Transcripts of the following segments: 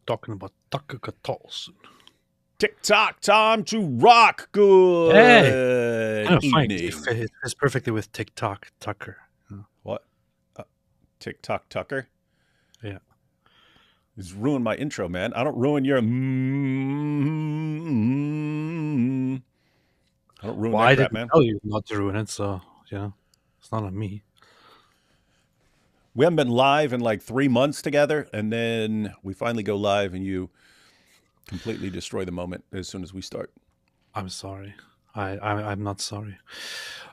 talking about Tucker Carlson. TikTok time to rock. Good Fine. evening. It fits perfectly with TikTok Tucker. What? TikTok Tucker? Yeah. It's ruined my intro, man. I don't ruin your. I don't ruin I that crap, didn't man. tell you not to ruin it, so it's not on me. We haven't been live in like 3 months together, and then we finally go live, and you completely destroy the moment as soon as we start. I'm sorry. I'm not sorry.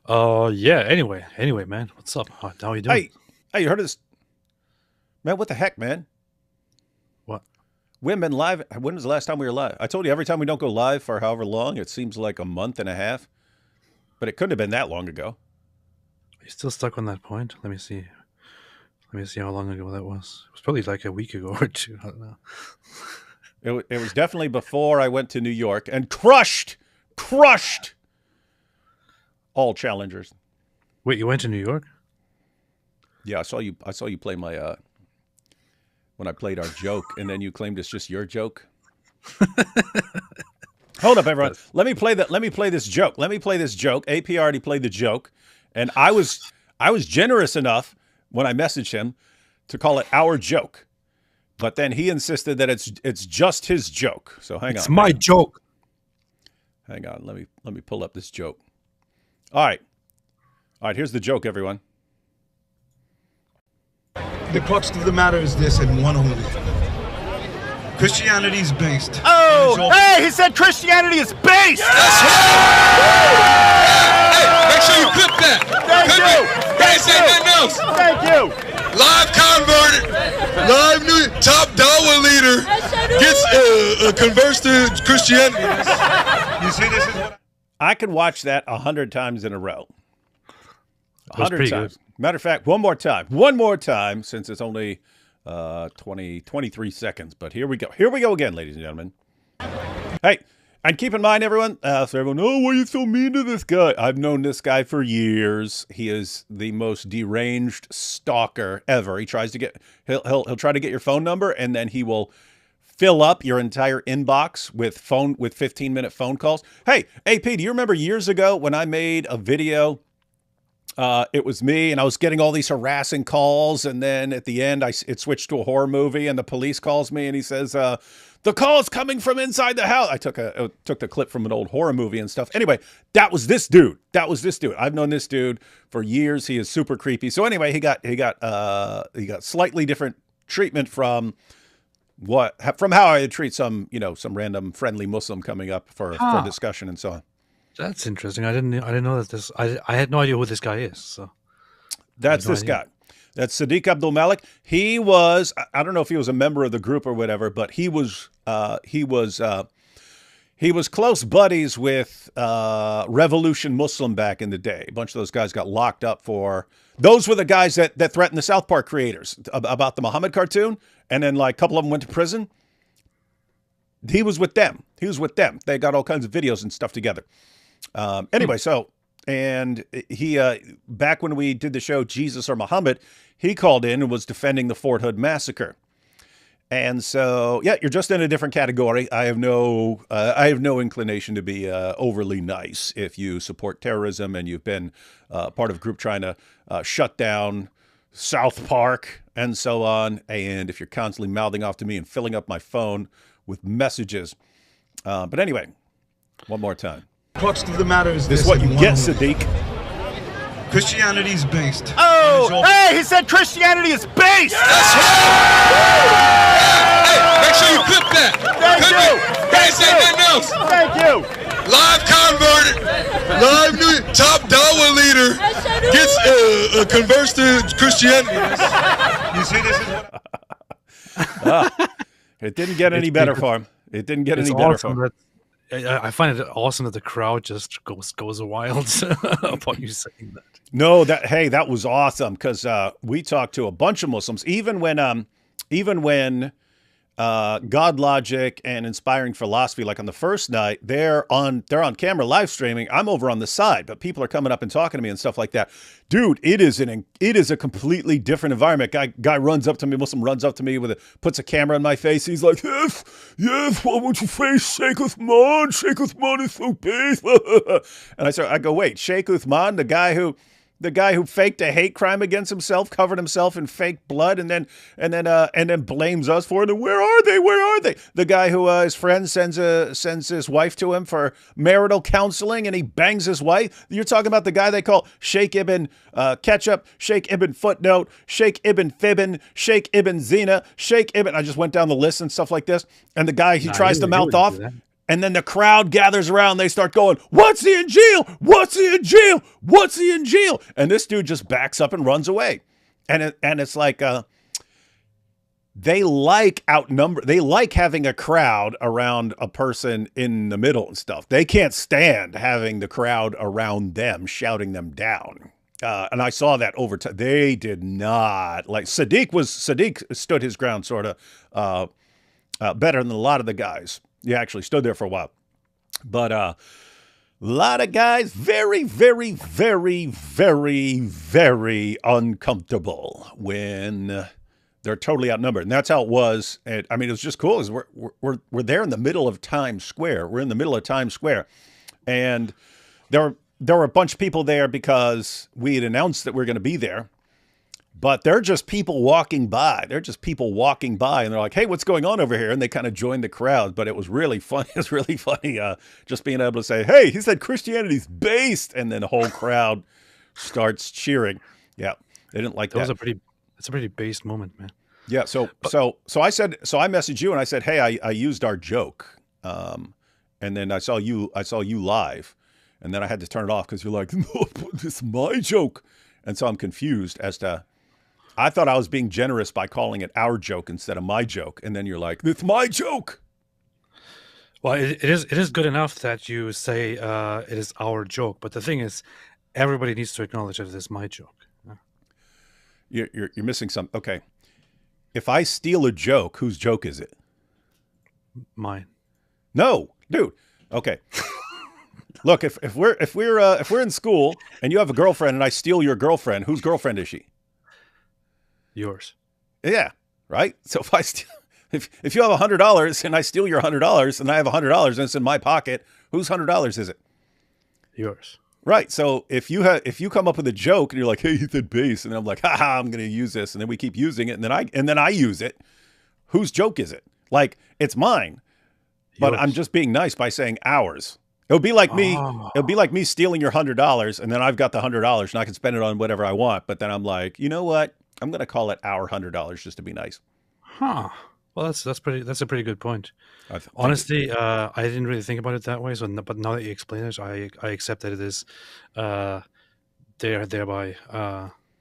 Anyway, man, what's up? How are you doing? Hey, you heard of this? Man, what the heck, man? What? We haven't been live. When was the last time we were live? I told you every time we don't go live for however long, it seems like a month and a half. But it couldn't have been that long ago. Are you still stuck on that point? Let me see. How long ago that was. It was probably like a week ago or two. I don't know. It was definitely before I went to New York and crushed all challengers. Wait, you went to New York? Yeah, I saw you play my when I played our joke, and then you claimed it's just your joke. Hold up, everyone. Let me play this joke. AP already played the joke, and I was generous enough when I messaged him to call it our joke. But then he insisted that it's just his joke. So hang on. It's my joke. Hang on. Let me pull up this joke. All right, here's the joke, everyone. The crux of the matter is this, and one only. Christianity is based. Hey, he said Christianity is based. That's right. Hey, make sure you clip that. Can't say nothing else. Thank you. Live converted. Live new top Dawa leader gets converts to Christianity. You see, this is what I could watch that 100 times in a row. 100 times. Good. Matter of fact, one more time, since it's only 23 seconds. But here we go again, ladies and gentlemen. Hey, and keep in mind, everyone, so everyone, why are you so mean to this guy? I've known this guy for years. He is the most deranged stalker ever. He tries to he'll try to get your phone number, and then he will fill up your entire inbox with 15-minute phone calls. Hey, AP, do you remember years ago when I made a video? It was me, and I was getting all these harassing calls, and then at the end, it switched to a horror movie, and the police calls me, and he says, the call is coming from inside the house. I took the clip from an old horror movie and stuff. Anyway, that was this dude. I've known this dude for years. He is super creepy. So anyway, he got slightly different treatment from how I would treat some random friendly Muslim coming up for discussion and so on. That's interesting. I didn't know that I had no idea who this guy is. So that's this guy. That's Sadiq Abdul Malik. He was, I don't know if he was a member of the group or whatever, but he was close buddies with Revolution Muslim back in the day. A bunch of those guys got locked up those were the guys that threatened the South Park creators about the Muhammad cartoon. And then like a couple of them went to prison. He was with them. They got all kinds of videos and stuff together. Anyway, and he, back when we did the show Jesus or Muhammad, he called in and was defending the Fort Hood massacre. And so, yeah, you're just in a different category. I have no inclination to be overly nice if you support terrorism and you've been part of a group trying to shut down South Park and so on. And if you're constantly mouthing off to me and filling up my phone with messages. But anyway, one more time. crux of the matter is This this. is what you and get, one only. Sadiq. Christianity is based. Hey, he said Christianity is based. That's right. Hey, make sure you clip that. Can't say nothing else. Thank you. Live converted. Live new top Dawa leader gets converts to Christianity. You see, this is what It didn't get any better for him. It didn't get any better for him. I find it awesome that the crowd just goes wild upon you saying that. No, that was awesome because we talked to a bunch of Muslims. Even when God logic and inspiring philosophy. Like on the first night, they're on camera live streaming. I'm over on the side, but people are coming up and talking to me and stuff like that. Dude, it is a completely different environment. Guy runs up to me, Muslim runs up to me puts a camera in my face. He's like, yes, why won't you face Sheikh Uthman? Sheikh Uthman is so big. And I go, wait, Sheikh Uthman, the guy who faked a hate crime against himself, covered himself in fake blood, and then blames us for it. And where are they? Where are they? The guy who his friend sends his wife to him for marital counseling, and he bangs his wife. You're talking about the guy they call Sheikh Ibn Ketchup, Sheikh Ibn Footnote, Sheikh Ibn Fibbin, Sheikh Ibn Zina, Sheikh Ibn. I just went down the list and stuff like this. And the guy he tries to mouth off. And then the crowd gathers around. They start going, what's he in jail? What's he in jail? What's he in jail? And this dude just backs up and runs away. And it's like they like having a crowd around a person in the middle and stuff. They can't stand having the crowd around them, shouting them down. And I saw that over time. They did not like Sadiq stood his ground sort of better than a lot of the guys. Yeah, actually stood there for a while. But a lot of guys very, very, very, very, very uncomfortable when they're totally outnumbered. And that's how it was. And I mean, it was just cool. We're there in the middle of Times Square. We're in the middle of Times Square. And there were a bunch of people there because we had announced that we we're going to be there. But they're just people walking by. They're just people walking by, and they're like, hey, what's going on over here? And they kind of joined the crowd. But it was really funny. It was really funny just being able to say, hey, he said Christianity's based. And then the whole crowd starts cheering. Yeah, they didn't like that. It's a pretty based moment, man. Yeah, so I messaged you and I said, hey, I used our joke. And then I saw you live. And then I had to turn it off because you're like, no, it's my joke. And so I'm confused as to... I thought I was being generous by calling it our joke instead of my joke. And then you're like, it's my joke. Well, it is good enough that you say it is our joke. But the thing is, everybody needs to acknowledge that it is my joke. You're missing something. Okay. If I steal a joke, whose joke is it? Mine. No, dude. Okay. Look, if we're in school and you have a girlfriend and I steal your girlfriend, whose girlfriend is she? Yours. Yeah, right. So if I steal, if you have $100 and I steal your $100 and I have $100 and it's in my pocket, whose $100 is it? Yours. Right. So if you come up with a joke and you're like, hey, he said base, and then I'm like, haha, I'm going to use this, and then we keep using it, and then I use it. Whose joke is it? Like, it's mine, but I'm just being nice by saying ours. It would be like me. It would be like me stealing your $100, and then I've got the $100, and I can spend it on whatever I want. But then I'm like, you know what? I'm going to call it our $100 just to be nice. Huh. Well, that's a pretty good point. Honestly, I didn't really think about it that way. But now that you explain it, I accept that it is thereby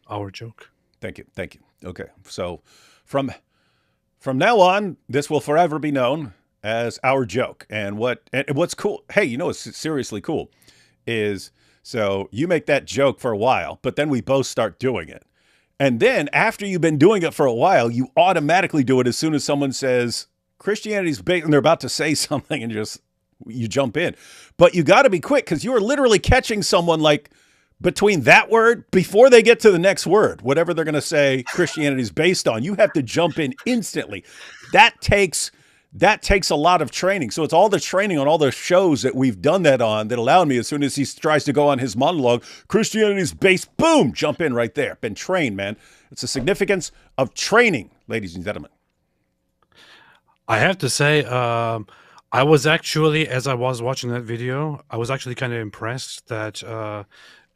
our joke. Thank you. Okay, so from now on, this will forever be known as our joke. And what's cool? Hey, you know what's seriously cool is so you make that joke for a while, but then we both start doing it. And then after you've been doing it for a while, you automatically do it as soon as someone says Christianity's big and they're about to say something and you jump in. But you got to be quick because you are literally catching someone like between that word before they get to the next word, whatever they're going to say Christianity's based on. You have to jump in instantly. That takes a lot of training. So it's all the training on all the shows that we've done that on that allowed me, as soon as he tries to go on his monologue, Christianity's based, boom, jump in right there. Been trained, man. It's the significance of training, ladies and gentlemen. I have to say, I was actually, as I was watching that video, I was actually kind of impressed that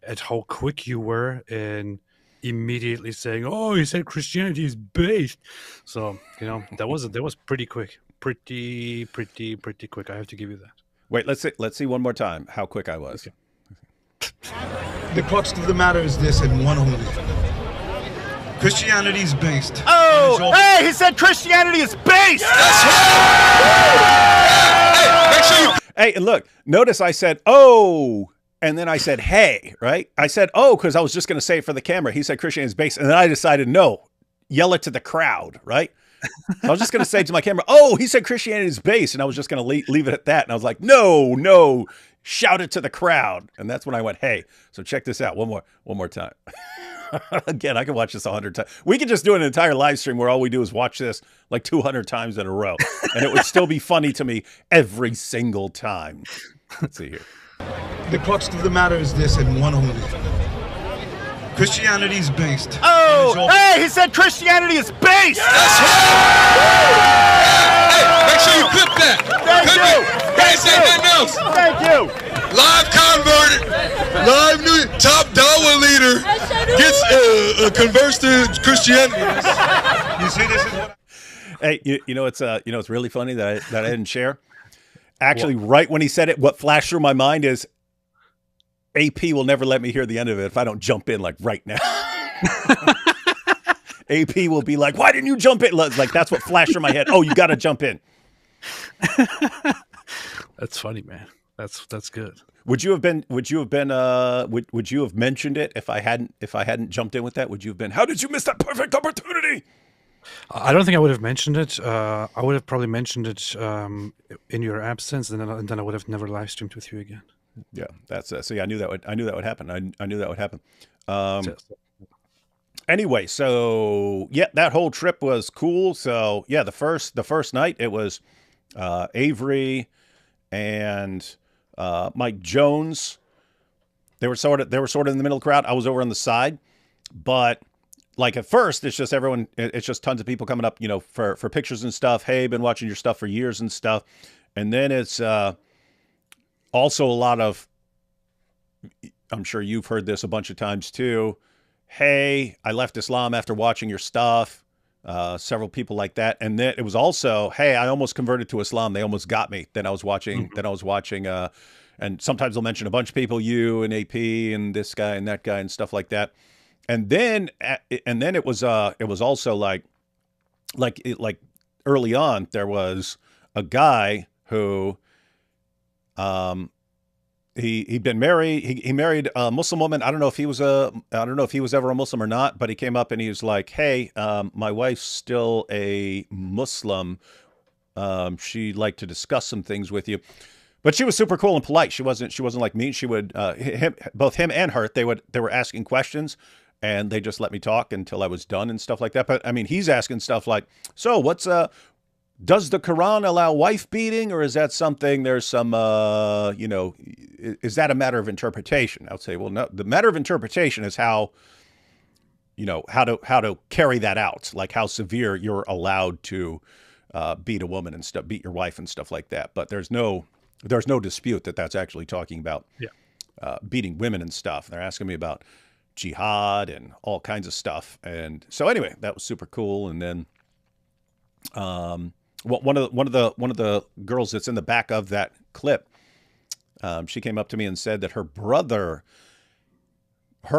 at how quick you were in immediately saying, oh, he said Christianity is based. So, you know, that was pretty quick. Pretty quick. I have to give you that. Wait, let's see one more time how quick I was. The crux of the matter is this, and one only. Christianity is based. Oh, hey, he said Christianity is based. Hey, and look, notice I said, oh, and then I said, hey, right? I said, oh, because I was just going to say it for the camera. He said Christianity is based, and then I decided, no, yell it to the crowd, right? So I was just going to say to my camera, oh, he said Christianity is base. And I was just going to leave it at that. And I was like, no, shout it to the crowd. And that's when I went, hey, so check this out. One more time. Again, I can watch this 100 times. We could just do an entire live stream where all we do is watch this like 200 times in a row. And it would still be funny to me every single time. Let's see here. The crux of the matter is this, and one only. Christianity is based. Oh, hey, he said Christianity is based. That's right. Hey, make sure you clip that. Thank Clip you. it. Can't say nothing else. Thank you. Live converted. Live new top Dawa leader gets converts to Christianity. You see, this is what. Hey, you know it's really funny that I didn't share. Actually, right when he said it, what flashed through my mind is AP will never let me hear the end of it if I don't jump in like right now. AP will be like, "Why didn't you jump in?" Like that's what flashed through my head. Oh, you got to jump in. That's funny, man. That's good. Would you have mentioned it if I hadn't jumped in with that? Would you have been? How did you miss that perfect opportunity? I don't think I would have mentioned it. I would have probably mentioned it in your absence, and then I would have never live streamed with you again. Yeah, that's so. Yeah, I knew that would happen. I knew that would happen. Anyway, so yeah, that whole trip was cool. So yeah, the first night it was Avery and Mike Jones. They were sort of in the middle of the crowd. I was over on the side, but like at first, it's just everyone. It's just tons of people coming up, for pictures and stuff. Hey, been watching your stuff for years and stuff. And then it's also a lot of. I'm sure you've heard this a bunch of times too. Hey, I left Islam after watching your stuff. Several people like that, and then it was also, hey, I almost converted to Islam. They almost got me. Then I was watching. And sometimes they'll mention a bunch of people, you and AP and this guy and that guy and stuff like that. And then it was also like early on there was a guy who he'd been married. He married a Muslim woman. I don't know if he was ever a Muslim or not, but he came up and he was like, hey, my wife's still a Muslim. She'd like to discuss some things with you. But she was super cool and polite. She wasn't like me. She would both him and her, they were asking questions and they just let me talk until I was done and stuff like that. But I mean, he's asking stuff like, so does the Quran allow wife beating, or is that something there's some, is that a matter of interpretation? I would say, well, no, the matter of interpretation is how to carry that out, like how severe you're allowed to beat a woman and stuff, beat your wife and stuff like that. But there's no dispute that that's actually talking about beating women and stuff. They're asking me about jihad and all kinds of stuff. And so anyway, that was super cool. And then one of the girls that's in the back of that clip, she came up to me and said that her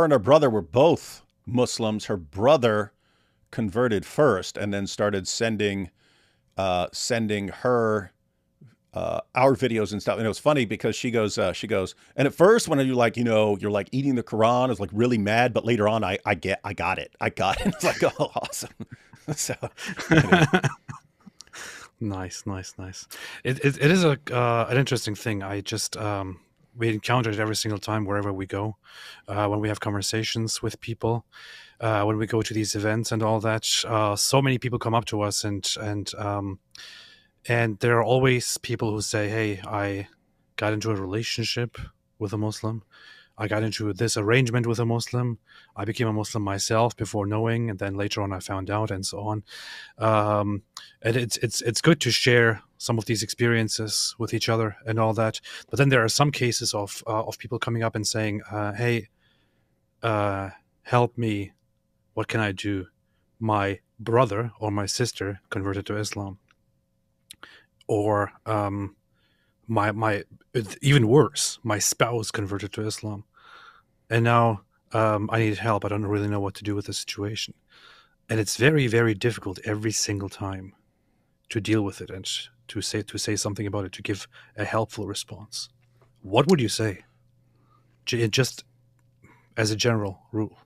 and her brother were both Muslims. Her brother converted first and then started sending her our videos and stuff. And it was funny because she goes, and at first when you're like, you're like eating the Quran, I was like really mad, but later on I got it. It's like, oh, awesome. So anyway. Nice. It is an interesting thing. I just we encounter it every single time wherever we go, when we have conversations with people, when we go to these events and all that. So many people come up to us and there are always people who say, hey, I got into a relationship with a Muslim. I got into this arrangement with a Muslim. I became a Muslim myself before knowing, and then later on I found out, and so on. And it's good to share some of these experiences with each other and all that. But then there are some cases of people coming up and saying, hey, help me. What can I do? My brother or my sister converted to Islam. Or my even worse, my spouse converted to Islam, and now I need help. I don't really know what to do with the situation, and it's very, very difficult every single time to deal with it and to say something about it, to give a helpful response. What would you say, just as a general rule,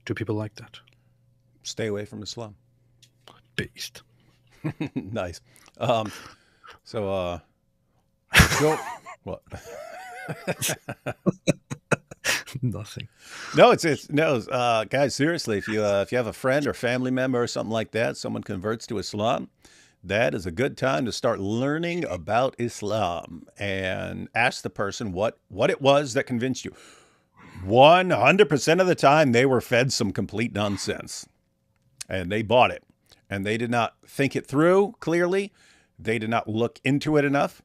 to people like that? Stay away from Islam. Beast. Nice. So, Joe, what? Nothing. No, guys. Seriously, if you have a friend or family member or something like that, someone converts to Islam, that is a good time to start learning about Islam and ask the person what it was that convinced you. 100% of the time, they were fed some complete nonsense, and they bought it, and they did not think it through clearly. They did not look into it enough.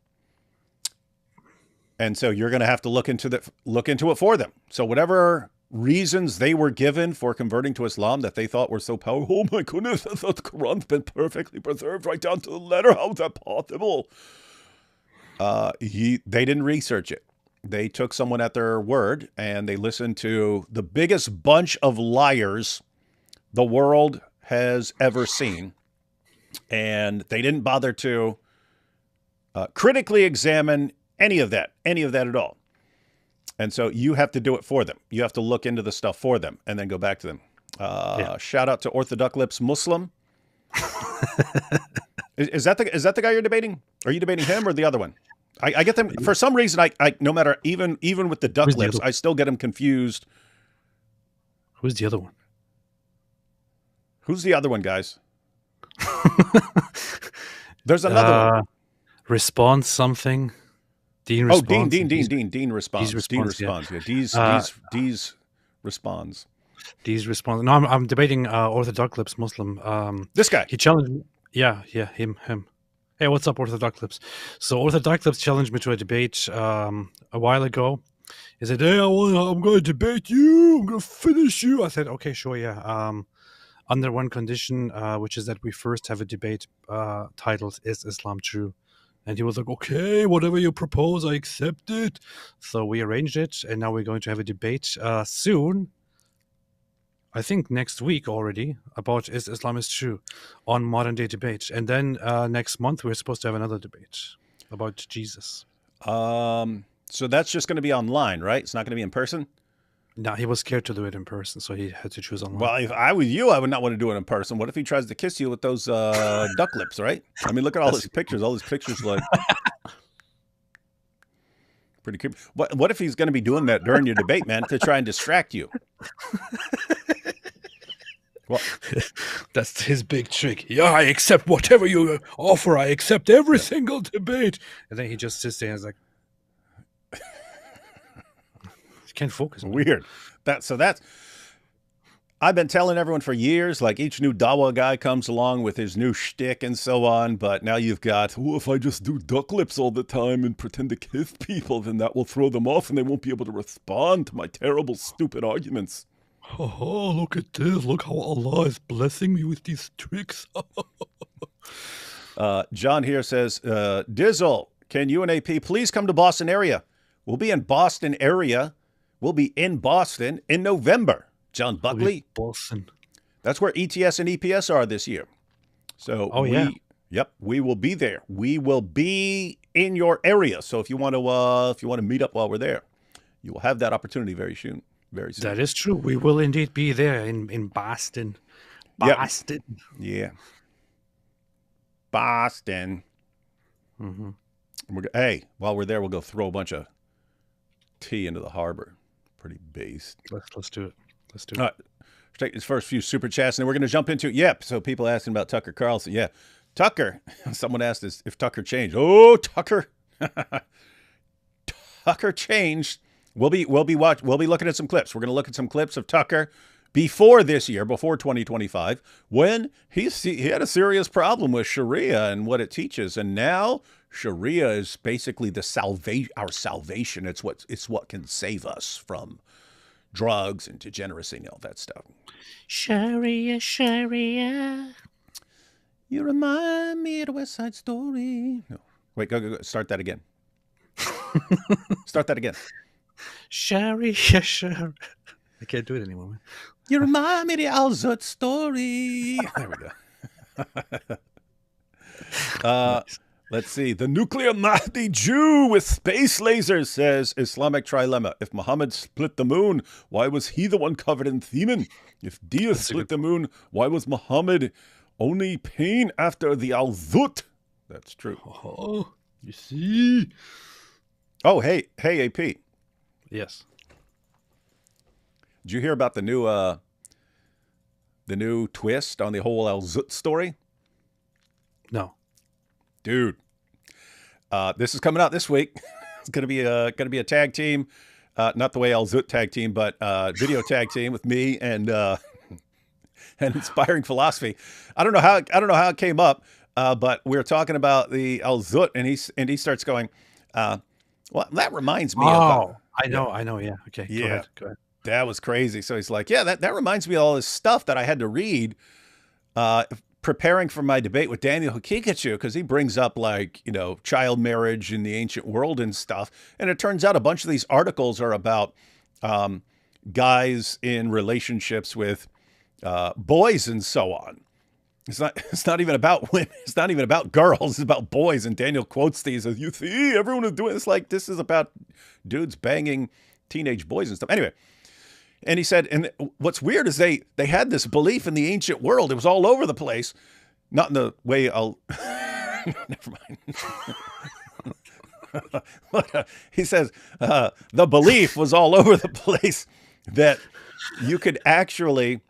And so you're going to have to look into it for them. So whatever reasons they were given for converting to Islam that they thought were so powerful, oh my goodness, I thought the Quran's been perfectly preserved right down to the letter. How is that possible? They didn't research it. They took someone at their word, and they listened to the biggest bunch of liars the world has ever seen. And they didn't bother to critically examine any of that at all. And so you have to do it for them. You have to look into the stuff for them and then go back to them. Shout out to Orthodox Lips Muslim. Is that the guy you're debating? Are you debating him or the other one? I get them for some reason. I no matter even with the duck lips, I still get them confused. Who's the other one? Who's the other one, guys? There's another one. Response something. Dean responds. Dean responds. Dean responds. Yeah. Dees responds. Dees responds. No, I'm debating Orthodox Lips Muslim. This guy. He challenged. Yeah, him. Hey, what's up, Orthodox Lips? So Orthodox Lips challenged me to a debate a while ago. He said, "Hey, I'm going to debate you. I'm going to finish you." I said, "Okay, sure, yeah." Under one condition, which is that we first have a debate titled "Is Islam True?" And he was like, "Okay, whatever you propose, I accept it." So we arranged it, and now we're going to have a debate soon. I think next week already, about is Islam is true on Modern Day Debate. And then next month, we're supposed to have another debate about Jesus. So that's just going to be online, right? It's not going to be in person? No, he was scared to do it in person, so he had to choose online. Well, if I was you, I would not want to do it in person. What if he tries to kiss you with those duck lips, right? I mean, look at all his pictures. All his pictures like pretty creepy. What if he's going to be doing that during your debate, man, to try and distract you? Well, that's his big trick. Yeah, I accept whatever you offer. I accept every single debate. And then he just sits there and is like, can't focus. Weird. That's I've been telling everyone for years, like each new Dawa guy comes along with his new shtick and so on, but now you've got, if I just do duck lips all the time and pretend to kiss people, then that will throw them off and they won't be able to respond to my terrible, stupid arguments. Oh, look at this. Look how Allah is blessing me with these tricks. John here says, Dizzle, can you and AP please come to Boston area? We'll be in Boston area. We'll be in Boston in November. John Buckley. Boston. That's where ETS and EPS are this year. So we will be there. We will be in your area. So if you want to meet up while we're there, you will have that opportunity very soon. Very soon. That is true. We will indeed be there in Boston. Boston. Yep. Yeah. Boston. Mm-hmm. Hey, while we're there, we'll go throw a bunch of tea into the harbor. Pretty based. Let's do it. All right. Let's take these first few super chats, and then we're going to jump into it. Yep. So people asking about Tucker Carlson. Yeah. Tucker. Someone asked us if Tucker changed. Oh, Tucker. Tucker changed. We'll be looking at some clips. We're going to look at some clips of Tucker before this year, before 2025, when he had a serious problem with Sharia and what it teaches, and now Sharia is basically our salvation. It's what can save us from drugs and degeneracy and all that stuff. Sharia, Sharia. You remind me of the West Side Story. No. Wait, go. Start that again. Start that again. Sharia, Sharia. I can't do it anymore, man. You remind me of the Al-Zut story. There we go. Nice. Let's see. The nuclear Mahdi Jew with space lasers says Islamic trilemma. If Muhammad split the moon, why was he the one covered in themin? If Dia split the moon, why was Muhammad only pain after the Al-Zut? That's true. Oh, you see? Oh, hey, AP. Yes. Did you hear about the new twist on the whole Al-Zut story? No. Dude, this is coming out this week. It's gonna be a tag team, not the way Al-Zut tag team, but video tag team with me and Inspiring Philosophy. I don't know how it came up, but we were talking about the Al-Zut, and he starts going, well, that reminds me of. I know. Yeah. Okay. Yeah. Go ahead. That was crazy. So he's like, yeah, that reminds me of all this stuff that I had to read preparing for my debate with Daniel Hakikachu, because he brings up like, child marriage in the ancient world and stuff. And it turns out a bunch of these articles are about guys in relationships with boys and so on. It's not even about women. It's not even about girls. It's about boys. And Daniel quotes these as, you see, everyone is doing this. Like, this is about dudes banging teenage boys and stuff. Anyway. And he said, and what's weird is they had this belief in the ancient world. It was all over the place. Not in the way I'll... Never mind. But, he says, the belief was all over the place that you could actually...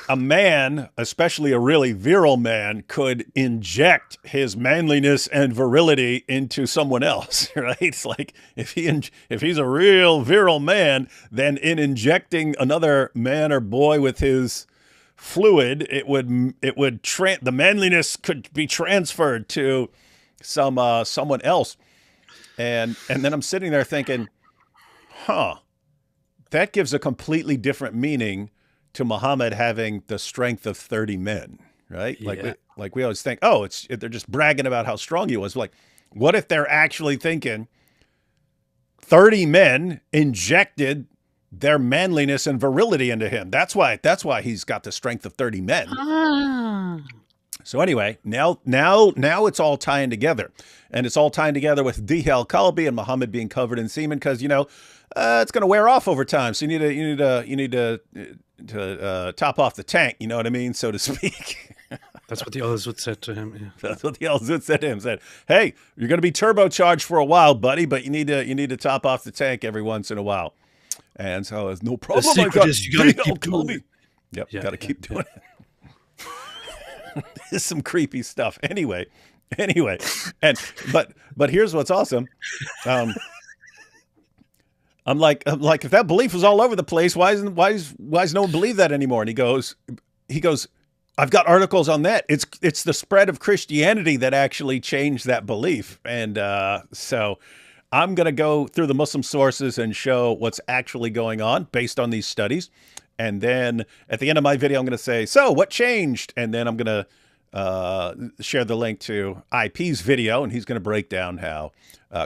A man, especially a really virile man, could inject his manliness and virility into someone else, right? It's like if he's a real virile man, then in injecting another man or boy with his fluid, the manliness could be transferred to someone else. And then I'm sitting there thinking, that gives a completely different meaning to Muhammad having the strength of 30 men, right? Yeah. Like we always think, they're just bragging about how strong he was. Like, what if they're actually thinking 30 men injected their manliness and virility into him? That's why he's got the strength of 30 men. So anyway, now it's all tying together, and it's all tying together with Diha al-Kalbi and Muhammad being covered in semen, because it's going to wear off over time. So you need to top off the tank. You know what I mean, so to speak. That's what the Al-Zut said to him. Yeah. That's what the Al-Zut said to him. Said, "Hey, you're going to be turbocharged for a while, buddy, but you need to top off the tank every once in a while." And so it's no problem. The secret is you got to keep doing it. Yep, got to keep doing it. This is some creepy stuff. Anyway, but here's what's awesome. I'm like, if that belief was all over the place, why is no one believe that anymore? And he goes, I've got articles on that. It's the spread of Christianity that actually changed that belief. And so I'm going to go through the Muslim sources and show what's actually going on based on these studies. And then at the end of my video, I'm going to say, so what changed? And then I'm going to share the link to IP's video, and he's going to break down how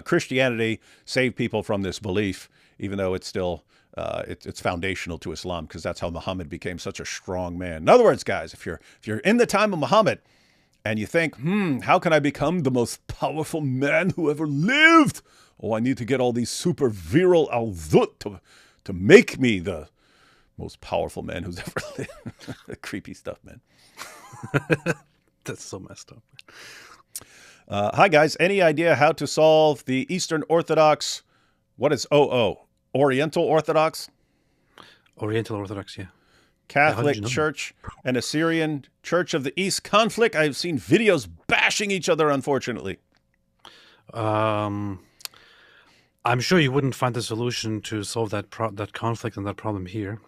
Christianity saved people from this belief, even though it's still it's foundational to Islam, because that's how Muhammad became such a strong man. In other words, guys, if you're in the time of Muhammad and you think, how can I become the most powerful man who ever lived? Oh, I need to get all these super virile Al-Zut to make me the most powerful man who's ever lived. Creepy stuff, man. That's so messed up. Hi, guys. Any idea how to solve the Eastern Orthodox, what is OO? Oriental Orthodox? Oriental Orthodox, yeah. Catholic Church and Assyrian Church of the East conflict? I've seen videos bashing each other, unfortunately. I'm sure you wouldn't find a solution to solve that conflict and that problem here.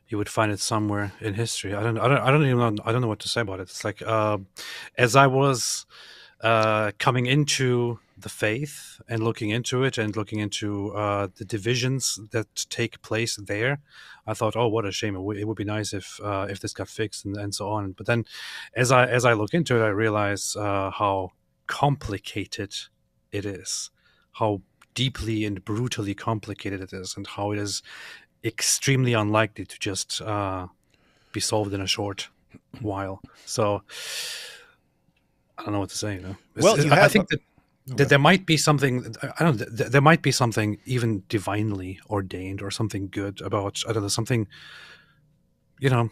You would find it somewhere in history. I don't even know. I don't know what to say about it. It's like as I was coming into the faith and looking into it and looking into the divisions that take place there, I thought, oh, what a shame! It would be nice if this got fixed and so on. But then, as I look into it, I realize how complicated it is, how deeply and brutally complicated it is, and how it is extremely unlikely to just be solved in a short while. So I don't know what to say. You know, Well, you I have. think that there might be something. I don't know. There might be something even divinely ordained or something good about. I don't know, something. You know,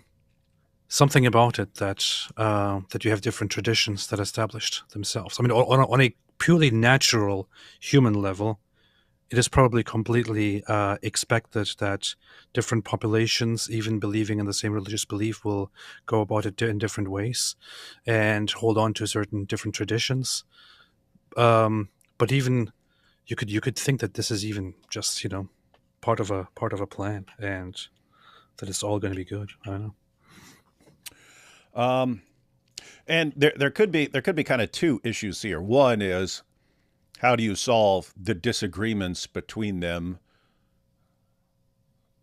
something about it that that you have different traditions that established themselves. I mean, on a purely natural human level, it is probably completely expected that different populations, even believing in the same religious belief, will go about it in different ways and hold on to certain different traditions. But even you could think that this is even just part of a plan, and that it's all going to be good. I don't know. And there could be kind of two issues here. One is, how do you solve the disagreements between them?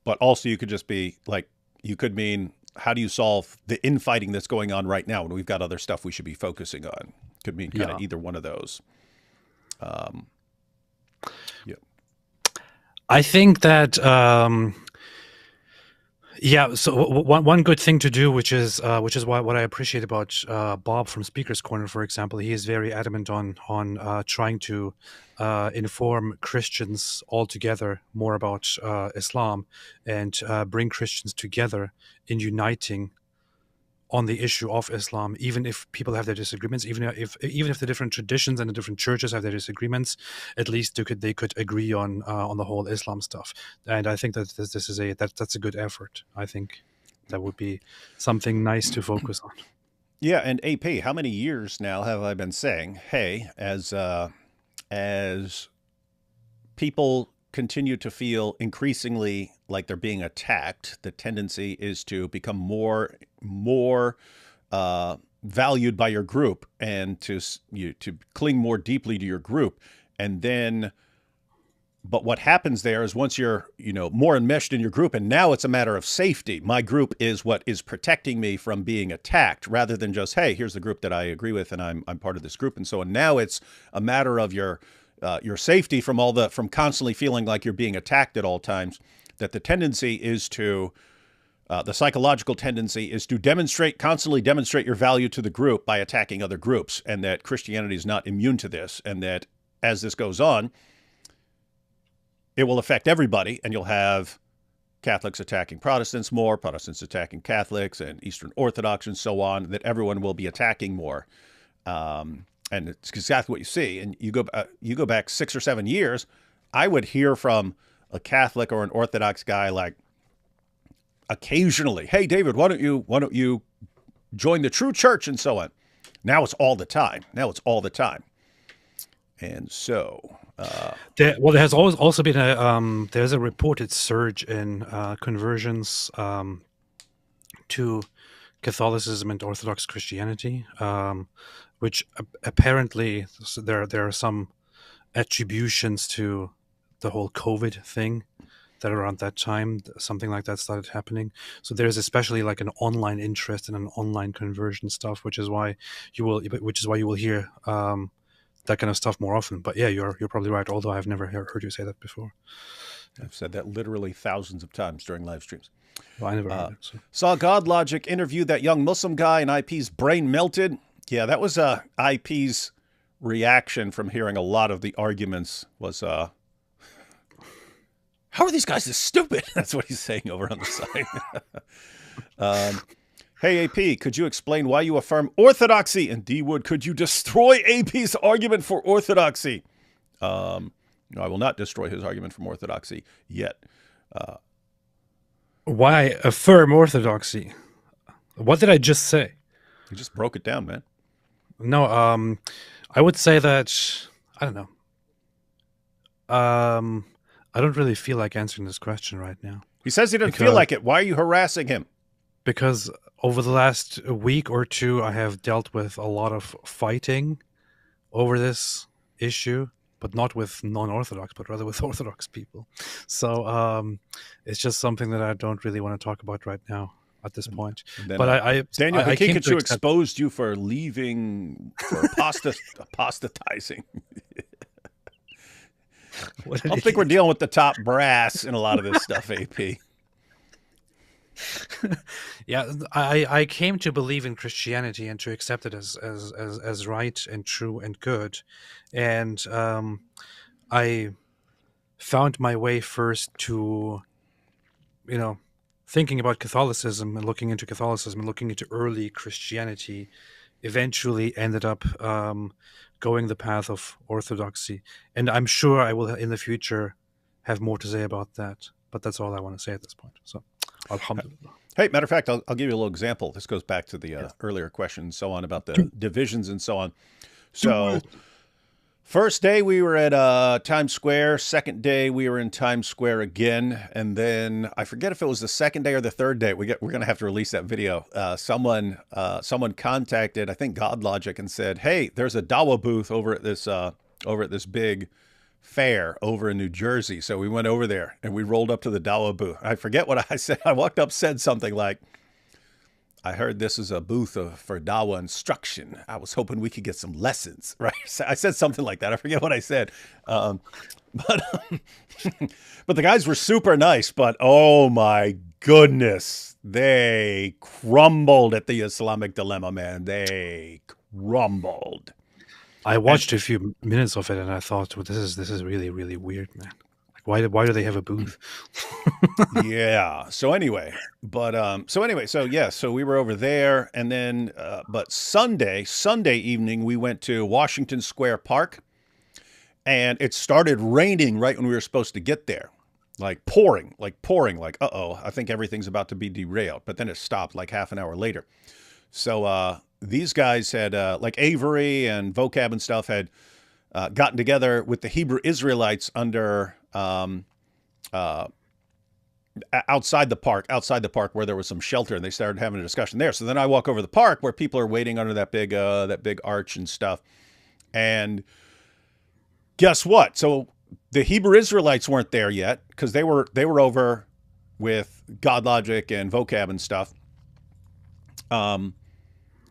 But also, you could just be like, you could mean, how do you solve the infighting that's going on right now when we've got other stuff we should be focusing on? Could mean kind of either one of those. Yeah. I think that yeah. So one good thing to do, which is what I appreciate about Bob from Speaker's Corner, for example, he is very adamant on trying to inform Christians altogether more about Islam, and bring Christians together in uniting on the issue of Islam, even if people have their disagreements, even if the different traditions and the different churches have their disagreements, at least they could agree on the whole Islam stuff. And I think that this is that's a good effort. I think that would be something nice to focus on. Yeah, and AP, how many years now have I been saying, hey, as people continue to feel increasingly like they're being attacked, the tendency is to become more valued by your group, and to cling more deeply to your group. And then, but what happens there is, once you're more enmeshed in your group, and now it's a matter of safety. My group is what is protecting me from being attacked, rather than just, hey, here's the group that I agree with, and I'm part of this group, and so on. Now it's a matter of your safety from constantly feeling like you're being attacked at all times. That the tendency is to, the psychological tendency is to constantly demonstrate your value to the group by attacking other groups, and that Christianity is not immune to this, and that as this goes on, it will affect everybody, and you'll have Catholics attacking Protestants more, Protestants attacking Catholics, and Eastern Orthodox, and so on, that everyone will be attacking more. And it's exactly what you see. And you go back 6 or 7 years, I would hear from a Catholic or an Orthodox guy, like, occasionally, hey, David, why don't you join the true church, and so on. Now it's all the time. And so, there has always also been there's a reported surge in conversions to Catholicism and Orthodox Christianity, which apparently there are some attributions to the whole COVID thing, that around that time something like that started happening. So there's especially like an online interest and an online conversion stuff, which is why you will hear that kind of stuff more often. But yeah, you're probably right. Although I've never heard you say that before. I've said that literally thousands of times during live streams. Well, I never heard it. So. Saw God Logic interview that young Muslim guy, and IP's brain melted. Yeah, that was IP's reaction from hearing a lot of the arguments was, how are these guys this stupid? That's what he's saying over on the side. Hey, AP, could you explain why you affirm orthodoxy? And D Wood, could you destroy AP's argument for orthodoxy? No, I will not destroy his argument from orthodoxy yet. Why affirm orthodoxy? What did I just say? You just broke it down, man. No, I would say that, I don't know. I don't really feel like answering this question right now. He says he doesn't feel like it. Why are you harassing him? Because over the last week or two, I have dealt with a lot of fighting over this issue, but not with non-Orthodox, but rather with Orthodox people. So it's just something that I don't really want to talk about right now at this point. Then, but Daniel Hakikichu exposed you for leaving, for apostatizing. I don't think we're dealing with the top brass in a lot of this stuff, AP. Yeah, I came to believe in Christianity and to accept it as right and true and good, and I found my way first to, you know, thinking about Catholicism and looking into Catholicism and looking into early Christianity. Eventually, ended up going the path of Orthodoxy, and I'm sure I will in the future have more to say about that. But that's all I want to say at this point. So, alhamdulillah. Hey, matter of fact, I'll give you a little example. This goes back to the earlier question and so on about the divisions and so on. So, first day we were at Times Square. Second day we were in Times Square again, and then I forget if it was the second day or the third day. We're going to have to release that video. Someone contacted, I think, God Logic, and said, "Hey, there's a Dawa booth over at this big fair over in New Jersey." So we went over there and we rolled up to the Dawa booth. I forget what I said. I walked up, said something like, "I heard this is a booth for Dawa instruction. I was hoping we could get some lessons," right? I said something like that. I forget what I said. But the guys were super nice, but oh my goodness, they crumbled at the Islamic dilemma, man. They crumbled. I watched a few minutes of it and I thought, well, this is really, really weird, man. Like, why do they have a booth? Yeah. So anyway, so we were over there, and then but Sunday evening we went to Washington Square Park, and it started raining right when we were supposed to get there. Like pouring, like uh-oh, I think everything's about to be derailed. But then it stopped like half an hour later. So these guys had, like Avery and Vocab and stuff, had gotten together with the Hebrew Israelites under outside the park where there was some shelter, and they started having a discussion there. So then I walk over the park where people are waiting under that big arch and stuff. And guess what? So the Hebrew Israelites weren't there yet because they were over with God Logic and Vocab and stuff.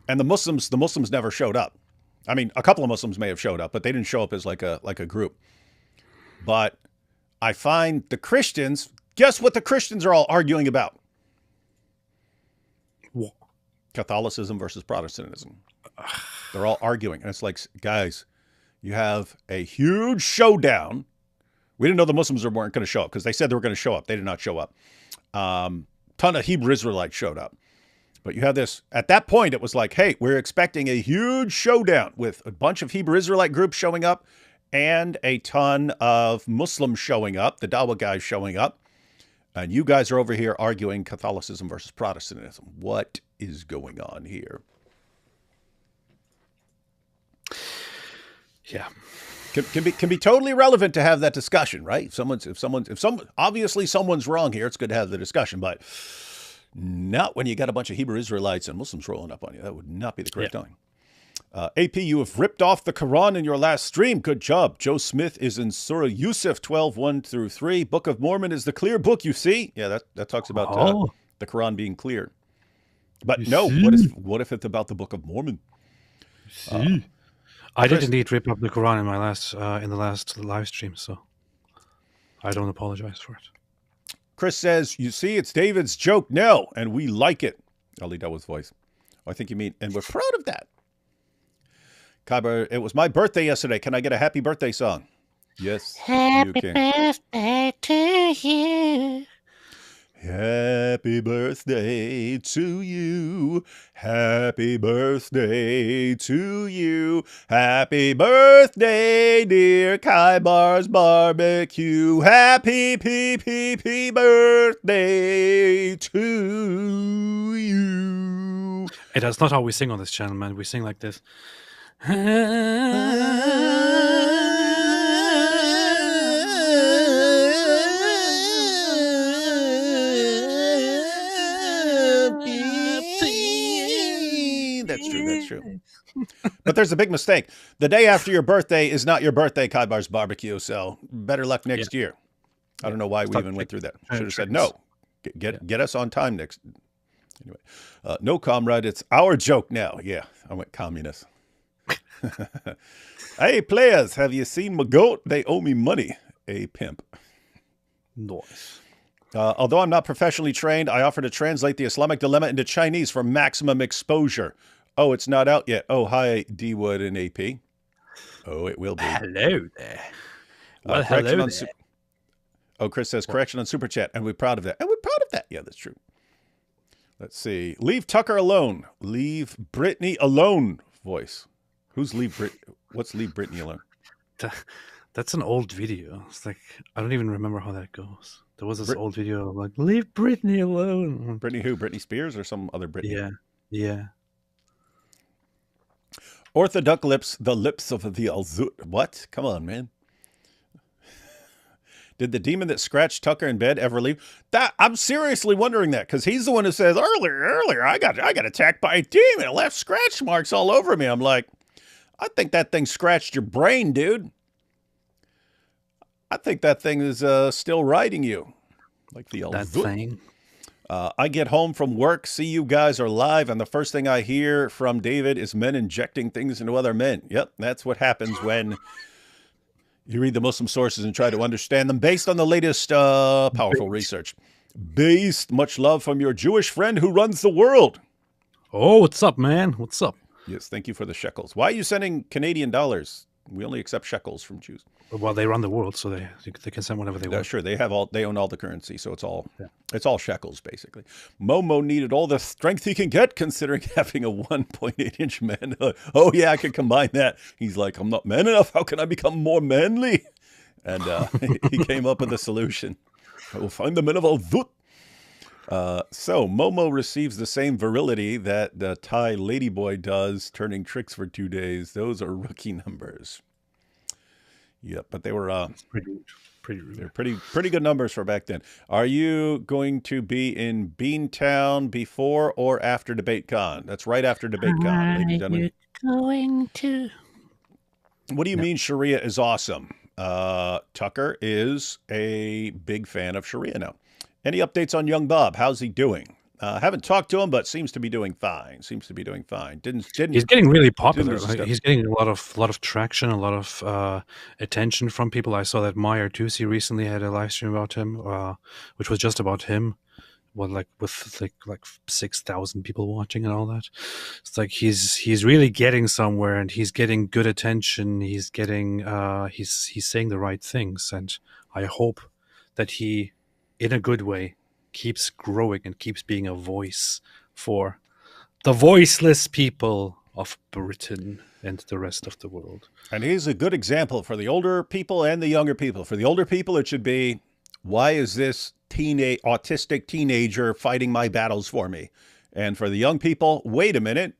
And the Muslims never showed up. I mean, a couple of Muslims may have showed up, but they didn't show up as like a group. But I find the Christians, guess what the Christians are all arguing about? What? Catholicism versus Protestantism. They're all arguing. And it's like, guys, you have a huge showdown. We didn't know the Muslims weren't going to show up because they said they were going to show up. They did not show up. Ton of Hebrew Israelites showed up. But you have this, at that point, it was like, hey, we're expecting a huge showdown with a bunch of Hebrew Israelite groups showing up and a ton of Muslims showing up, the Dawa guys showing up. And you guys are over here arguing Catholicism versus Protestantism. What is going on here? Yeah. Can be totally relevant to have that discussion, right? Obviously someone's wrong here. It's good to have the discussion, but not when you got a bunch of Hebrew Israelites and Muslims rolling up on you. That would not be the correct time. AP, you have ripped off the Quran in your last stream. Good job. Joe Smith is in Surah Yusuf 12, 1 through 3. Book of Mormon is the clear book, you see. Yeah, that talks about the Quran being clear. But you no, what if it's about the Book of Mormon? I did indeed rip up the Quran in the last live stream, so I don't apologize for it. Chris says, you see, it's David's joke now, and we like it. I'll leave that with voice. I think you mean, and we're proud of that. Kyber, it was my birthday yesterday. Can I get a happy birthday song? Yes, you can. Happy birthday to you. Happy birthday to you. Happy birthday to you. Happy birthday, dear Kybar's barbecue. Happy birthday to you. Hey, that's not how we sing on this channel, man. We sing like this. That's true. But there's a big mistake. The day after your birthday is not your birthday, Kybar's barbecue. So better luck next year. I don't know why we even went through that. Should have said no. Get us on time next. Anyway, no, comrade, it's our joke now. Yeah, I went communist. Hey, players, have you seen my goat? They owe me money. A pimp. Nice. Although I'm not professionally trained, I offer to translate the Islamic dilemma into Chinese for maximum exposure. Oh, it's not out yet. Oh, hi, D Wood and AP. Oh, it will be. Hello there. Well, Correction hello on there. Oh, Chris says correction on Super Chat, and we're proud of that. And we're proud of that. Yeah, that's true. Let's see. Leave Tucker alone. Leave Brittany alone. Voice. Who's leave Brit? What's leave Brittany alone? That's an old video. It's like I don't even remember how that goes. There was this old video of like leave Britney alone. Brittany who? Britney Spears or some other Brittany? Yeah, yeah. Orthodox lips, the lips of the Alzut. What? Come on, man. Did the demon that scratched Tucker in bed ever leave? That I'm seriously wondering that because he's the one who says earlier I got attacked by a demon. It left scratch marks all over me. I'm like, I think that thing scratched your brain, dude. I think that thing is still riding you, like the that thing. I get home from work, see you guys are live, and the first thing I hear from David is men injecting things into other men. Yep, that's what happens when you read the Muslim sources and try to understand them based on the latest powerful research. Based, much love from your Jewish friend who runs the world. Oh, what's up, man? What's up? Yes, thank you for the shekels. Why are you sending Canadian dollars? We only accept shekels from Jews. Well, they run the world, so they can send whatever they want. Sure, they own all the currency, so it's all shekels basically. Momo needed all the strength he can get, considering having a 1.8-inch man. Oh yeah, I can combine that. He's like, I'm not man enough. How can I become more manly? And he came up with a solution. I will find the men of Al-Zut. So Momo receives the same virility that the Thai ladyboy does, turning tricks for 2 days. Those are rookie numbers. Yep, but they were they're pretty good numbers for back then. Are you going to be in Beantown before or after DebateCon? That's right after DebateCon, ladies and gentlemen. Going to. What do you mean Sharia is awesome? Tucker is a big fan of Sharia now. Any updates on young Bob? How's he doing? Haven't talked to him, but seems to be doing fine. Didn't. He's getting really popular. He's getting a lot of traction, a lot of attention from people. I saw that Meyer Tusi recently had a live stream about him, which was just about him. Well, like with like 6,000 people watching and all that. It's like he's really getting somewhere, and he's getting good attention. He's getting he's saying the right things, and I hope that he, in a good way, keeps growing and keeps being a voice for the voiceless people of Britain and the rest of the world. And he's a good example for the older people and the younger people. For the older people, it should be, why is this autistic teenager fighting my battles for me? And for the young people, wait a minute,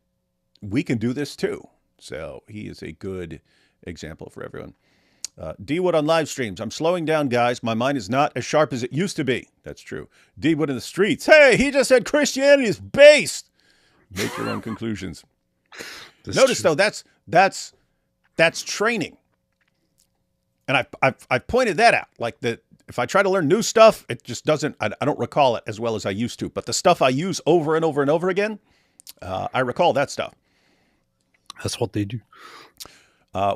we can do this too. So he is a good example for everyone. D-Wood on live streams. I'm slowing down, guys. My mind is not as sharp as it used to be. That's true. D-Wood in the streets. Hey, he just said Christianity is based. Make your own conclusions. Notice, though, that's training. And I've pointed that out. Like, that if I try to learn new stuff, it just doesn't, I don't recall it as well as I used to. But the stuff I use over and over and over again, I recall that stuff. That's what they do.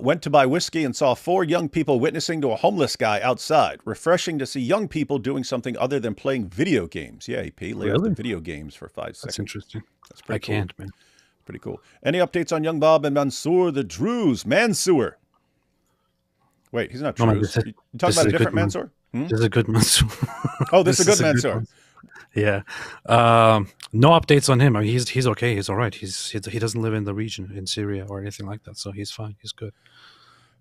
Went to buy whiskey and saw 4 young people witnessing to a homeless guy outside. Refreshing to see young people doing something other than playing video games. Yeah, AP, lay out the video games for 5 seconds. That's interesting. That's pretty cool. Can't, man. Pretty cool. Any updates on young Bob and Mansoor the Druze? Mansoor. Wait, he's not Druze. You talking about a different Mansoor? This is a good Mansoor. Oh, this is a good Mansoor. Yeah. No updates on him. I mean, he's okay. He's all right. He doesn't live in the region in Syria or anything like that, so he's fine. He's good.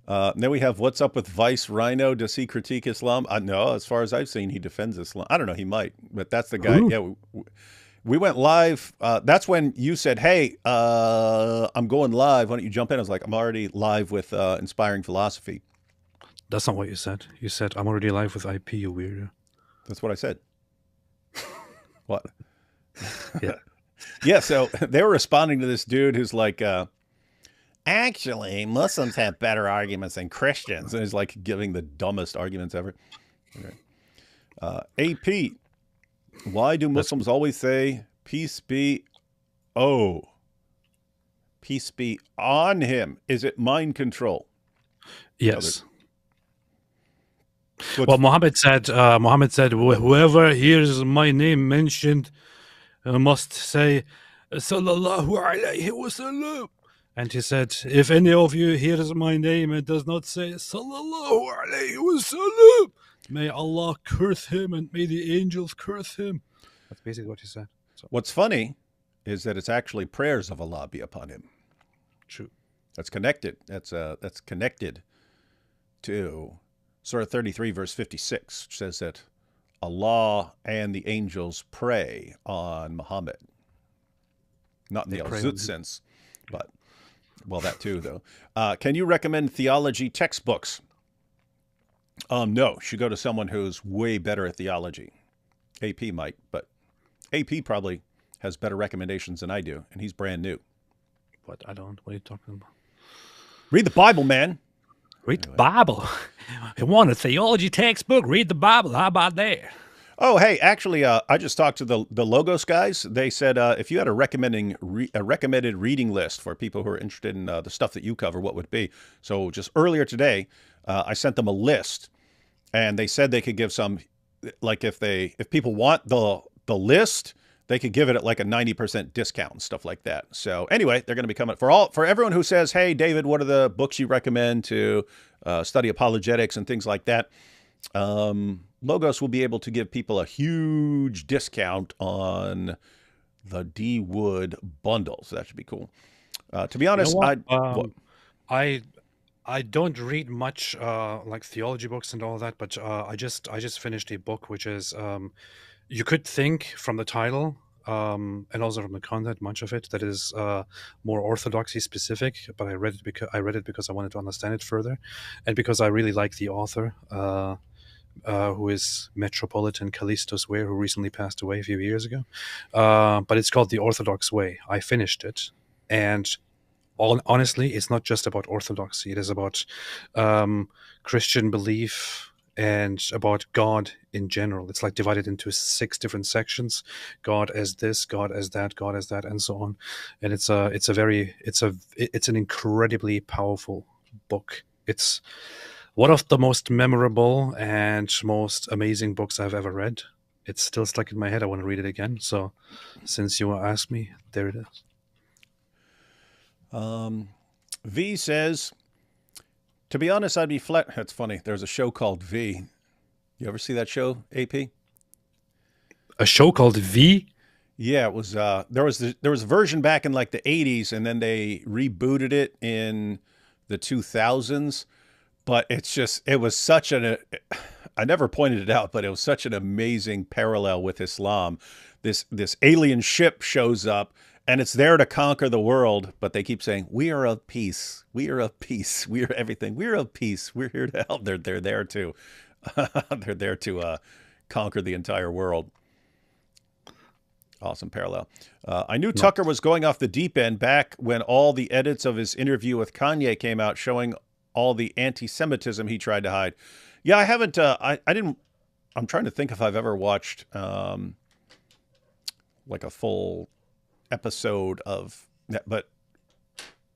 Then we have what's up with Vice Rhino. Does he critique Islam? No, as far as I've seen, he defends Islam. I don't know. He might, but that's the guy. Ooh. Yeah, we went live. That's when you said, "Hey, I'm going live. Why don't you jump in?" I was like, "I'm already live with Inspiring Philosophy." That's not what you said. You said, "I'm already live with IP, you weirdo." That's what I said. What? Yeah. Yeah, so they were responding to this dude who's like, actually, Muslims have better arguments than Christians. And he's like giving the dumbest arguments ever. Okay. AP, why do Muslims always say, peace be, peace be on him? Is it mind control? Yes. Well, Muhammad said, whoever hears my name mentioned must say, Sallallahu alayhi wasallam. And he said, if any of you hears my name and does not say, Sallallahu alayhi wasallam, may Allah curse him and may the angels curse him. That's basically what he said. So, What's funny is that it's actually prayers of Allah be upon him. true. That's connected. That's connected to Surah 33, verse 56, which says that Allah and the angels pray on Muhammad. Not in the Al-Zut sense, but, well, that too, though. Can you recommend theology textbooks? No, you should go to someone who's way better at theology. AP might, but AP probably has better recommendations than I do, and he's brand new. What? I don't. What are you talking about? Read the Bible, man. Read the Bible. You want a theology textbook? Read the Bible. How about that? Oh, hey, actually, I just talked to the Logos guys. They said if you had a recommended reading list for people who are interested in the stuff that you cover, what would it be? So just earlier today, I sent them a list, and they said they could give some, like if people want the list, they could give it at like a 90% discount and stuff like that. So anyway, they're going to be coming for everyone who says, hey, David, what are the books you recommend to study apologetics and things like that? Logos will be able to give people a huge discount on the D Wood bundle. So that should be cool. To be honest, I don't read much like theology books and all that, but I just finished a book which is you could think from the title and also from the content, much of it that is more orthodoxy specific. But I read it because I wanted to understand it further, and because I really like the author, who is Metropolitan Callistus Ware, who recently passed away a few years ago. But it's called The Orthodox Way. I finished it, and honestly, it's not just about orthodoxy. It is about Christian belief and about God in general. It's like divided into 6 different sections: God as this, God as that, God as that, and so on. And it's an incredibly powerful book. It's one of the most memorable and most amazing books I've ever read. It's still stuck in my head. I want to read it again. So, since you asked me, there it is. V says, to be honest, I'd be flat. That's funny. There's a show called V. You ever see that show, AP? A show called V? Yeah, it was. There was a version back in like the 80s, and then they rebooted it in the 2000s. But it was such I never pointed it out, but it was such an amazing parallel with Islam. This alien ship shows up, and it's there to conquer the world, but they keep saying, we are of peace. We are of peace. We are everything. We're of peace. We're here to help. They're there to they're there to conquer the entire world. Awesome parallel. I knew Tucker was going off the deep end back when all the edits of his interview with Kanye came out showing all the anti-Semitism he tried to hide. Yeah, I haven't, I didn't, I'm trying to think if I've ever watched like a full episode of that, but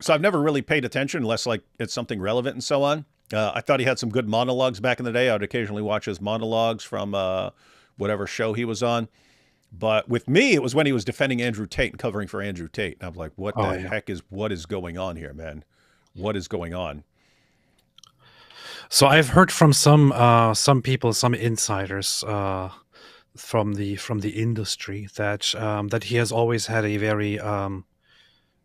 so I've never really paid attention unless like it's something relevant and so on. I thought he had some good monologues back in the day. I would occasionally watch his monologues from whatever show he was on. But with me, it was when he was defending Andrew Tate and covering for Andrew Tate. And I'm like, what heck what is going on here, man? What is going on? So I've heard from some people, some insiders from the industry that he has always had a very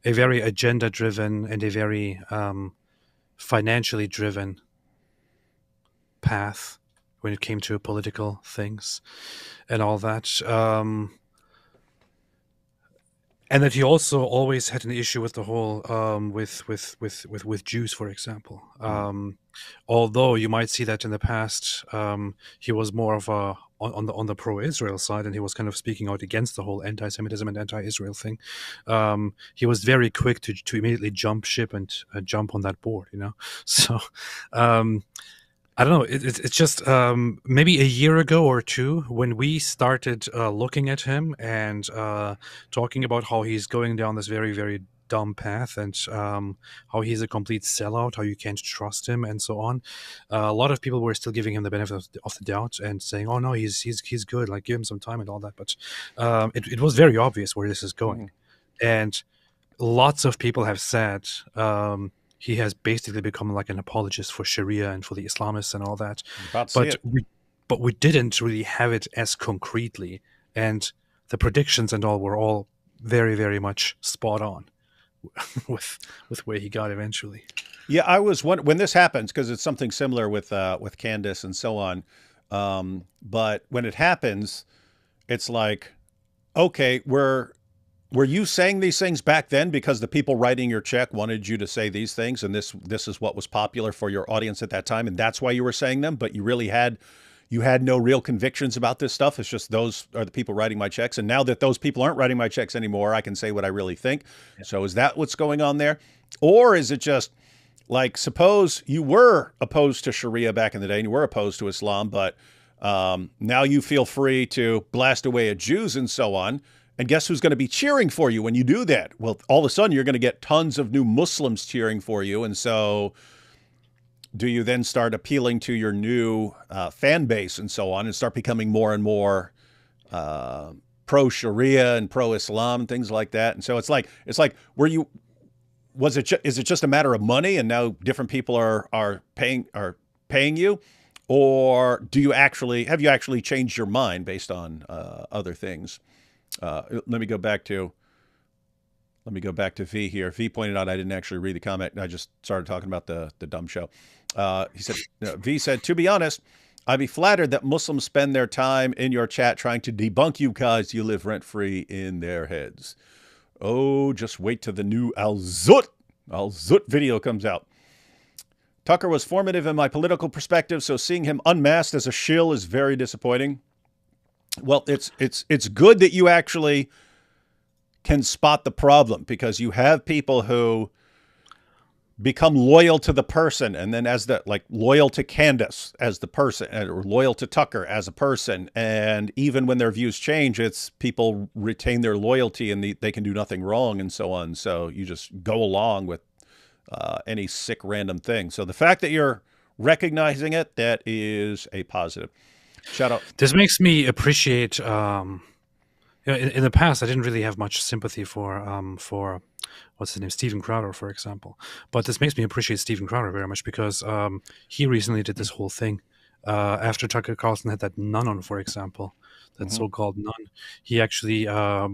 agenda driven and a very financially driven path when it came to political things and all that. And that he also always had an issue with the whole with Jews, for example. Although you might see that in the past, he was more of a on the pro-Israel side, and he was kind of speaking out against the whole anti-Semitism and anti-Israel thing. He was very quick to immediately jump ship and jump on that board, you know. So I don't know. It's just maybe a year ago or two when we started looking at him and talking about how he's going down this very, very dumb path, and how he's a complete sellout, how you can't trust him, and so on. A lot of people were still giving him the benefit of the doubt and saying, "Oh no, he's good. Like, give him some time and all that." But it was very obvious where this is going, and lots of people have said he has basically become like an apologist for Sharia and for the Islamists and all that. About to see it. But we didn't really have it as concretely, and the predictions and all were all very, very much spot on with where he got eventually. Yeah, I was when this happens, because it's something similar with Candace and so on. But when it happens, it's like, okay, were you saying these things back then because the people writing your check wanted you to say these things, and this is what was popular for your audience at that time, and that's why you were saying them, but you really had no real convictions about this stuff. It's just those are the people writing my checks. And now that those people aren't writing my checks anymore, I can say what I really think. Yeah. So is that what's going on there? Or is it just like, suppose you were opposed to Sharia back in the day and you were opposed to Islam, but now you feel free to blast away at Jews and so on. And guess who's going to be cheering for you when you do that? Well, all of a sudden you're going to get tons of new Muslims cheering for you. And so do you then start appealing to your new fan base and so on, and start becoming more and more pro-Sharia and pro-Islam and things like that? And so it's like, is it just a matter of money, and now different people are paying you, or have you actually changed your mind based on other things? Let me go back to V here. V pointed out I didn't actually read the comment. I just started talking about the dumb show. He said, V said, to be honest, I'd be flattered that Muslims spend their time in your chat trying to debunk you guys. You live rent-free in their heads. Oh, just wait till the new Al-Zut video comes out. Tucker was formative in my political perspective, so seeing him unmasked as a shill is very disappointing. Well, it's good that you actually can spot the problem, because you have people who become loyal to the person, and then loyal to Candace as the person, or loyal to Tucker as a person. And even when their views change, it's people retain their loyalty and they can do nothing wrong and so on. So you just go along with any sick random thing. So the fact that you're recognizing it, that is a positive. Shout out. This makes me appreciate, in the past, I didn't really have much sympathy for what's his name, Steven Crowder, for example. But this makes me appreciate Steven Crowder very much, because he recently did this whole thing. After Tucker Carlson had that nun on, for example, that so-called nun, he actually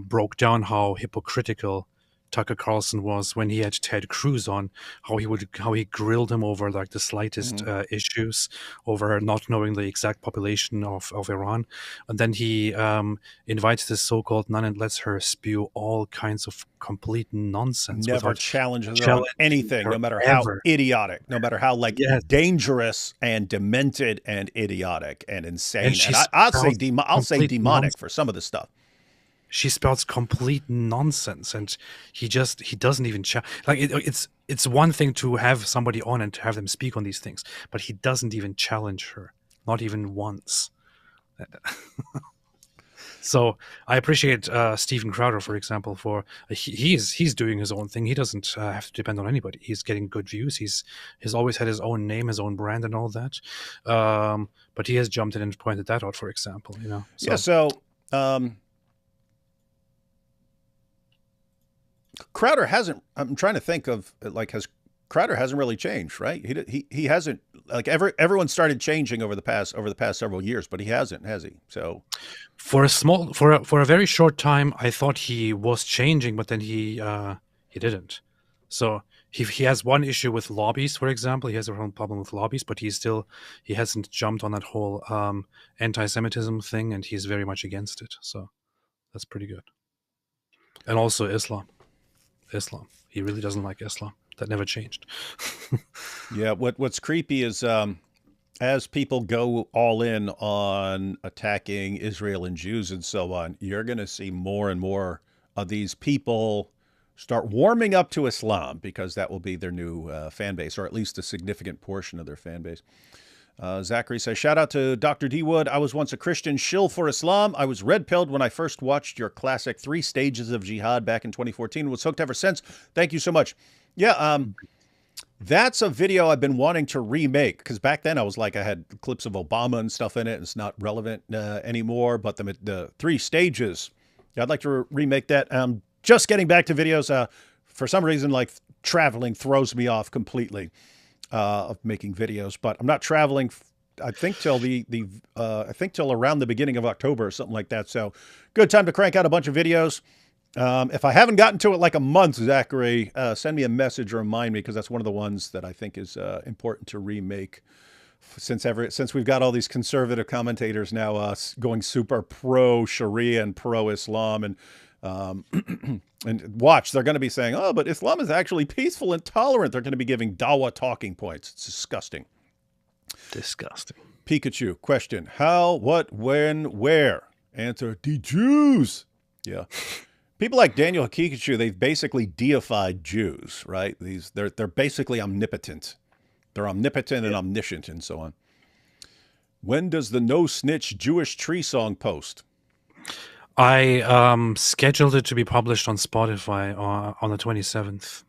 broke down how hypocritical Tucker Carlson was when he had Ted Cruz on, how he grilled him over like the slightest issues, over not knowing the exact population of Iran. And then he invites this so-called nun and lets her spew all kinds of complete nonsense. Never challenges her on anything, no matter how idiotic, no matter how dangerous and demented and idiotic and insane. And I'll say demonic nonsense for some of the stuff. She spouts complete nonsense, and he doesn't even it's one thing to have somebody on and to have them speak on these things, but he doesn't even challenge her, not even once. So I appreciate Steven Crowder, for example, for he's doing his own thing. He doesn't have to depend on anybody. He's getting good views. He's always had his own name, his own brand, and all that. But he has jumped in and pointed that out, for example. Crowder hasn't. I'm trying to think of Crowder hasn't really changed, right? He hasn't. Everyone started changing over the past several years, but he hasn't, has he? So for a very short time, I thought he was changing, but then he didn't. So he has one issue with lobbies, for example. He has a real problem with lobbies, but he hasn't jumped on that whole anti-Semitism thing, and he's very much against it. So that's pretty good. And also Islam. He really doesn't like Islam. That never changed. Yeah, what's creepy is as people go all in on attacking Israel and Jews and so on, you're going to see more and more of these people start warming up to Islam, because that will be their new fan base, or at least a significant portion of their fan base. Zachary says, shout out to Dr. D. Wood. I was once a Christian shill for Islam. I was red-pilled when I first watched your classic 3 Stages of Jihad back in 2014. Was hooked ever since. Thank you so much. Yeah, that's a video I've been wanting to remake, because back then I was like, I had clips of Obama and stuff in it. And it's not relevant anymore, but the 3 stages, I'd like to remake that. Just getting back to videos, for some reason, like traveling throws me off completely of making videos, but I'm not traveling, I think till I think till around the beginning of October or something like that. So good time to crank out a bunch of videos. If I haven't gotten to it like a month, Zachary, send me a message or remind me, because that's one of the ones that I think is important to remake, since we've got all these conservative commentators now going super pro Sharia and pro Islam, and and watch, they're going to be saying, oh, but Islam is actually peaceful and tolerant. They're going to be giving dawah talking points. It's disgusting. Disgusting. Pikachu, question: how, what, when, where? Answer: the Jews. Yeah. People like Daniel Pikachu, they've basically deified Jews, right? They're basically omnipotent. They're omnipotent and omniscient and so on. When does the No Snitch Jewish Tree song post? I scheduled it to be published on Spotify on the 27th.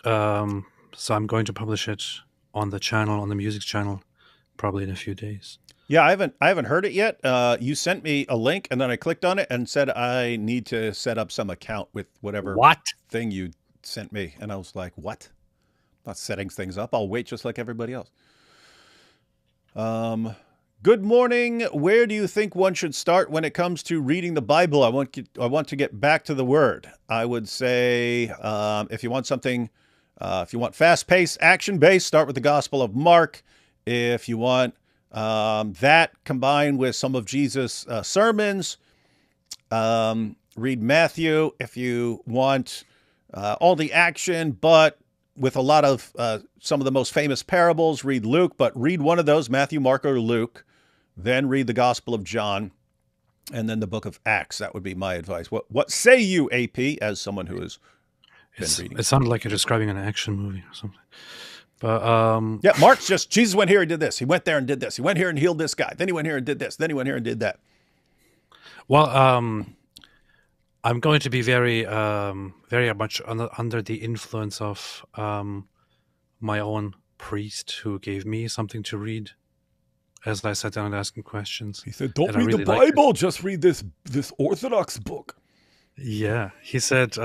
So I'm going to publish it on the channel, on the music channel, probably in a few days. Yeah, I haven't heard it yet. You sent me a link, and then I clicked on it and said I need to set up some account with whatever thing you sent me, and I was like, what? I'm not setting things up. I'll wait just like everybody else. Good morning. Where do you think one should start when it comes to reading the Bible? I want to get back to the Word. I would say if you want something, if you want fast-paced, action-based, start with the Gospel of Mark. If you want that combined with some of Jesus' sermons, read Matthew. If you want all the action, but with a lot of some of the most famous parables, read Luke. But read one of those, Matthew, Mark, or Luke. Then read the Gospel of John, and then the book of Acts. That would be my advice. What say you, AP, as someone who has been reading? It sounded like you're describing an action movie or something. But yeah, Mark's just, Jesus went here and did this. He went there and did this. He went here and healed this guy. Then he went here and did this. Then he went here and did that. Well, I'm going to be very much under the influence of my own priest, who gave me something to read as I sat down and asking questions. He said, don't read the Bible, just read this Orthodox book. Yeah, he said,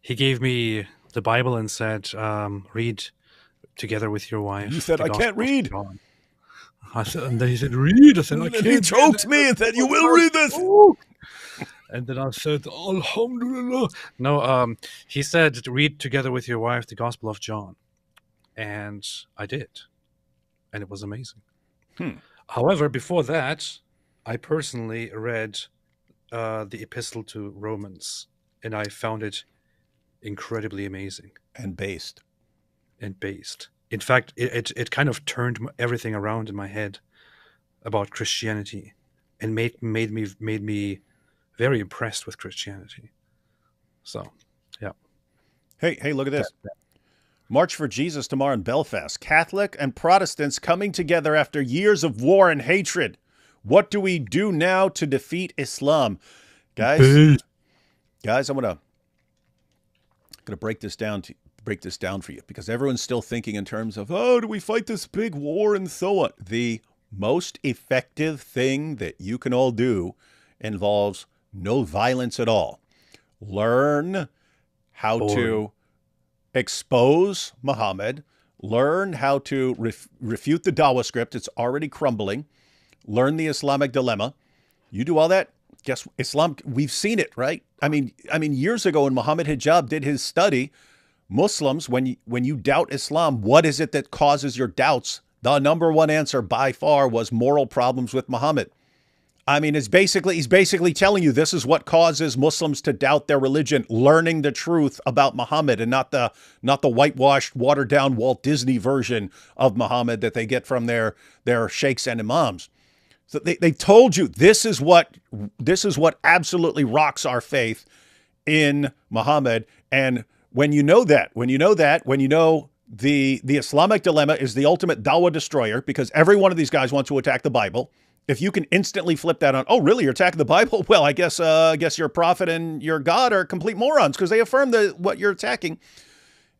he gave me the Bible and said, read together with your wife. You said, I can't read. I said, and then he said, read. I said, I can't. He choked me and said, you will read this. And then I said, Alhamdulillah. No, he said, read together with your wife the Gospel of John. And I did. And it was amazing. However, before that, I personally read the Epistle to Romans, and I found it incredibly amazing. And based. In fact, it kind of turned everything around in my head about Christianity, and made me very impressed with Christianity. So, yeah. Hey, look at this. March for Jesus tomorrow in Belfast. Catholic and Protestants coming together after years of war and hatred. What do we do now to defeat Islam? Guys, I'm gonna break this down for you, because everyone's still thinking in terms of, oh, do we fight this big war and so on? The most effective thing that you can all do involves no violence at all. Learn how to expose Muhammad. Learn how to refute the Dawah script. It's already crumbling. Learn the Islamic dilemma. You do all that, guess Islam, we've seen it, right? I mean, years ago when Muhammad Hijab did his study, Muslims, when you doubt Islam, what is it that causes your doubts? The number one answer by far was moral problems with Muhammad. I mean, he's basically telling you this is what causes Muslims to doubt their religion, learning the truth about Muhammad, and not the whitewashed, watered down Walt Disney version of Muhammad that they get from their sheikhs and imams. So they told you this is what absolutely rocks our faith in Muhammad. And when you know The Islamic dilemma is the ultimate dawah destroyer because every one of these guys wants to attack the Bible. If you can instantly flip that on, oh, really? You're attacking the Bible? Well, I guess your prophet and your God are complete morons because they affirm what you're attacking.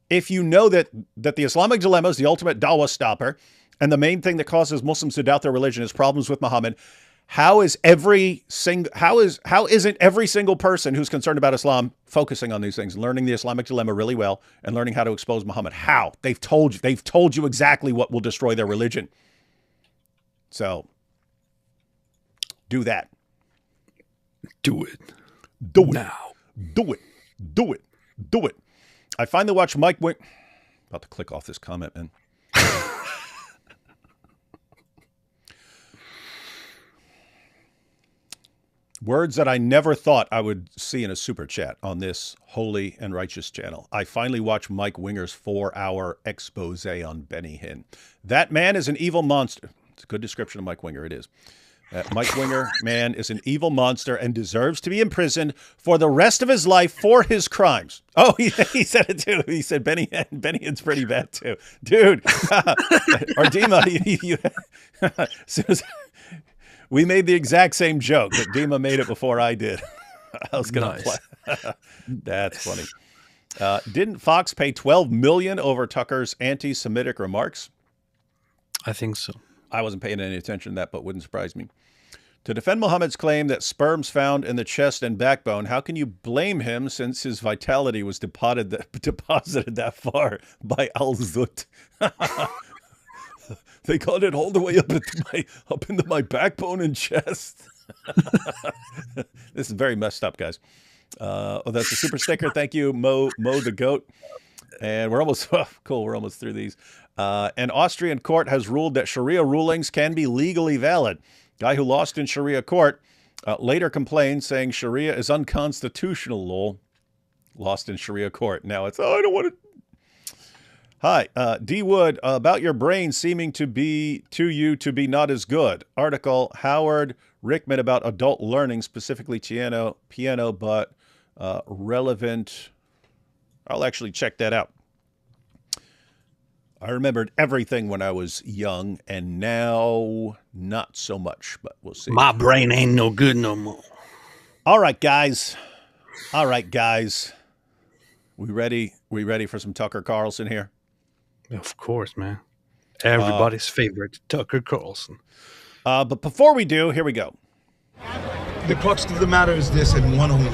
If you know that the Islamic dilemma is the ultimate dawah stopper, and the main thing that causes Muslims to doubt their religion is problems with Muhammad, how isn't every single person who's concerned about Islam focusing on these things, learning the Islamic dilemma really well, and learning how to expose Muhammad? How? They've told you exactly what will destroy their religion. So do that. Do it. Do it now. Do it. Do it. Do it. I finally watched Mike Winger. About to click off this comment, man. Words that I never thought I would see in a super chat on this holy and righteous channel. I finally watched Mike Winger's 4-hour expose on Benny Hinn. That man is an evil monster. It's a good description of Mike Winger. It is. Mike Winger, man, is an evil monster and deserves to be imprisoned for the rest of his life for his crimes. Oh, he said it too. He said Benny Hinn's pretty bad too. Dude, or Dima, we made the exact same joke, but Dima made it before I did. I was going to play. That's funny. Didn't Fox pay $12 million over Tucker's anti-Semitic remarks? I think so. I wasn't paying any attention to that, but wouldn't surprise me. To defend Muhammad's claim that sperms found in the chest and backbone, how can you blame him since his vitality was deposited that far by Al-Zut? They got it all the way up into my backbone and chest. This is very messed up, guys. Oh, that's a super sticker. Thank you, Mo the Goat. And we're almost cool. We're almost through these. An Austrian court has ruled that Sharia rulings can be legally valid. Guy who lost in Sharia court later complained, saying Sharia is unconstitutional. Lol. Lost in Sharia court. Now it's I don't want to. Hi, D. Wood, about your brain seeming to be not as good. Article, Howard Rickman about adult learning, specifically piano, but relevant. I'll actually check that out. I remembered everything when I was young, and now not so much, but we'll see. My brain ain't no good no more. All right, guys. We ready for some Tucker Carlson here? Of course, man. Everybody's favorite, Tucker Carlson. But before we do, here we go. The crux of the matter is this, and one only.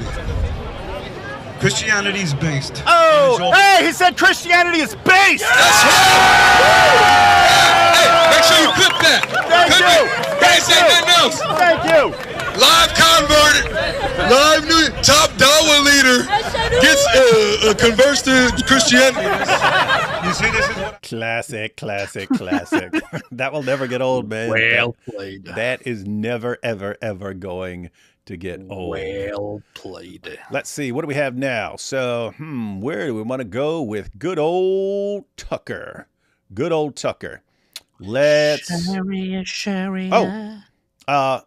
Christianity is based. Oh, hey, he said Christianity is based. That's right. Hey, make sure you clip that. Thank you. Can't say nothing else. Thank you. Live converted, live new top Dawa leader gets converts to Christianity. You see, this is what Classic. That will never get old, man. Well played. That is never, ever going to get old. Well played. Let's see. What do we have now? So, where do we want to go with good old Tucker? Good old Tucker. Let's. Sharia.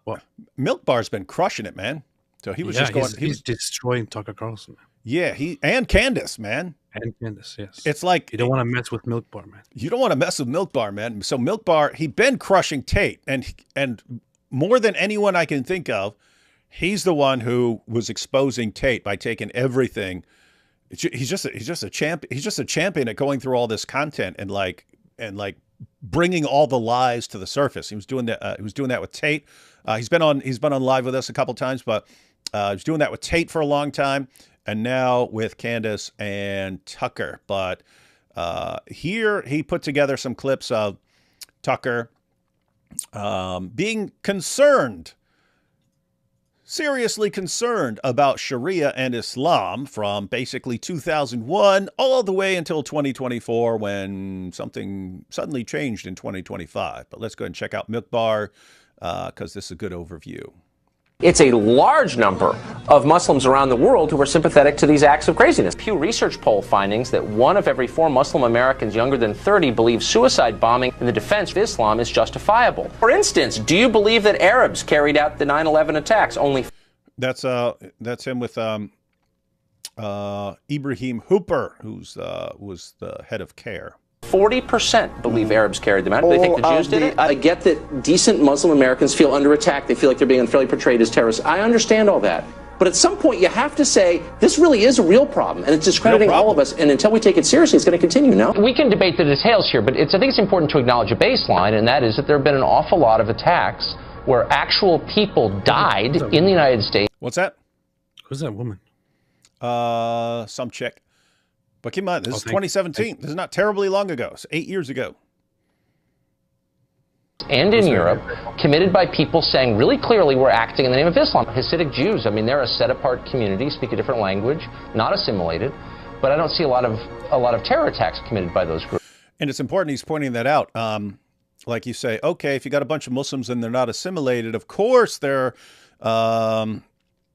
What? Milk Bar's been crushing it, man. So he was just going. He's destroying Tucker Carlson. Yeah, and Candace, man. And Candace, yes. It's like you don't want to mess with Milk Bar, man. You don't want to mess with Milk Bar, man. So Milk Bar, he'd been crushing Tate, and more than anyone I can think of, he's the one who was exposing Tate by taking everything. He's just a champion. He's just a champion at going through all this content and bringing all the lies to the surface. He was doing that. He was doing that with Tate. He's been on live with us a couple times, but he was doing that with Tate for a long time, and now with Candace and Tucker. But here he put together some clips of Tucker being concerned. Seriously concerned about Sharia and Islam from basically 2001 all the way until 2024 when something suddenly changed in 2025. But let's go ahead and check out Milk Bar because this is a good overview. It's a large number of Muslims around the world who are sympathetic to these acts of craziness. Pew Research poll findings that 1 of every 4 Muslim Americans younger than 30 believe suicide bombing in the defense of Islam is justifiable. For instance, do you believe that Arabs carried out the 9/11 attacks? That's him with Ibrahim Hooper, who's was the head of CARE. 40% believe Arabs carried them out. They think the Jews did it. I get that decent Muslim Americans feel under attack. They feel like they're being unfairly portrayed as terrorists. I understand all that. But at some point, you have to say, this really is a real problem, and it's discrediting all of us, and until we take it seriously, it's going to continue, no? We can debate the details here, but I think it's important to acknowledge a baseline, and that is that there have been an awful lot of attacks where actual people died in the United States. What's that? Who's that woman? Some chick. But keep in mind, this is 2017. This is not terribly long ago. It's 8 years ago. And in Europe, committed by people saying really clearly we're acting in the name of Islam. Hasidic Jews, I mean, they're a set-apart community, speak a different language, not assimilated. But I don't see a lot of terror attacks committed by those groups. And it's important he's pointing that out. Like you say, okay, if you got a bunch of Muslims and they're not assimilated, of course they're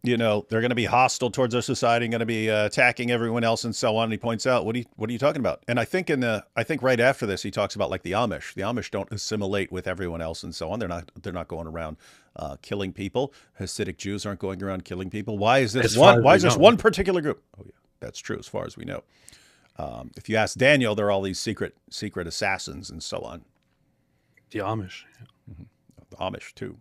you know, they're going to be hostile towards our society, going to be attacking everyone else and so on. And he points out, what are you talking about? And I think right after this, he talks about like the Amish. The Amish don't assimilate with everyone else and so on. They're not going around killing people. Hasidic Jews aren't going around killing people. Why is this one particular group? Oh yeah, that's true as far as we know. If you ask Daniel, there are all these secret assassins and so on. The Amish. Mm-hmm. The Amish too.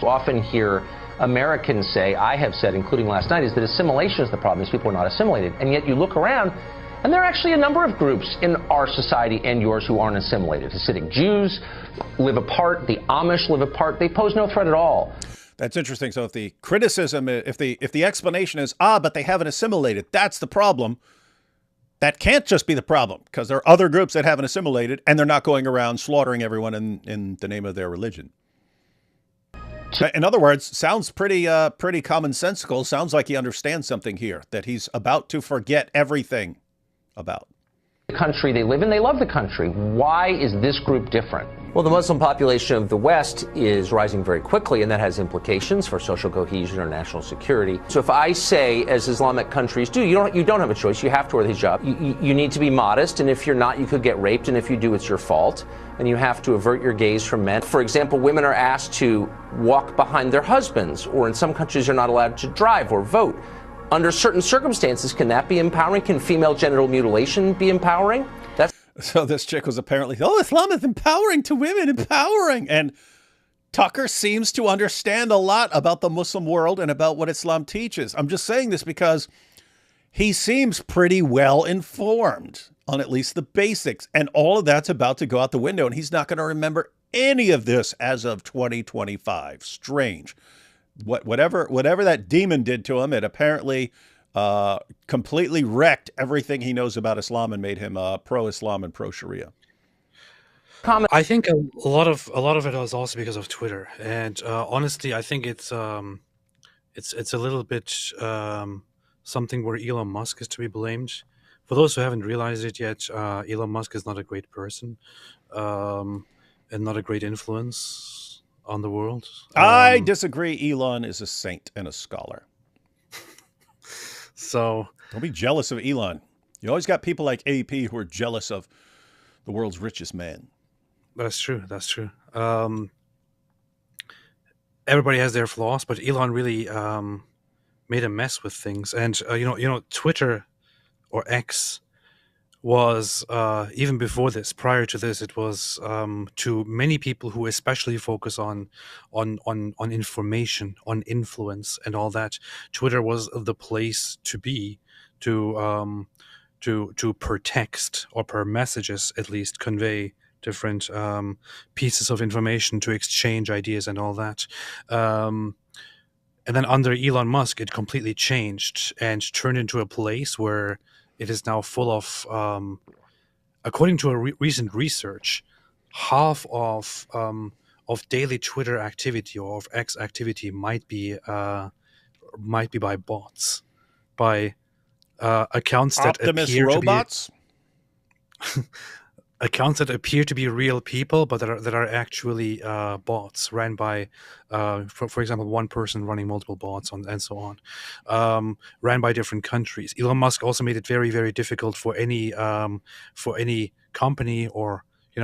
Often hear Americans say, I have said, including last night, is that assimilation is the problem, is people are not assimilated. And yet you look around, and there are actually a number of groups in our society and yours who aren't assimilated. Hasidic Jews live apart, the Amish live apart, they pose no threat at all. That's interesting. So if the criticism, if the explanation is, but they haven't assimilated, that's the problem. That can't just be the problem, because there are other groups that haven't assimilated, and they're not going around slaughtering everyone in the name of their religion. In other words, sounds pretty commonsensical. Sounds like he understands something here that he's about to forget everything about. The country they live in, they love the country. Why is this group different? Well, the Muslim population of the West is rising very quickly, and that has implications for social cohesion or national security. So if I say, as Islamic countries do, you don't have a choice, you have to wear the hijab. You need to be modest, and if you're not, you could get raped, and if you do, it's your fault. And you have to avert your gaze from men. For example, women are asked to walk behind their husbands, or in some countries you're not allowed to drive or vote. Under certain circumstances, can that be empowering? Can female genital mutilation be empowering? So this chick was apparently, Islam is empowering to women, empowering. And Tucker seems to understand a lot about the Muslim world and about what Islam teaches. I'm just saying this because he seems pretty well informed on at least the basics. And all of that's about to go out the window. And he's not going to remember any of this as of 2025. Strange. Whatever that demon did to him, it apparently completely wrecked everything he knows about Islam and made him pro-Islam and pro-Sharia. I think a lot of it is also because of Twitter, and honestly, I think it's a little bit something where Elon Musk is to be blamed. For those who haven't realized it yet, Elon Musk is not a great person and not a great influence on the world. I disagree. Elon is a saint and a scholar. So don't be jealous of Elon. You always got people like AP who are jealous of the world's richest man. That's true. That's true. Everybody has their flaws, but Elon really made a mess with things. And Twitter or X was even before this, prior to this, it was to many people who especially focus on information, on influence, and all that. Twitter was the place to be to per text or per messages at least convey different pieces of information, to exchange ideas and all that. And then under Elon Musk, it completely changed and turned into a place where it is now full of, according to a recent research, half of daily Twitter activity or of X activity might be by bots, by accounts that appear robots? to be accounts that appear to be real people, but that are actually bots ran by, for example, one person running multiple bots and so on, ran by different countries. Elon Musk also made it very, very difficult for any company or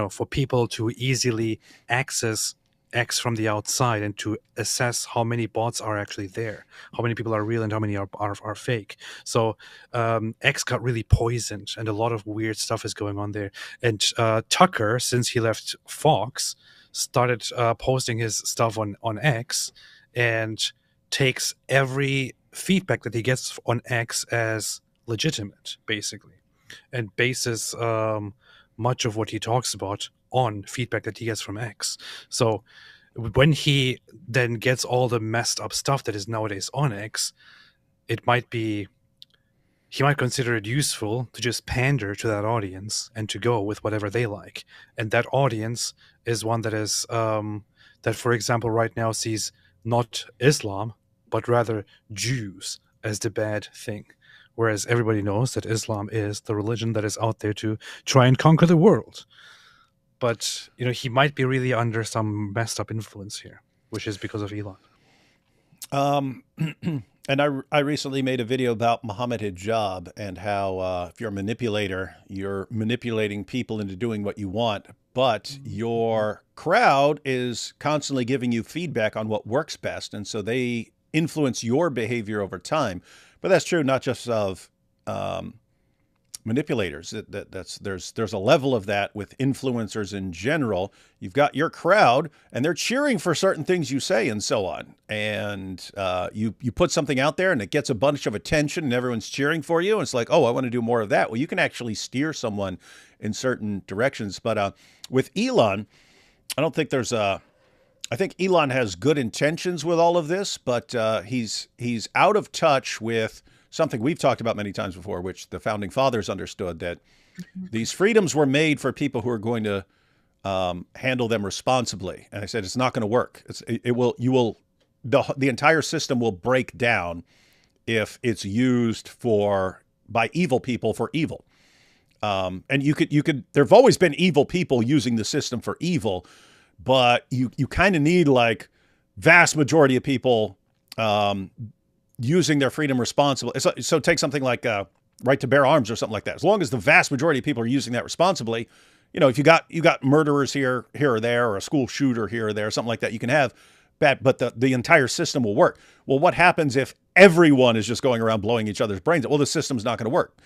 for people to easily access X from the outside and to assess how many bots are actually there, how many people are real and how many are fake. So X got really poisoned, and a lot of weird stuff is going on there. And Tucker, since he left Fox, started posting his stuff on X, and takes every feedback that he gets on X as legitimate, basically, and bases much of what he talks about on feedback that he gets from X. So when he then gets all the messed up stuff that is nowadays on X, it might be he might consider it useful to just pander to that audience and to go with whatever they like. And that audience is one that is that, for example, right now sees not Islam, but rather Jews as the bad thing. Whereas everybody knows that Islam is the religion that is out there to try and conquer the world. But, you know, he might be really under some messed up influence here, which is because of Elon. And I recently made a video about Muhammad Hijab and how if you're a manipulator, you're manipulating people into doing what you want, but your crowd is constantly giving you feedback on what works best. And so they influence your behavior over time. But that's true not just of manipulators. There's a level of that with influencers in general. You've got your crowd, and they're cheering for certain things you say, and so on. And you put something out there, and it gets a bunch of attention, and everyone's cheering for you. And it's like, oh, I want to do more of that. Well, you can actually steer someone in certain directions. But with Elon, I don't think there's a. I think Elon has good intentions with all of this, but he's out of touch with something we've talked about many times before, which the founding fathers understood, that these freedoms were made for people who are going to handle them responsibly. And I said, it's not going to work. The entire system will break down if it's used by evil people for evil. And there've always been evil people using the system for evil, but you kind of need like vast majority of people using their freedom responsibly. So take something like right to bear arms or something like that. As long as the vast majority of people are using that responsibly, you know, if you got murderers here or there, or a school shooter here or there, something like that, you can have bad, but the entire system will work. Well, what happens if everyone is just going around blowing each other's brains out? Well, the system's not going to work.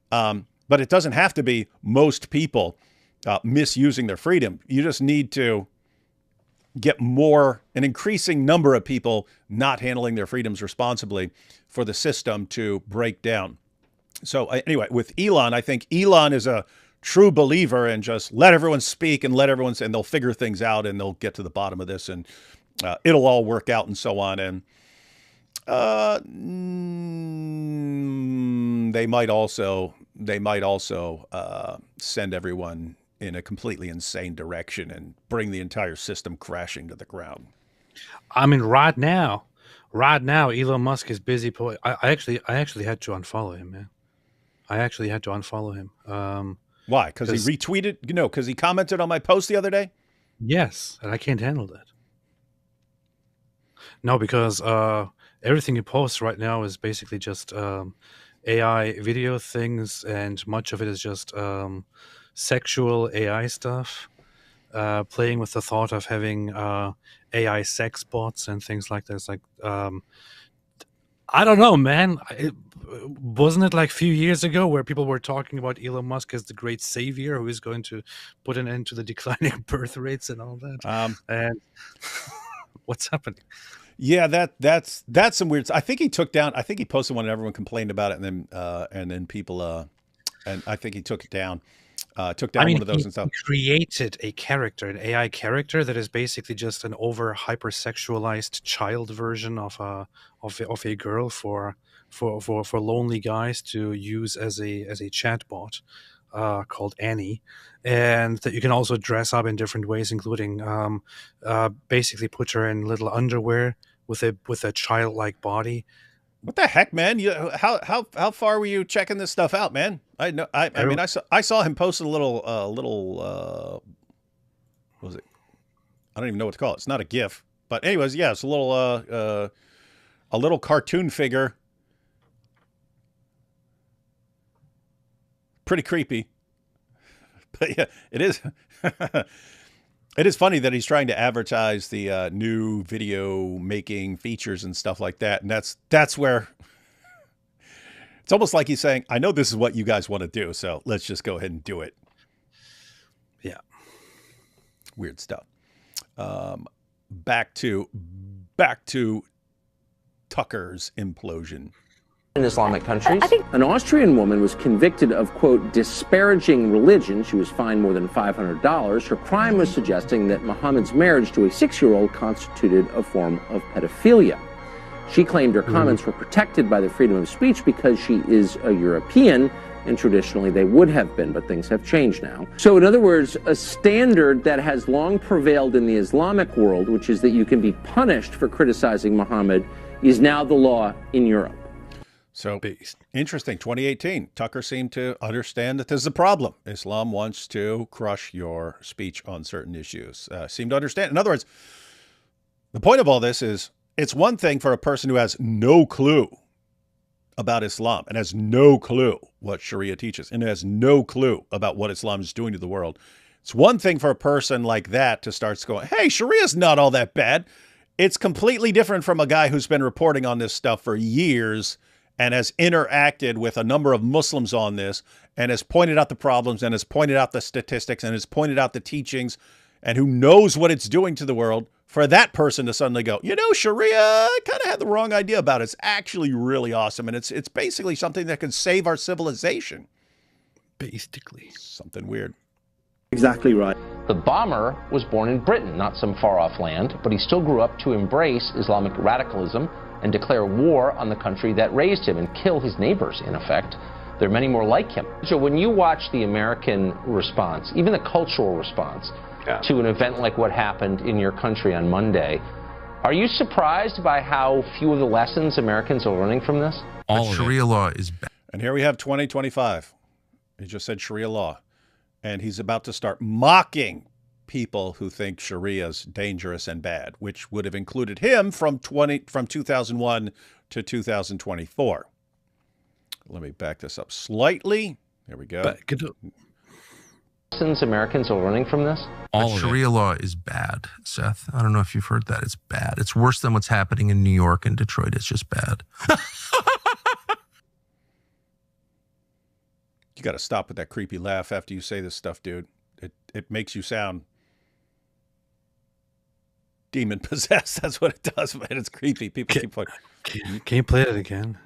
But it doesn't have to be most people misusing their freedom. You just need to get an increasing number of people not handling their freedoms responsibly for the system to break down. So anyway, with Elon, I think Elon is a true believer in just let everyone speak and and they'll figure things out and they'll get to the bottom of this and it'll all work out and so on. And they might also send everyone in a completely insane direction and bring the entire system crashing to the ground. I mean, right now, Elon Musk is busy. I actually had to unfollow him, man. I actually had to unfollow him. Why? Because he retweeted? Because he commented on my post the other day? Yes, and I can't handle that. No, because everything he posts right now is basically just AI video things, and much of it is just sexual AI stuff, playing with the thought of having AI sex bots and things like that. It's like, I don't know, man. Wasn't it like a few years ago where people were talking about Elon Musk as the great savior who is going to put an end to the declining birth rates and all that? And what's happening? Yeah, that's some weird. I think he posted one and everyone complained about it, and then people and I think he took it down. One of those and stuff. He created a character, an AI character that is basically just an over hypersexualized child version of a girl for lonely guys to use as a chatbot called Annie, and that you can also dress up in different ways, including basically put her in little underwear with a childlike body. What the heck, man? How far were you checking this stuff out, man? I know. I mean, I saw him post a little what was it? I don't even know what to call it. It's not a GIF, but anyways, yeah, it's a little cartoon figure. Pretty creepy, but yeah, it is. It is funny that he's trying to advertise the new video making features and stuff like that. And that's where it's almost like he's saying, I know this is what you guys want to do, so let's just go ahead and do it. Yeah. Weird stuff. Back to Tucker's implosion. In Islamic countries. An Austrian woman was convicted of, quote, disparaging religion. She was fined more than $500. Her crime was suggesting that Muhammad's marriage to a 6-year-old constituted a form of pedophilia. She claimed her comments were protected by the freedom of speech because she is a European, and traditionally they would have been, but things have changed now. So in other words, a standard that has long prevailed in the Islamic world, which is that you can be punished for criticizing Muhammad, is now the law in Europe. So interesting. 2018, Tucker seemed to understand that this is a problem. Islam wants to crush your speech on certain issues. Seemed to understand. In other words, the point of all this is it's one thing for a person who has no clue about Islam and has no clue what Sharia teaches and has no clue about what Islam is doing to the world. It's one thing for a person like that to start going, hey, Sharia's not all that bad. It's completely different from a guy who's been reporting on this stuff for years and has interacted with a number of Muslims on this and has pointed out the problems and has pointed out the statistics and has pointed out the teachings and who knows what it's doing to the world, for that person to suddenly go, you know, Sharia, I kind of had the wrong idea about it. It's actually really awesome. And it's basically something that can save our civilization. Basically. Something weird. Exactly right. The bomber was born in Britain, not some far-off land, but he still grew up to embrace Islamic radicalism and declare war on the country that raised him and kill his neighbors, in effect. There are many more like him. So when you watch the American response, even the cultural response to an event like what happened in your country on Monday, are you surprised by how few of the lessons Americans are learning from this? All Sharia law is bad. And here we have 2025. He just said Sharia law. And he's about to start mocking people who think Sharia is dangerous and bad, which would have included him from 2001 to 2024. Let me back this up slightly. There we go. Lessons Americans are learning from this? All Sharia law is bad, Seth. I don't know if you've heard that. It's bad. It's worse than what's happening in New York and Detroit. It's just bad. You got to stop with that creepy laugh after you say this stuff, dude. It makes you sound demon possessed. That's what it does, man. It's creepy. People keep like, can you play it again?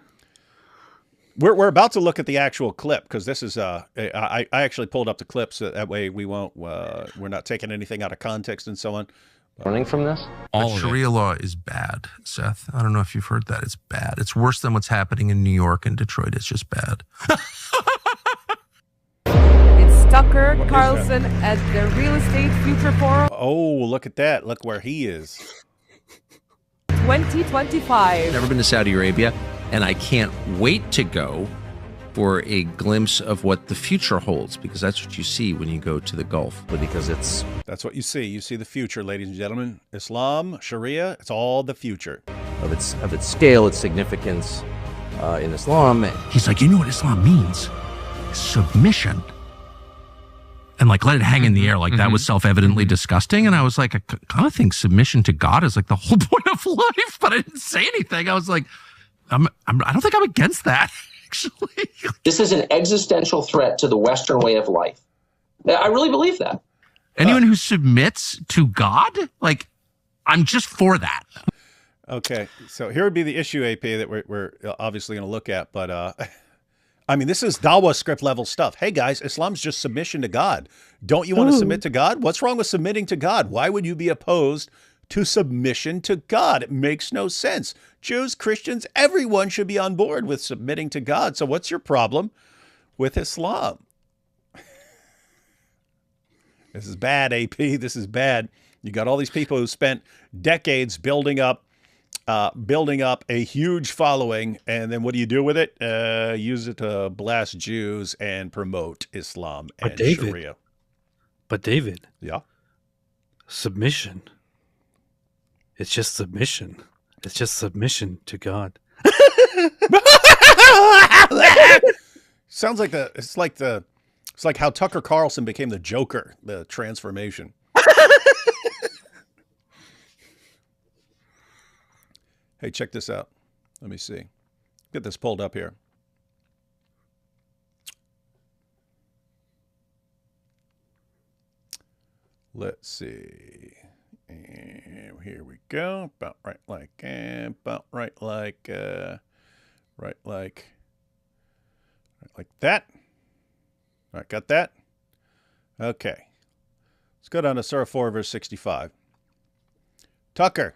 We're about to look at the actual clip because this is I actually pulled up the clip so that way we won't we're not taking anything out of context and so on. Learning from this? All Sharia law is bad, Seth. I don't know if you've heard that. It's bad. It's worse than what's happening in New York and Detroit. It's just bad. Tucker Carlson at the Real Estate Future Forum. Oh, look at that. Look where he is. 2025. Never been to Saudi Arabia, and I can't wait to go for a glimpse of what the future holds, because that's what you see when you go to the Gulf. Because that's what you see. You see the future, ladies and gentlemen. Islam, Sharia, it's all the future. Of its scale, its significance in Islam. He's like, you know what Islam means? Submission. And like let it hang in the air like that was self-evidently disgusting. And I was like, I kind of think submission to God is like the whole point of life, but I didn't say anything. I was like, I don't think I'm against that, actually. This is an existential threat to the Western way of life. I really believe that. Anyone who submits to God, like, I'm just for that. Okay, so here would be the issue, AP, that we're obviously going to look at, but I mean, this is Dawa script level stuff. Hey guys, Islam's just submission to God. Don't you want to submit to God? What's wrong with submitting to God? Why would you be opposed to submission to God? It makes no sense. Jews, Christians, everyone should be on board with submitting to God. So what's your problem with Islam? This is bad, AP. This is bad. You got all these people who spent decades building up a huge following, and then what do you do with it? Use it to blast Jews and promote Islam and Sharia. But David, yeah, submission. It's just submission. It's just submission to God. Sounds like it's like how Tucker Carlson became the Joker, the transformation. Hey, check this out. Let me see. Get this pulled up here. Let's see. And here we go. About right like that. All right, got that? Okay. Let's go down to Surah 4, verse 65. Tucker.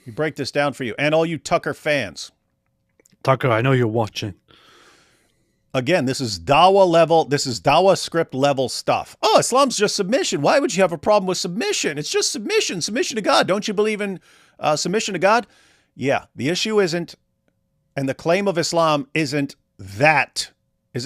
We break this down for you and all you Tucker fans. Tucker, I know you're watching. Again, this is Dawa level. This is Dawa script level stuff. Oh, Islam's just submission. Why would you have a problem with submission? It's just submission. Submission to God. Don't you believe in submission to God? Yeah, the issue isn't, and the claim of Islam isn't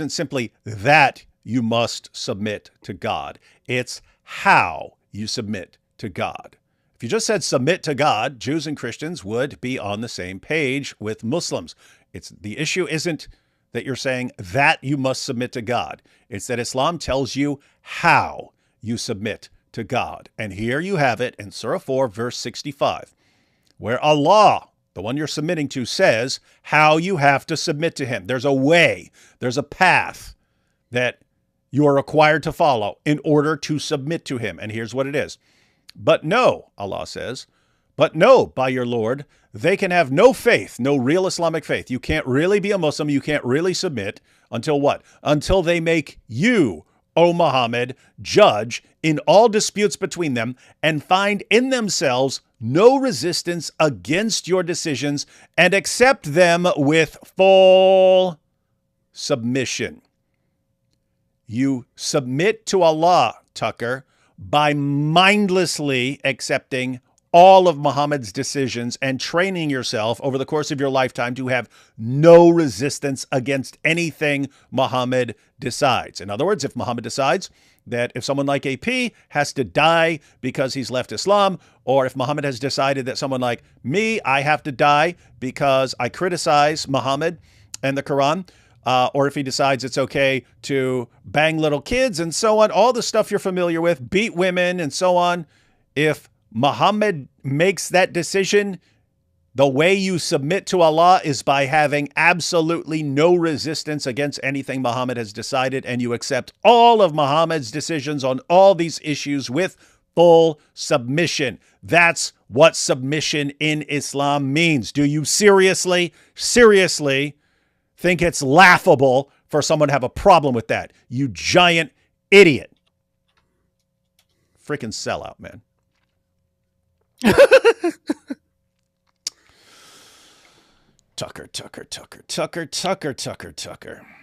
simply that you must submit to God. It's how you submit to God. If you just said submit to God, Jews and Christians would be on the same page with Muslims. The issue isn't that you're saying that you must submit to God. It's that Islam tells you how you submit to God. And here you have it in Surah 4, verse 65, where Allah, the one you're submitting to, says how you have to submit to him. There's a way, there's a path that you are required to follow in order to submit to him. And here's what it is. But no, Allah says, but no, by your Lord, they can have no faith, no real Islamic faith. You can't really be a Muslim. You can't really submit until what? Until they make you, O Muhammad, judge in all disputes between them and find in themselves no resistance against your decisions and accept them with full submission. You submit to Allah, Tucker, by mindlessly accepting all of Muhammad's decisions and training yourself over the course of your lifetime to have no resistance against anything Muhammad decides. In other words, if Muhammad decides that if someone like AP has to die because he's left Islam, or if Muhammad has decided that someone like me, I have to die because I criticize Muhammad and the Quran, or if he decides it's okay to bang little kids and so on, all the stuff you're familiar with, beat women and so on. If Muhammad makes that decision, the way you submit to Allah is by having absolutely no resistance against anything Muhammad has decided, and you accept all of Muhammad's decisions on all these issues with full submission. That's what submission in Islam means. Do you seriously think it's laughable for someone to have a problem with that? You giant idiot. Freaking sellout, man. Tucker.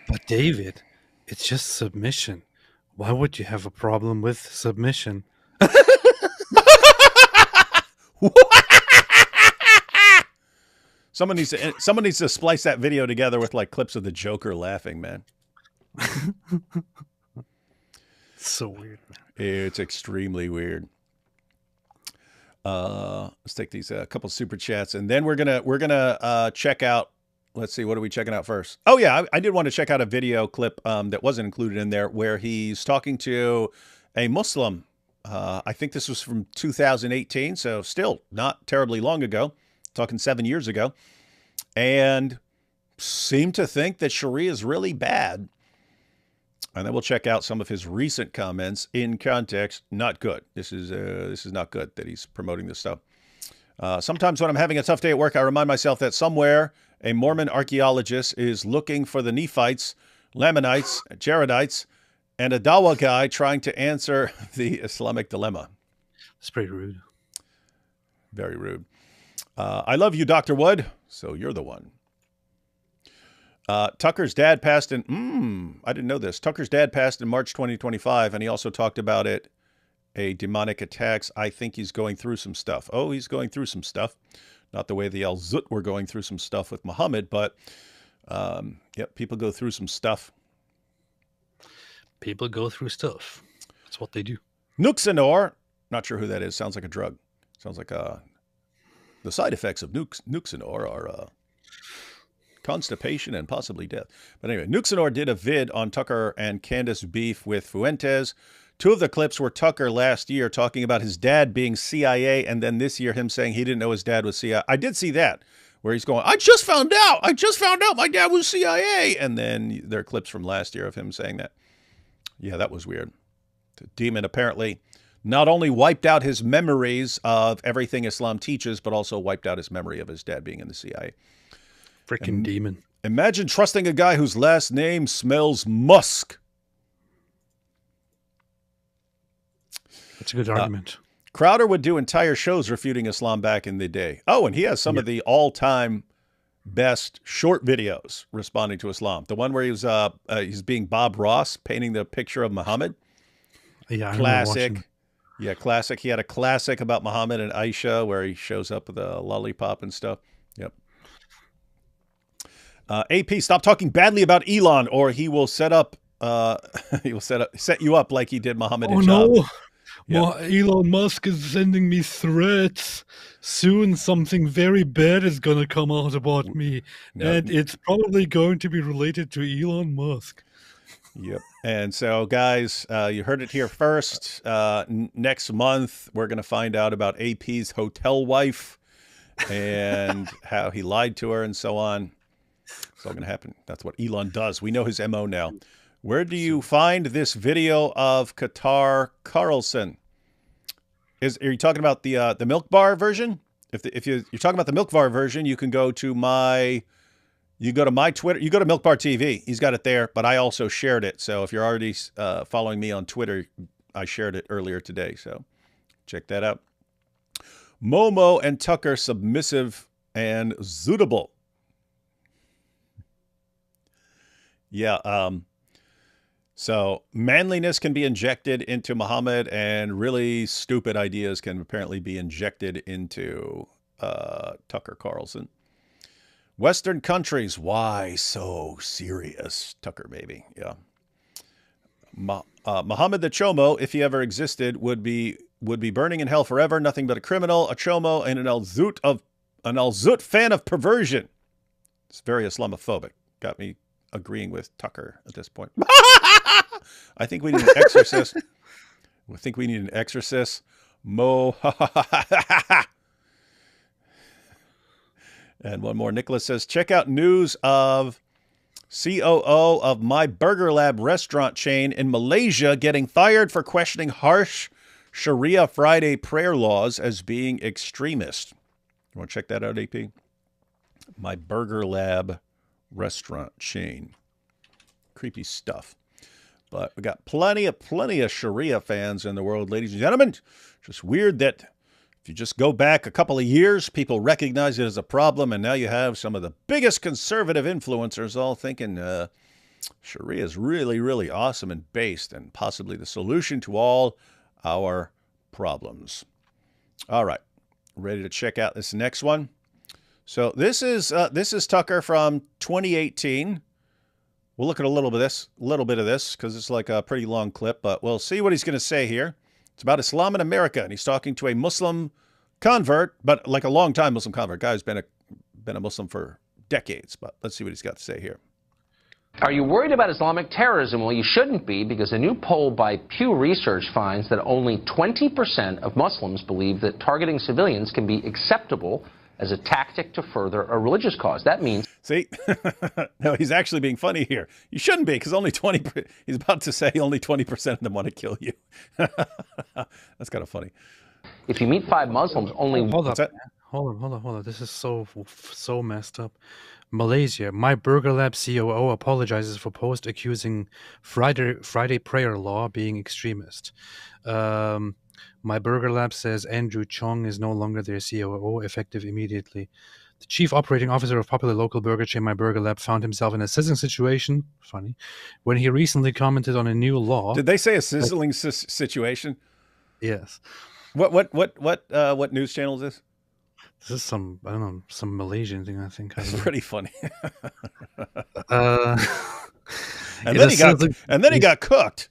But David, it's just submission. Why would you have a problem with submission? Someone needs to splice that video together with like clips of the Joker laughing, man. So weird, man. It's extremely weird. Let's take these couple super chats, and then we're gonna check out. Let's see, what are we checking out first? Oh yeah, I did want to check out a video clip that wasn't included in there, where he's talking to a Muslim. I think this was from 2018, so still not terribly long ago. Talking 7 years ago, and seemed to think that Sharia is really bad. And then we'll check out some of his recent comments in context. Not good. This is not good that he's promoting this stuff. Sometimes when I'm having a tough day at work, I remind myself that somewhere a Mormon archaeologist is looking for the Nephites, Lamanites, Jaredites, and a Dawa guy trying to answer the Islamic dilemma. That's pretty rude. Very rude. I love you, Dr. Wood. So you're the one. Tucker's dad passed in, I didn't know this. Tucker's dad passed in March 2025, and he also talked about it, a demonic attacks. I think he's going through some stuff. Oh, he's going through some stuff. Not the way the Al-Zut were going through some stuff with Muhammad, but, yep, people go through some stuff. People go through stuff. That's what they do. Nuxanor, not sure who that is. Sounds like a drug. Sounds like the side effects of Nuxanor are constipation and possibly death. But anyway, Nuxanor did a vid on Tucker and Candace beef with Fuentes. Two of the clips were Tucker last year talking about his dad being CIA, and then this year him saying he didn't know his dad was CIA. I did see that, where he's going, I just found out my dad was CIA. And then there are clips from last year of him saying that. Yeah, that was weird. The demon apparently not only wiped out his memories of everything Islam teaches, but also wiped out his memory of his dad being in the CIA. Freaking demon. Imagine trusting a guy whose last name smells musk. That's a good argument. Crowder would do entire shows refuting Islam back in the day. Oh, and he has some of the all-time best short videos responding to Islam. The one where he's being Bob Ross, painting the picture of Muhammad. Yeah, classic. Yeah, classic. He had a classic about Muhammad and Aisha where he shows up with a lollipop and stuff. Yep. AP, stop talking badly about Elon, or he will set you up like he did Muhammad and no. Job. Yeah. Well, Elon Musk is sending me threats. Soon something very bad is going to come out about me. No. And it's probably going to be related to Elon Musk. Yep. And so, guys, you heard it here first. Next month, we're going to find out about AP's hotel wife and how he lied to her and so on. It's all going to happen. That's what Elon does. We know his MO now. Where do you find this video of Qatar Carlson? Are you talking about the Milk Bar version? If you're talking about the Milk Bar version, you can go to my Twitter. You go to Milk Bar TV. He's got it there, but I also shared it. So if you're already following me on Twitter, I shared it earlier today. So check that out. Momo and Tucker submissive and suitable. Yeah. So manliness can be injected into Muhammad, and really stupid ideas can apparently be injected into Tucker Carlson. Western countries, why so serious? Tucker, maybe. Yeah. Muhammad the Chomo, if he ever existed, would be burning in hell forever. Nothing but a criminal, a Chomo, and an al-Zut fan of perversion. It's very Islamophobic. Got me agreeing with Tucker at this point. I think we need an exorcist. I think we need an exorcist. And one more. Nicholas says, check out news of COO of My Burger Lab restaurant chain in Malaysia getting fired for questioning harsh Sharia Friday prayer laws as being extremist. You want to check that out, AP? My Burger Lab restaurant chain. Creepy stuff. But we got plenty of Sharia fans in the world, ladies and gentlemen. Just weird that if you just go back a couple of years, people recognize it as a problem, and now you have some of the biggest conservative influencers all thinking Sharia is really, really awesome and based, and possibly the solution to all our problems. All right, ready to check out this next one. So this is Tucker from 2018. We'll look at a little bit of this because it's like a pretty long clip, but we'll see what he's going to say here. It's about Islam in America, and he's talking to a Muslim convert, but like a long-time Muslim convert. Guy's been a Muslim for decades, but let's see what he's got to say here. Are you worried about Islamic terrorism? Well, you shouldn't be, because a new poll by Pew Research finds that only 20% of Muslims believe that targeting civilians can be acceptable as a tactic to further a religious cause. That means... See? No, he's actually being funny here. You shouldn't be, because only 20%... He's about to say only 20% of them want to kill you. That's kind of funny. If you meet 5 Muslims, only... Hold on. This is so messed up. Malaysia. My Burger Lab COO apologizes for post accusing Friday prayer law being extremist. My Burger Lab says Andrew Chong is no longer their COO, effective immediately. The chief operating officer of popular local burger chain My Burger Lab found himself in a sizzling situation, funny, when he recently commented on a new law. Did they say a sizzling situation? Yes. What news channel is this? This is some Malaysian thing, I think. It's pretty funny. And then he got cooked.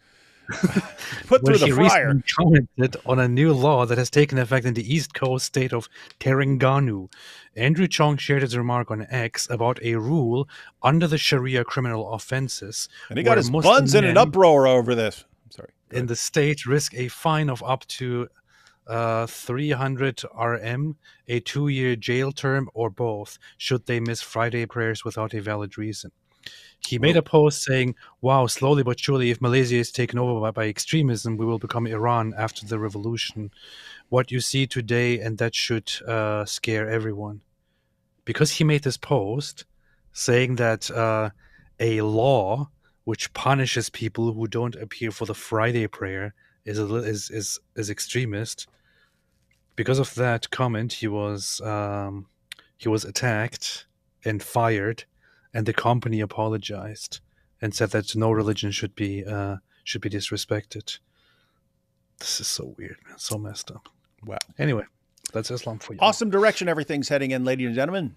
Put through the fryer. He commented on a new law that has taken effect in the East Coast state of Terengganu. Andrew Chong shared his remark on X about a rule under the Sharia criminal offenses. And he got his buns in an uproar over this. sorry. In the state, risk a fine of up to 300 RM, a 2-year jail term, or both, should they miss Friday prayers without a valid reason. He made a post saying, wow, slowly but surely, if Malaysia is taken over by extremism, we will become Iran after the revolution. What you see today, and that should scare everyone. Because he made this post saying that a law which punishes people who don't appear for the Friday prayer is extremist. Because of that comment, he was attacked and fired, and the company apologized and said that no religion should be disrespected. This is so weird, man. So messed up. Wow. Anyway, that's Islam for you. Awesome direction everything's heading in, ladies and gentlemen.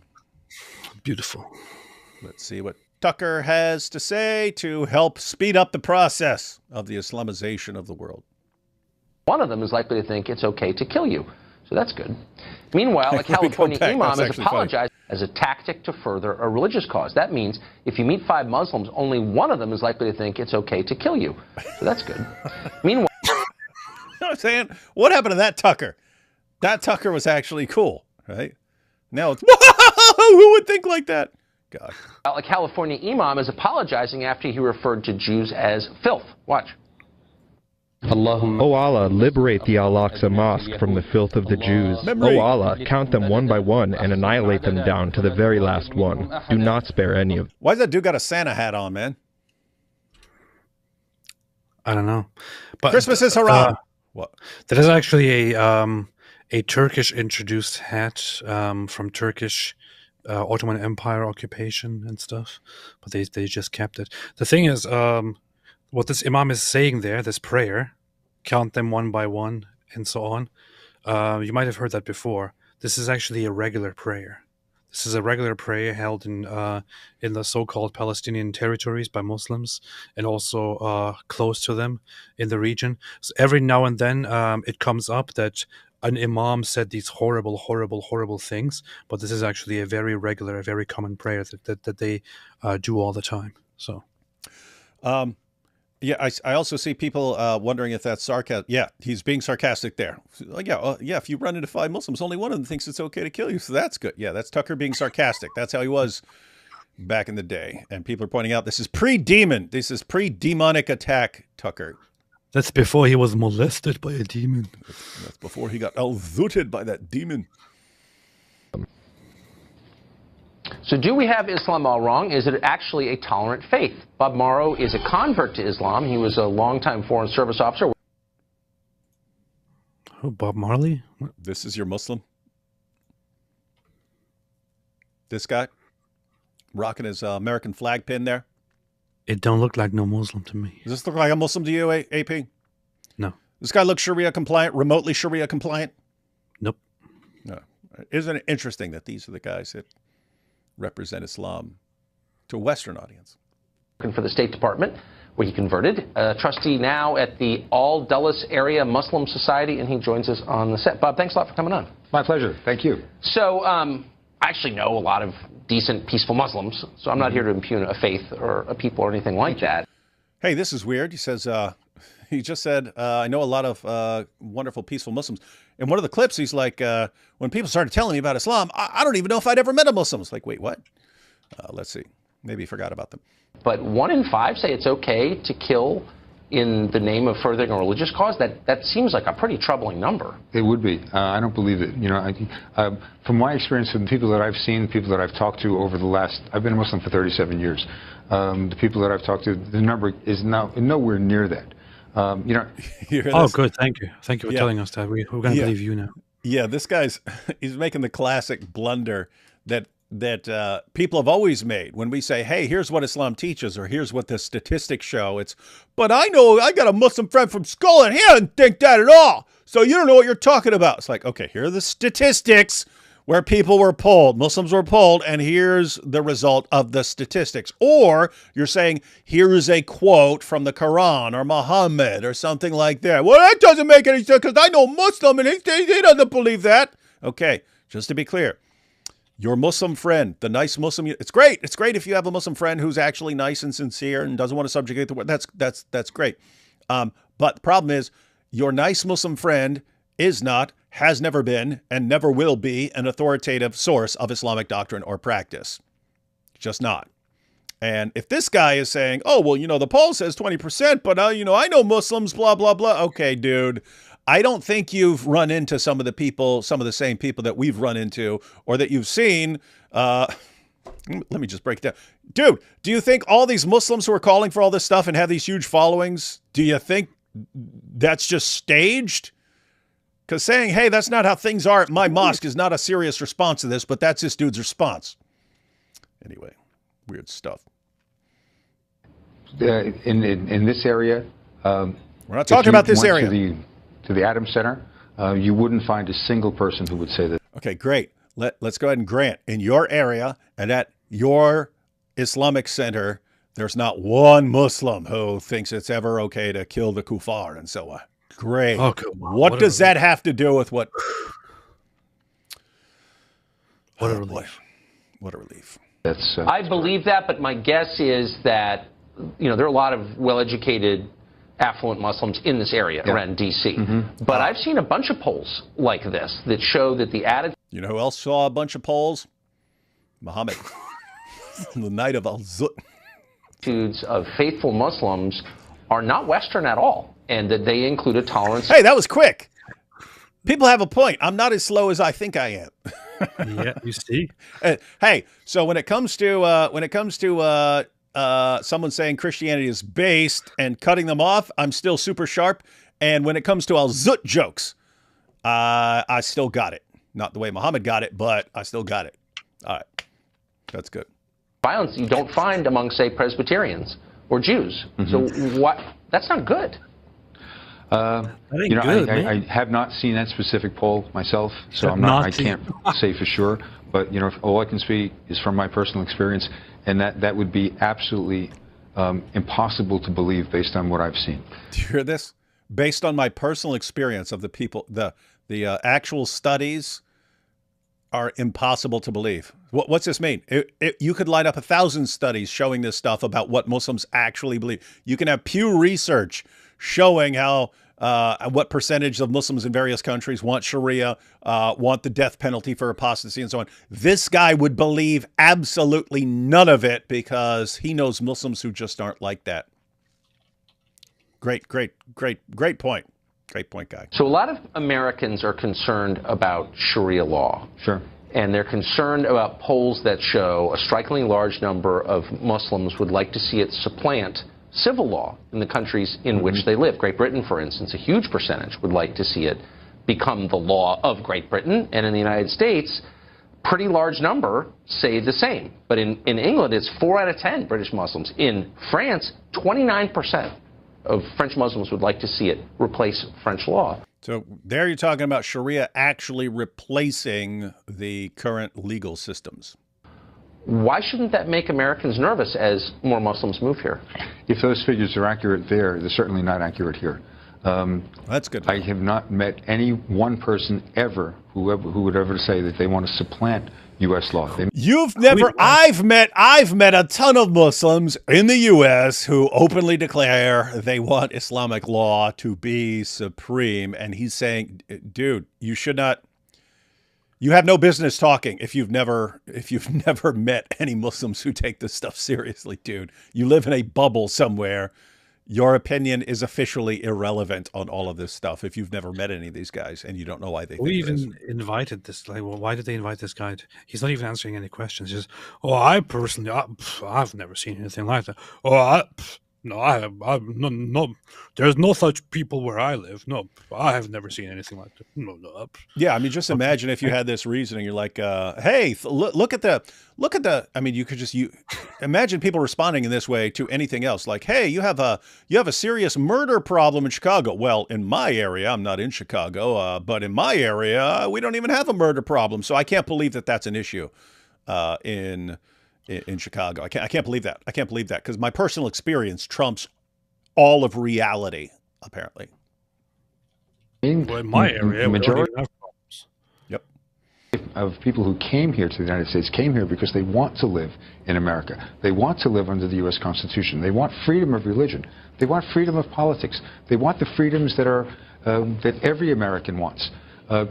Beautiful. Let's see what Tucker has to say to help speed up the process of the Islamization of the world. One of them is likely to think it's okay to kill you. So that's good. Meanwhile, a California imam has apologized as a tactic to further a religious cause. That means if you meet 5 Muslims, only one of them is likely to think it's okay to kill you. So that's good. Meanwhile, you know what I'm saying? What happened to that Tucker? That Tucker was actually cool, right? Now it's, who would think like that? God. A California imam is apologizing after he referred to Jews as filth. Watch. O Allah, liberate the Al-Aqsa Mosque from the filth of the Jews. O Allah, count them one by one and annihilate them down to the very last one. Do not spare any of them. Why's that dude got a Santa hat on, man? I don't know. But Christmas is haram. What? That is actually a Turkish introduced hat from Turkish Ottoman Empire occupation and stuff, but they just kept it. The thing is, what this imam is saying there, this prayer, count them one by one and so on, you might have heard that before. This is actually a regular prayer. This is a regular prayer held in the so-called Palestinian territories by Muslims, and also close to them in the region. So every now and then it comes up that an imam said these horrible, horrible, horrible things, but this is actually a very regular, a very common prayer that they do all the time. So, yeah, I also see people wondering if that's sarcasm. Yeah, he's being sarcastic there. Like, yeah, if you run into 5 Muslims, only one of them thinks it's okay to kill you, so that's good. Yeah, that's Tucker being sarcastic. That's how he was back in the day. And people are pointing out this is pre-demon. This is pre-demonic attack, Tucker. That's before he was molested by a demon. That's before he got al-zooted by that demon. so do we have Islam all wrong? Is it actually a tolerant faith? Bob Morrow is a convert to Islam. He was a longtime Foreign Service officer. Oh, Bob Marley? What? This is your Muslim? This guy? Rocking his American flag pin there? It don't look like no Muslim to me. Does this look like a Muslim to you, AP? No. This guy looks Sharia compliant, remotely Sharia compliant? Nope. No. Isn't it interesting that these are the guys that represent Islam to a Western audience? For the State Department, where he converted, a trustee now at the Al Dulles Area Muslim Society, and he joins us on the set. Bob, thanks a lot for coming on. My pleasure. Thank you. So, I actually know a lot of decent, peaceful Muslims, so I'm not here to impugn a faith or a people or anything like that. Hey, this is weird. He says, he just said, I know a lot of wonderful, peaceful Muslims. In one of the clips, he's like, when people started telling me about Islam, I don't even know if I'd ever met a Muslim. It's like, wait, what? Let's see. Maybe he forgot about them. But 1 in 5 say it's okay to kill in the name of furthering a religious cause. That seems like a pretty troubling number. It would be. I don't believe it. You know, from my experience with the people that I've seen, the people that I've talked to over the last, I've been a Muslim for 37 years. The people that I've talked to, the number is now nowhere near that. You know. Oh, good. Thank you. Thank you for telling us that. We're going to believe you now. Yeah, this guy's, he's making the classic blunder that people have always made when we say, hey, here's what Islam teaches, or here's what the statistics show. It's, but I know I got a Muslim friend from school and he doesn't think that at all. So you don't know what you're talking about. It's like, okay, here are the statistics where people were polled, Muslims were polled, and here's the result of the statistics. Or you're saying, here's a quote from the Quran or Muhammad or something like that. Well, that doesn't make any sense because I know Muslim and he doesn't believe that. Okay, just to be clear. Your Muslim friend, the nice Muslim, it's great. It's great if you have a Muslim friend who's actually nice and sincere and doesn't want to subjugate the world. That's great. But the problem is your nice Muslim friend is not, has never been, and never will be an authoritative source of Islamic doctrine or practice. Just not. And if this guy is saying, oh, well, you know, the poll says 20%, but, you know, I know Muslims, blah, blah, blah. Okay, dude, I don't think you've run into some of the people, some of the same people that we've run into or that you've seen. Let me just break it down. Dude, do you think all these Muslims who are calling for all this stuff and have these huge followings, do you think that's just staged? Because saying, hey, that's not how things are at my mosque is not a serious response to this, but that's this dude's response. Anyway, weird stuff. In this area, we're not talking about this area. To the Adams Center, you wouldn't find a single person who would say that. Okay, great. Let's go ahead and grant in your area and at your Islamic center, there's not one Muslim who thinks it's ever okay to kill the kuffar and so on. Great. Okay, what does that have to do with what? What a relief. What a relief. That's. I believe that, but my guess is that, you know, there are a lot of well-educated, affluent Muslims in this area around D.C. But I've seen a bunch of polls like this that show that the attitude. You know who else saw a bunch of polls? Muhammad. The night of Al-Zut. Attitudes of faithful Muslims are not Western at all, and that they include a tolerance. Hey, that was quick. People have a point. I'm not as slow as I think I am. Yeah, you see. Hey, so when it comes to someone saying Christianity is based and cutting them off, I'm still super sharp. And when it comes to Al-Zut jokes, I still got it. Not the way Muhammad got it, but I still got it. All right, that's good. Violence you don't find among, say, Presbyterians or Jews. So what? That's not good. You know, I have not seen that specific poll myself, so I can't say for sure. But you know, all I can speak is from my personal experience, and that would be absolutely impossible to believe based on what I've seen. Do you hear this? Based on my personal experience of the people, the actual studies are impossible to believe. What's this mean? You could line up 1,000 studies showing this stuff about what Muslims actually believe. You can have Pew Research showing how what percentage of Muslims in various countries want Sharia, want the death penalty for apostasy and so on. This guy would believe absolutely none of it because he knows Muslims who just aren't like that. Great point. Great point, guy. So a lot of Americans are concerned about Sharia law. Sure. And they're concerned about polls that show a strikingly large number of Muslims would like to see it supplant civil law in the countries in which they live. Great Britain, for instance, a huge percentage would like to see it become the law of Great Britain. And in the United States, pretty large number say the same. But in England, it's 4 out of 10 British Muslims. In France, 29% of French Muslims would like to see it replace French law. So there you're talking about Sharia actually replacing the current legal systems. Why shouldn't that make Americans nervous as more Muslims move here? If those figures are accurate there, they're certainly not accurate here. That's good. I have not met any one person ever who would ever say that they want to supplant U.S. law. You've never. I've met a ton of Muslims in the U.S. who openly declare they want Islamic law to be supreme, and he's saying, "Dude, you should not. You have no business talking if you've never met any Muslims who take this stuff seriously, dude. You live in a bubble somewhere. Your opinion is officially irrelevant on all of this stuff if you've never met any of these guys and you don't know why they think it is." Invited this. Like, well, why did they invite this guy? He's not even answering any questions. Just, I personally, I've never seen anything like that. No. There's no such people where I live. No, I have never seen anything like that. No. Yeah, I mean, just imagine if you had this reasoning. You're like, hey, look at the. I mean, you could just imagine people responding in this way to anything else. Like, hey, you have a serious murder problem in Chicago. Well, in my area, I'm not in Chicago, but in my area, we don't even have a murder problem. So I can't believe that that's an issue in Chicago. I can't believe that. I can't believe that because my personal experience trumps all of reality, apparently. Well, in my area, majority. Yep. of people who came here to the United States came here because they want to live in America. They want to live under the U.S. Constitution. They want freedom of religion. They want freedom of politics. They want the freedoms that are that every American wants.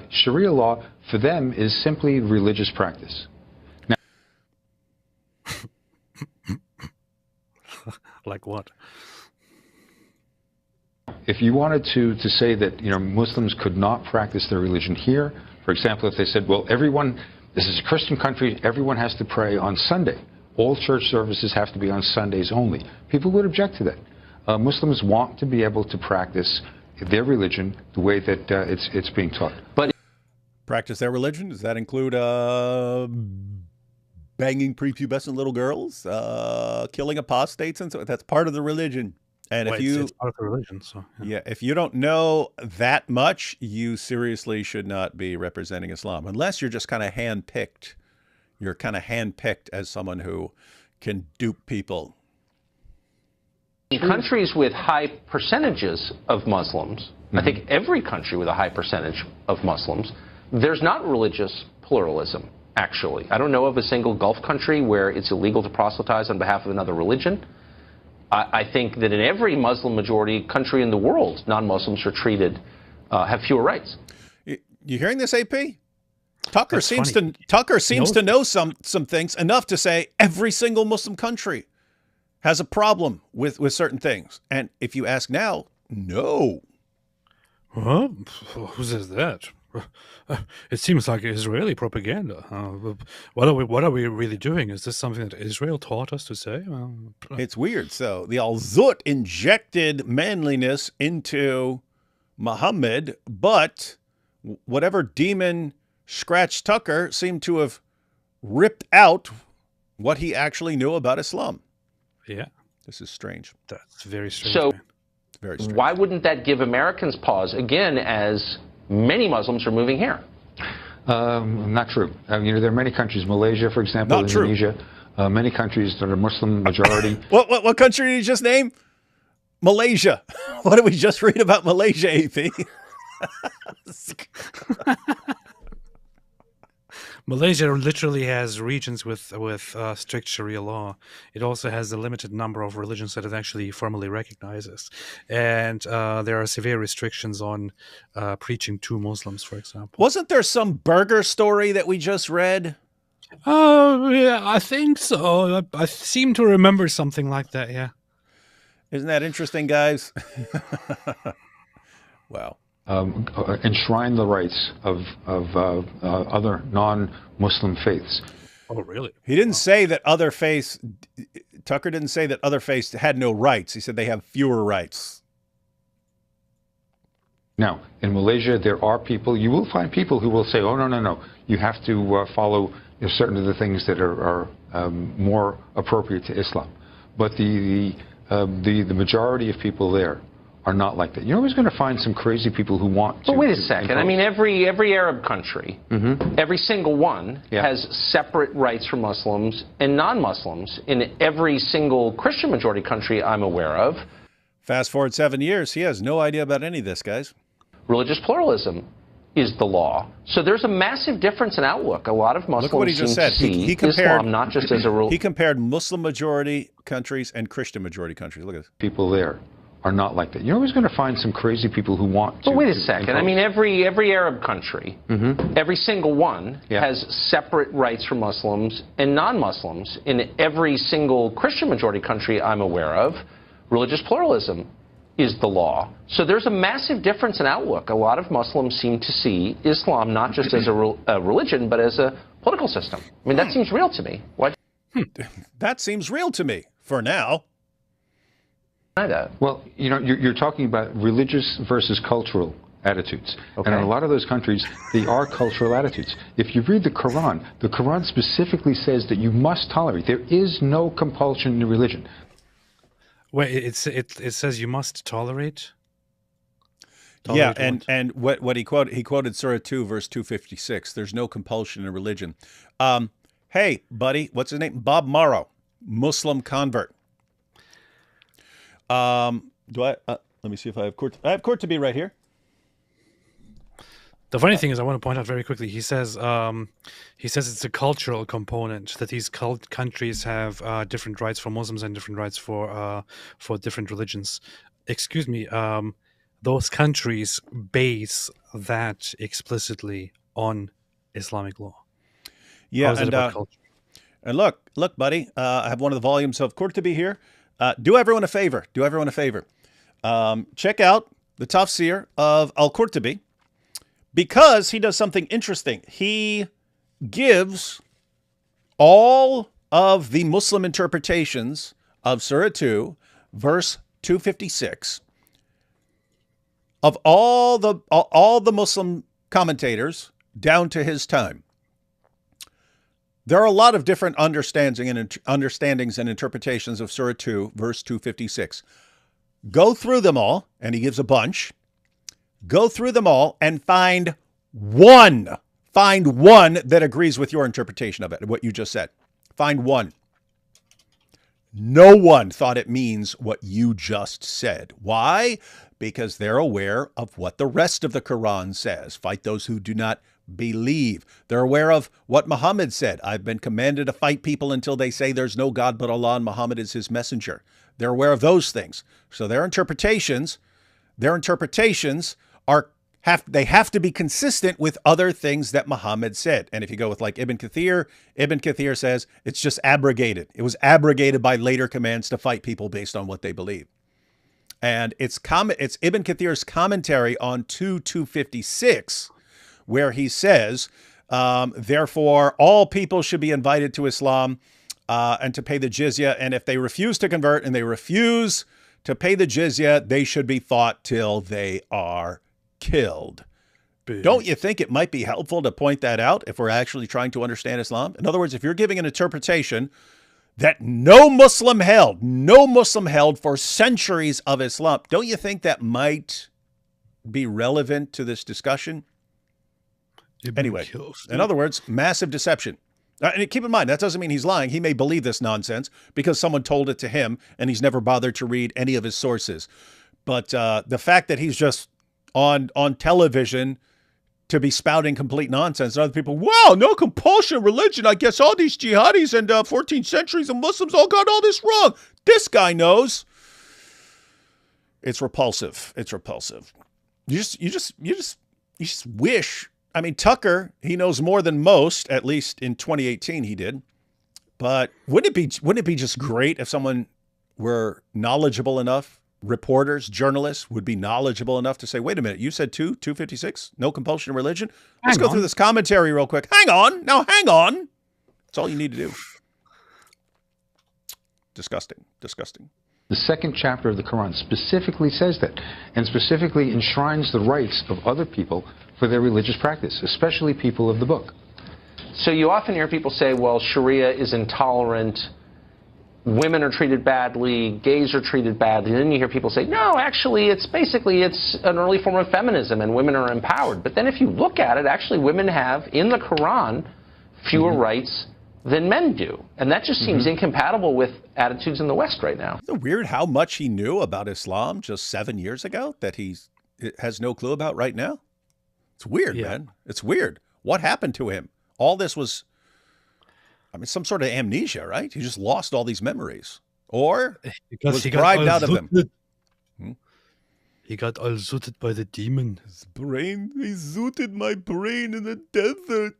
Sharia law for them is simply religious practice. Now, like what? if you wanted to say that Muslims could not practice their religion here, for example, if they said, well, this is a Christian country, everyone has to pray on Sunday. All church services have to be on Sundays only. People would object to that. Muslims want to be able to practice their religion the way that it's being taught. But practice their religion? Does that include banging prepubescent little girls, killing apostates, and so that's part of the religion? And well, it's part of the religion, so yeah, if you don't know that much, you seriously should not be representing Islam, unless you're just kind of handpicked. You're kind of handpicked as someone who can dupe people. In countries with high percentages of Muslims, I think every country with a high percentage of Muslims, there's not religious pluralism, actually. I don't know of a single Gulf country where it's illegal to proselytize on behalf of another religion. I think that in every Muslim majority country in the world, non-Muslims are treated, have fewer rights. You hearing this, AP? Tucker seems to know some things enough to say every single Muslim country has a problem with certain things. And if you ask now, no. Huh? Who says that? It seems like Israeli propaganda. What are we really doing? Is this something that Israel taught us to say? It's weird. So the Al-Zut injected manliness into Muhammad, but whatever demon scratched Tucker seemed to have ripped out what he actually knew about Islam. Yeah. This is strange. That's very strange. So very strange. Why wouldn't that give Americans pause, again, as many Muslims are moving here? Not true. There are many countries, Malaysia, for example, Not true. Indonesia, many countries that are Muslim majority. What country did you just name? Malaysia. What did we just read about Malaysia, AP? Malaysia literally has regions with strict Sharia law. It also has a limited number of religions that it actually formally recognizes, and there are severe restrictions on preaching to Muslims, for example. Wasn't there some burger story that we just read? Oh, yeah, I think so. I seem to remember something like that. Yeah. Isn't that interesting, guys? Wow. Enshrine the rights of other non-Muslim faiths. Oh, really? He didn't say that other faiths. Tucker didn't say that other faiths had no rights. He said they have fewer rights. Now, in Malaysia, there are people. You will find people who will say, "Oh, no, you have to follow certain of the things that are more appropriate to Islam." But the majority of people there are not like that. You're always going to find some crazy people who want to. But wait a second. I mean, every Arab country, every single one has separate rights for Muslims and non-Muslims. In every single Christian majority country I'm aware of. Fast forward 7 years, he has no idea about any of this, guys. Religious pluralism is the law. So there's a massive difference in outlook. A lot of Muslims Look at what he just said. He compared Islam not just as a rule. He compared Muslim majority countries and Christian majority countries. Look at this. People there are not like that. You're always going to find some crazy people who want to. But wait a second. I mean, every Arab country, every single one has separate rights for Muslims and non-Muslims. In every single Christian majority country I'm aware of, religious pluralism is the law. So there's a massive difference in outlook. A lot of Muslims seem to see Islam not just as a religion, but as a political system. I mean, that seems real to me. Why? That seems real to me for now. Well, you're talking about religious versus cultural attitudes. Okay. And in a lot of those countries, they are cultural attitudes. If you read the Quran specifically says that you must tolerate. There is no compulsion in religion. Wait, it says you must tolerate? Yeah, and what he quoted Surah 2, verse 256. There's no compulsion in religion. Hey, buddy, what's his name? Bob Morrow, Muslim convert. Let me see if I have court. I have court to be right here. The funny thing is, I want to point out very quickly. He says it's a cultural component that these countries have different rights for Muslims and different rights for different religions. Excuse me. Those countries base that explicitly on Islamic law. Yeah, How is it about culture? And look, buddy. I have one of the volumes of Qurtubi here. Do everyone a favor. Do everyone a favor. Check out the tafsir of Al-Qurtubi, because he does something interesting. He gives all of the Muslim interpretations of Surah 2, verse 256, of all the Muslim commentators down to his time. There are a lot of different understandings and interpretations of Surah 2, verse 256. Go through them all, and he gives a bunch. Go through them all and find one that agrees with your interpretation of it, what you just said. Find one. No one thought it means what you just said. Why? Because they're aware of what the rest of the Quran says. Fight those who do not believe. They're aware of what Muhammad said. I've been commanded to fight people until they say there's no God but Allah and Muhammad is his messenger. They're aware of those things. So their interpretations they have to be consistent with other things that Muhammad said. And if you go with like Ibn Kathir says it's just abrogated. It was abrogated by later commands to fight people based on what they believe. And it's Ibn Kathir's commentary on 256, where he says, therefore, all people should be invited to Islam and to pay the jizya. And if they refuse to convert and they refuse to pay the jizya, they should be fought till they are killed. Don't you think it might be helpful to point that out if we're actually trying to understand Islam? In other words, if you're giving an interpretation that no Muslim held for centuries of Islam, don't you think that might be relevant to this discussion? Anyway, in other words, massive deception. And keep in mind, that doesn't mean he's lying. He may believe this nonsense because someone told it to him and he's never bothered to read any of his sources. But the fact that he's just on television to be spouting complete nonsense, and other people, wow, no compulsion religion. I guess all these jihadis and 14th centuries of Muslims all got all this wrong. This guy knows. It's repulsive. It's repulsive. You just wish. I mean, Tucker, he knows more than most, at least in 2018 he did. But wouldn't it be just great if someone were knowledgeable enough, reporters, journalists would be knowledgeable enough to say, wait a minute, you said 256, no compulsion of religion? Let's go through this commentary real quick. Hang on. That's all you need to do. Disgusting. The second chapter of the Quran specifically says that, and specifically enshrines the rights of other people for their religious practice, especially people of the book. So you often hear people say, well, Sharia is intolerant, women are treated badly, gays are treated badly. And then you hear people say, no, actually, it's an early form of feminism and women are empowered. But then if you look at it, actually women have, in the Quran, fewer rights than men do. And that just seems incompatible with attitudes in the West right now. Isn't it weird how much he knew about Islam just 7 years ago that he has no clue about right now? It's weird, man. It's weird. What happened to him? All this was, I mean, some sort of amnesia, right? He just lost all these memories. Or was bribed out of them. He got all zooted by the demon. His brain, he zooted my brain in the desert.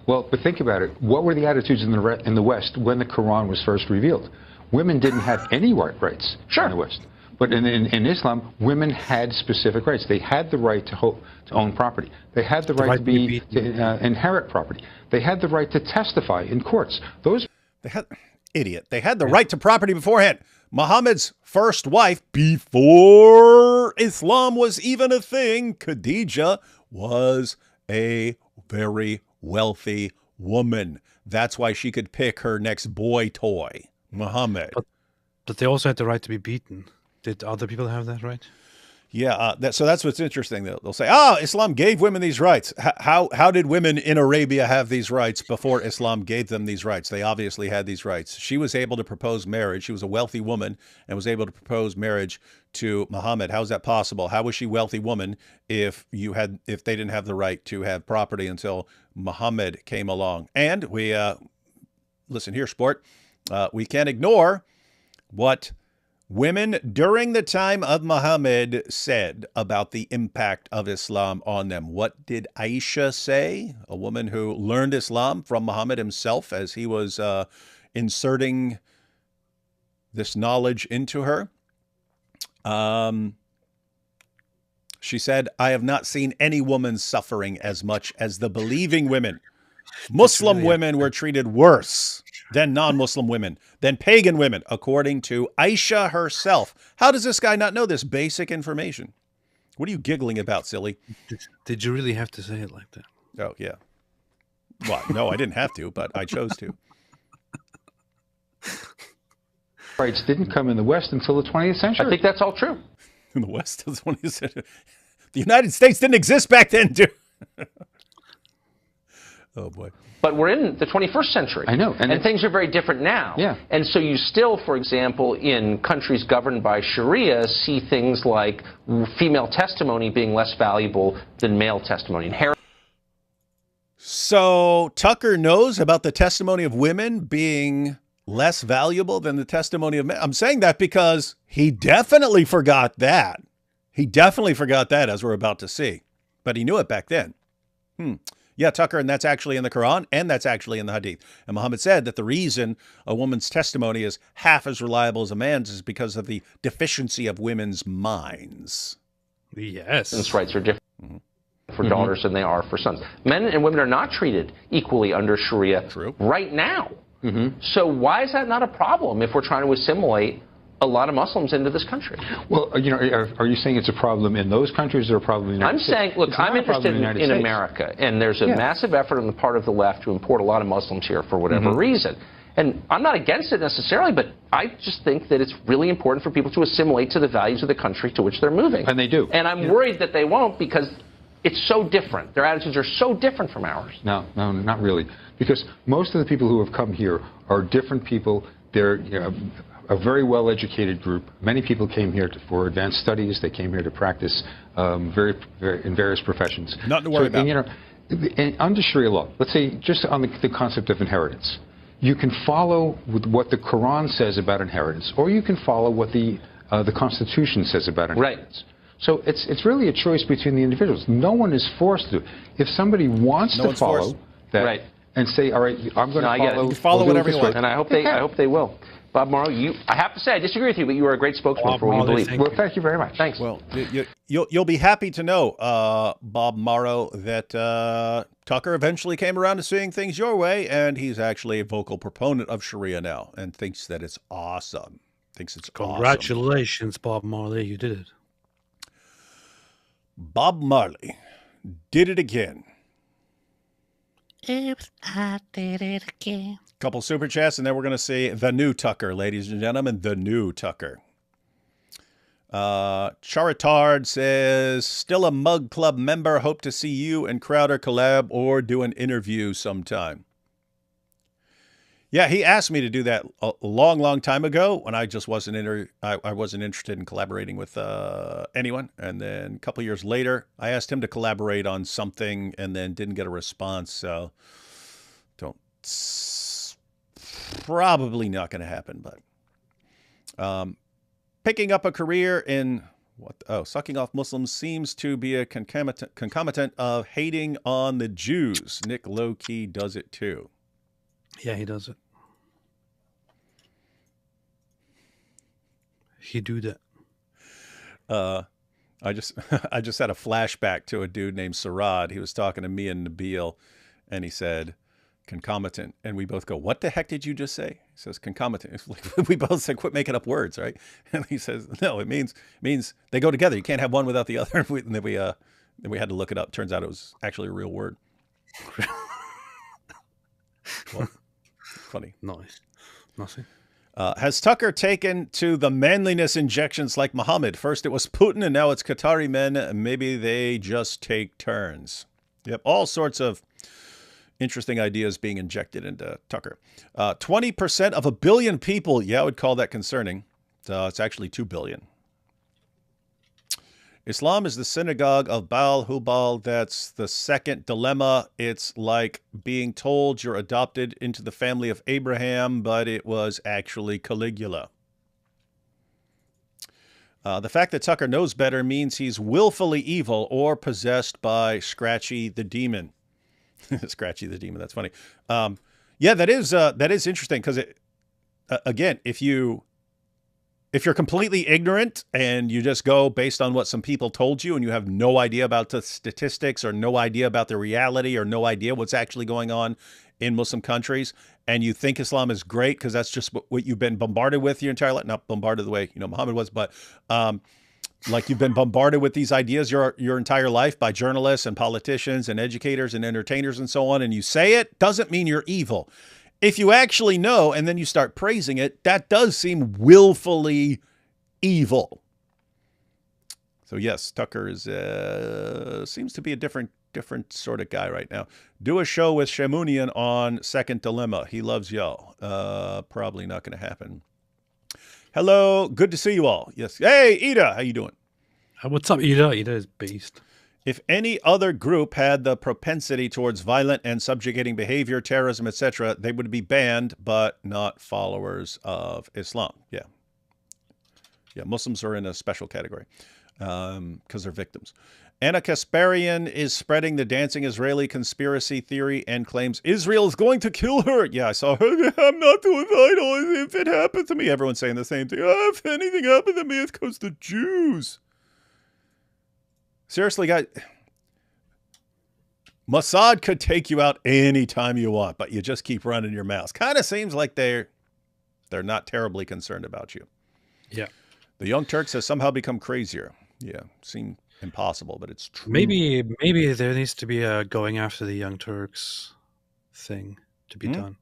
Well, but think about it. What were the attitudes in the West when the Quran was first revealed? Women didn't have any rights in the West. But in Islam, women had specific rights. They had the right to own property. They had the right to inherit property. They had the right to testify in courts. They had the right to property beforehand. Muhammad's first wife, before Islam was even a thing, Khadija, was a very wealthy woman. That's why she could pick her next boy toy, Muhammad. But they also had the right to be beaten. Did other people have that right? Yeah, so that's what's interesting. They'll say, "Oh, Islam gave women these rights." How did women in Arabia have these rights before Islam gave them these rights? They obviously had these rights. She was able to propose marriage. She was a wealthy woman and was able to propose marriage to Muhammad. How is that possible? How was she a wealthy woman if they didn't have the right to have property until Muhammad came along? And we listen here, sport. We can't ignore what women during the time of Muhammad said about the impact of Islam on them. What did Aisha say? A woman who learned Islam from Muhammad himself as he was inserting this knowledge into her. She said, "I have not seen any woman suffering as much as the believing women. Muslim women were treated worse than non-Muslim women, than pagan women, according to Aisha herself." How does this guy not know this basic information? What are you giggling about, silly? Did you really have to say it like that? Oh, yeah. Well, no, I didn't have to, but I chose to. Rights didn't come in the West until the 20th century. I think that's all true. In the West, the 20th century. The United States didn't exist back then, too. Oh, boy. But we're in the 21st century. I know. And things are very different now. Yeah. And so you still, for example, in countries governed by Sharia, see things like female testimony being less valuable than male testimony. So Tucker knows about the testimony of women being less valuable than the testimony of men. I'm saying that because he definitely forgot that. He definitely forgot that, as we're about to see. But he knew it back then. Yeah, Tucker, and that's actually in the Quran, and that's actually in the Hadith. And Muhammad said that the reason a woman's testimony is half as reliable as a man's is because of the deficiency of women's minds. Yes. Women's rights are different for daughters than they are for sons. Men and women are not treated equally under Sharia right now. So why is that not a problem if we're trying to assimilate a lot of Muslims into this country? Well, you know, are you saying it's a problem in those countries or a problem in the United States? I'm saying, look, I'm interested in America, and there's a massive effort on the part of the left to import a lot of Muslims here for whatever reason. And I'm not against it necessarily, but I just think that it's really important for people to assimilate to the values of the country to which they're moving. And they do. And I'm worried that they won't because it's so different. Their attitudes are so different from ours. No, not really. Because most of the people who have come here are different people. They're a very well-educated group. Many people came here for advanced studies. They came here to practice in various professions. Nothing to worry about. And under Sharia law, let's say just on the concept of inheritance, you can follow with what the Quran says about inheritance, or you can follow what the Constitution says about inheritance. Right. So it's really a choice between the individuals. No one is forced to. If somebody wants to follow that and say, all right, I'm going to follow whatever you want, and I hope they will. Bob Morrow, I have to say, I disagree with you, but you are a great spokesman for what you believe. Well, thank you very much. Thanks. Well, you'll be happy to know, Bob Morrow, that Tucker eventually came around to seeing things your way, and he's actually a vocal proponent of Sharia now, and thinks that it's awesome. Congratulations, Bob Marley, you did it. Bob Marley did it again. Oops, I did it again. Couple super chats, and then we're going to see the new Tucker, ladies and gentlemen, the new Tucker. Charitard says, still a Mug Club member. Hope to see you and Crowder collab or do an interview sometime. Yeah, he asked me to do that a long, long time ago when I just wasn't I wasn't interested in collaborating with anyone. And then a couple years later, I asked him to collaborate on something and then didn't get a response. So probably not going to happen. But picking up a career in sucking off Muslims seems to be a concomitant of hating on the Jews. Nick low-key does it too. Yeah, he does it. He do that. I just had a flashback to a dude named Sarad. He was talking to me and Nabil, and he said concomitant, and we both go, "What the heck did you just say?" He says concomitant. It's like, we both said, "Quit making up words," right? And he says, "No, it means they go together. You can't have one without the other." And then we had to look it up. Turns out it was actually a real word. Well, funny. Nice. Nothing. Has Tucker taken to the manliness injections like Muhammad? First it was Putin and now it's Qatari men. Maybe they just take turns. Yep, all sorts of interesting ideas being injected into Tucker. 20% of 1 billion people. Yeah, I would call that concerning. It's actually 2 billion. Islam is the synagogue of Baal Hubal. That's the second dilemma. It's like being told you're adopted into the family of Abraham, but it was actually Caligula. The fact that Tucker knows better means he's willfully evil or possessed by Scratchy the Demon. Scratchy the Demon, that's funny. Yeah, that is interesting because, again, if you're completely ignorant and you just go based on what some people told you and you have no idea about the statistics or no idea about the reality or no idea what's actually going on in Muslim countries, and you think Islam is great because that's just what you've been bombarded with your entire life, not bombarded the way, Muhammad was, but like you've been bombarded with these ideas your entire life by journalists and politicians and educators and entertainers and so on, and you say it, doesn't mean you're evil. If you actually know and then you start praising it, that does seem willfully evil. So yes, Tucker is seems to be a different sort of guy right now. Do a show with Shamunian on Second Dilemma. He loves y'all. Probably not going to happen. Hello, good to see you all. Yes. Hey, Ida, how you doing? What's up, Ida? Ida is beast. If any other group had the propensity towards violent and subjugating behavior, terrorism, etc., they would be banned, but not followers of Islam. Yeah. Yeah, Muslims are in a special category because they're victims. Anna Kasparian is spreading the dancing Israeli conspiracy theory and claims Israel is going to kill her. Yeah, I saw her. I'm not suicidal. If it happened to me, everyone's saying the same thing. Oh, if anything happened to me, it's because the Jews. Seriously, guys, Mossad could take you out anytime you want, but you just keep running your mouth. Kind of seems like they're not terribly concerned about you. Yeah. The Young Turks has somehow become crazier. Yeah, seemed impossible, but it's true. Maybe there needs to be a going after the Young Turks thing to be done.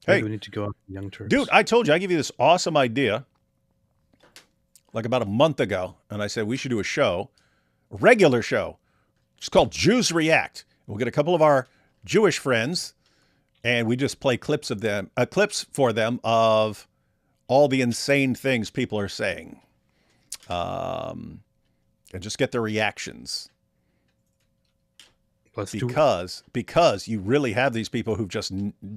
Maybe we need to go after the Young Turks. Dude, I told you, I gave you this awesome idea like about a month ago, and I said we should do a show. Regular show. It's called Jews React. We'll get a couple of our Jewish friends and we just play clips for them of all the insane things people are saying. And just get their reactions. Because you really have these people who've just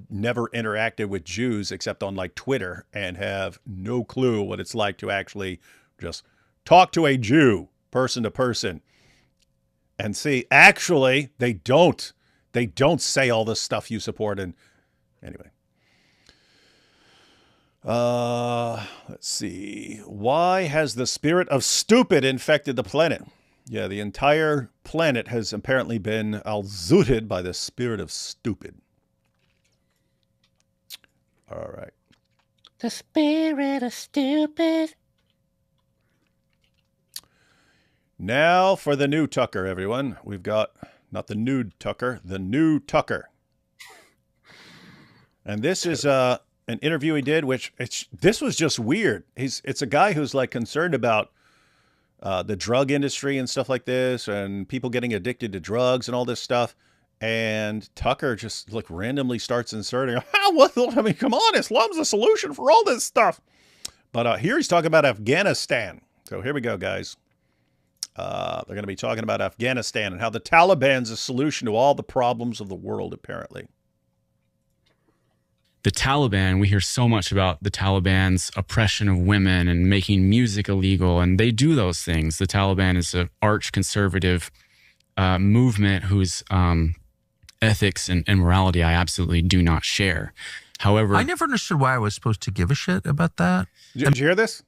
never interacted with Jews except on like Twitter and have no clue what it's like to actually just talk to a Jew person to person and see, actually, they don't say all the stuff you support. And anyway, let's see. Why has the spirit of stupid infected the planet? Yeah, the entire planet has apparently been al-zooted by the spirit of stupid. All right. The spirit of stupid. Now for the new Tucker, everyone. We've got, not the nude Tucker, the new Tucker. And this is an interview he did, this was just weird. It's a guy who's like concerned about the drug industry and stuff like this and people getting addicted to drugs and all this stuff. And Tucker just like randomly starts inserting, I mean, come on, Islam's the solution for all this stuff. But here he's talking about Afghanistan. So here we go, guys. They're going to be talking about Afghanistan and how the Taliban's a solution to all the problems of the world, apparently. The Taliban, we hear so much about the Taliban's oppression of women and making music illegal, and they do those things. The Taliban is an arch-conservative movement whose ethics and morality I absolutely do not share. However, I never understood why I was supposed to give a shit about that. Did you hear this?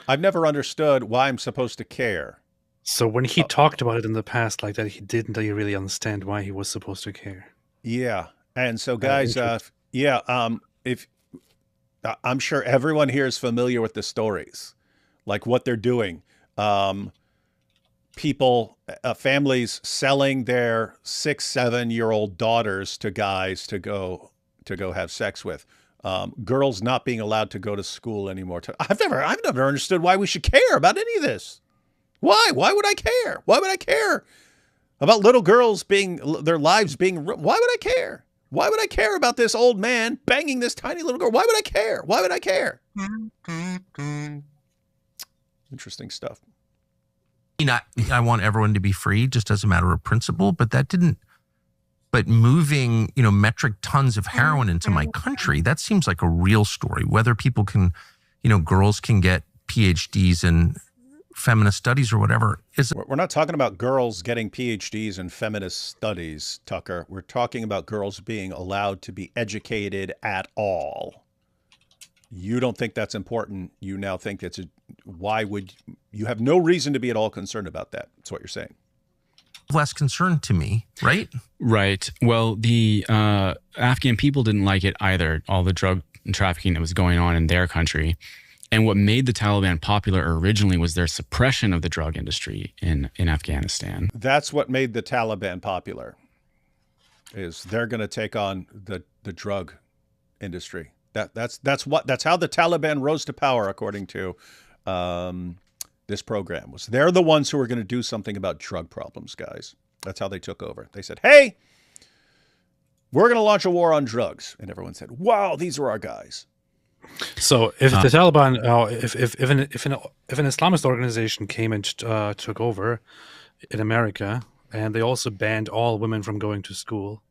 I've never understood why I'm supposed to care. So when he talked about it in the past like that, he didn't really understand why he was supposed to care. Yeah. And so guys, if I'm sure everyone here is familiar with the stories, like what they're doing. People, families selling their 6-7-year-old daughters to guys to go have sex with. girls not being allowed to go to school anymore. I've never understood why we should care about any of this. Why? Why would I care? Why would I care about little girls their lives being? Why would I care? Why would I care about this old man banging this tiny little girl? Why would I care? Why would I care? Interesting stuff. I want everyone to be free just as a matter of principle, but that didn't. But moving, metric tons of heroin into my country, that seems like a real story. Whether people can, girls can get PhDs in feminist studies or whatever. We're not talking about girls getting PhDs in feminist studies, Tucker. We're talking about girls being allowed to be educated at all. You don't think that's important. You now think why would you have no reason to be at all concerned about that? That's what you're saying. Less concern to me, right? Right. Well, the Afghan people didn't like it either, all the drug trafficking that was going on in their country. And what made the Taliban popular originally was their suppression of the drug industry in Afghanistan. That's what made the Taliban popular, is they're going to take on the drug industry. That's how the Taliban rose to power, according to this program. Was they're the ones who are going to do something about drug problems, guys. That's how they took over. They said, hey, we're going to launch a war on drugs. And everyone said, wow, these are our guys. So if the Taliban, if an Islamist organization came and took over in America, and they also banned all women from going to school,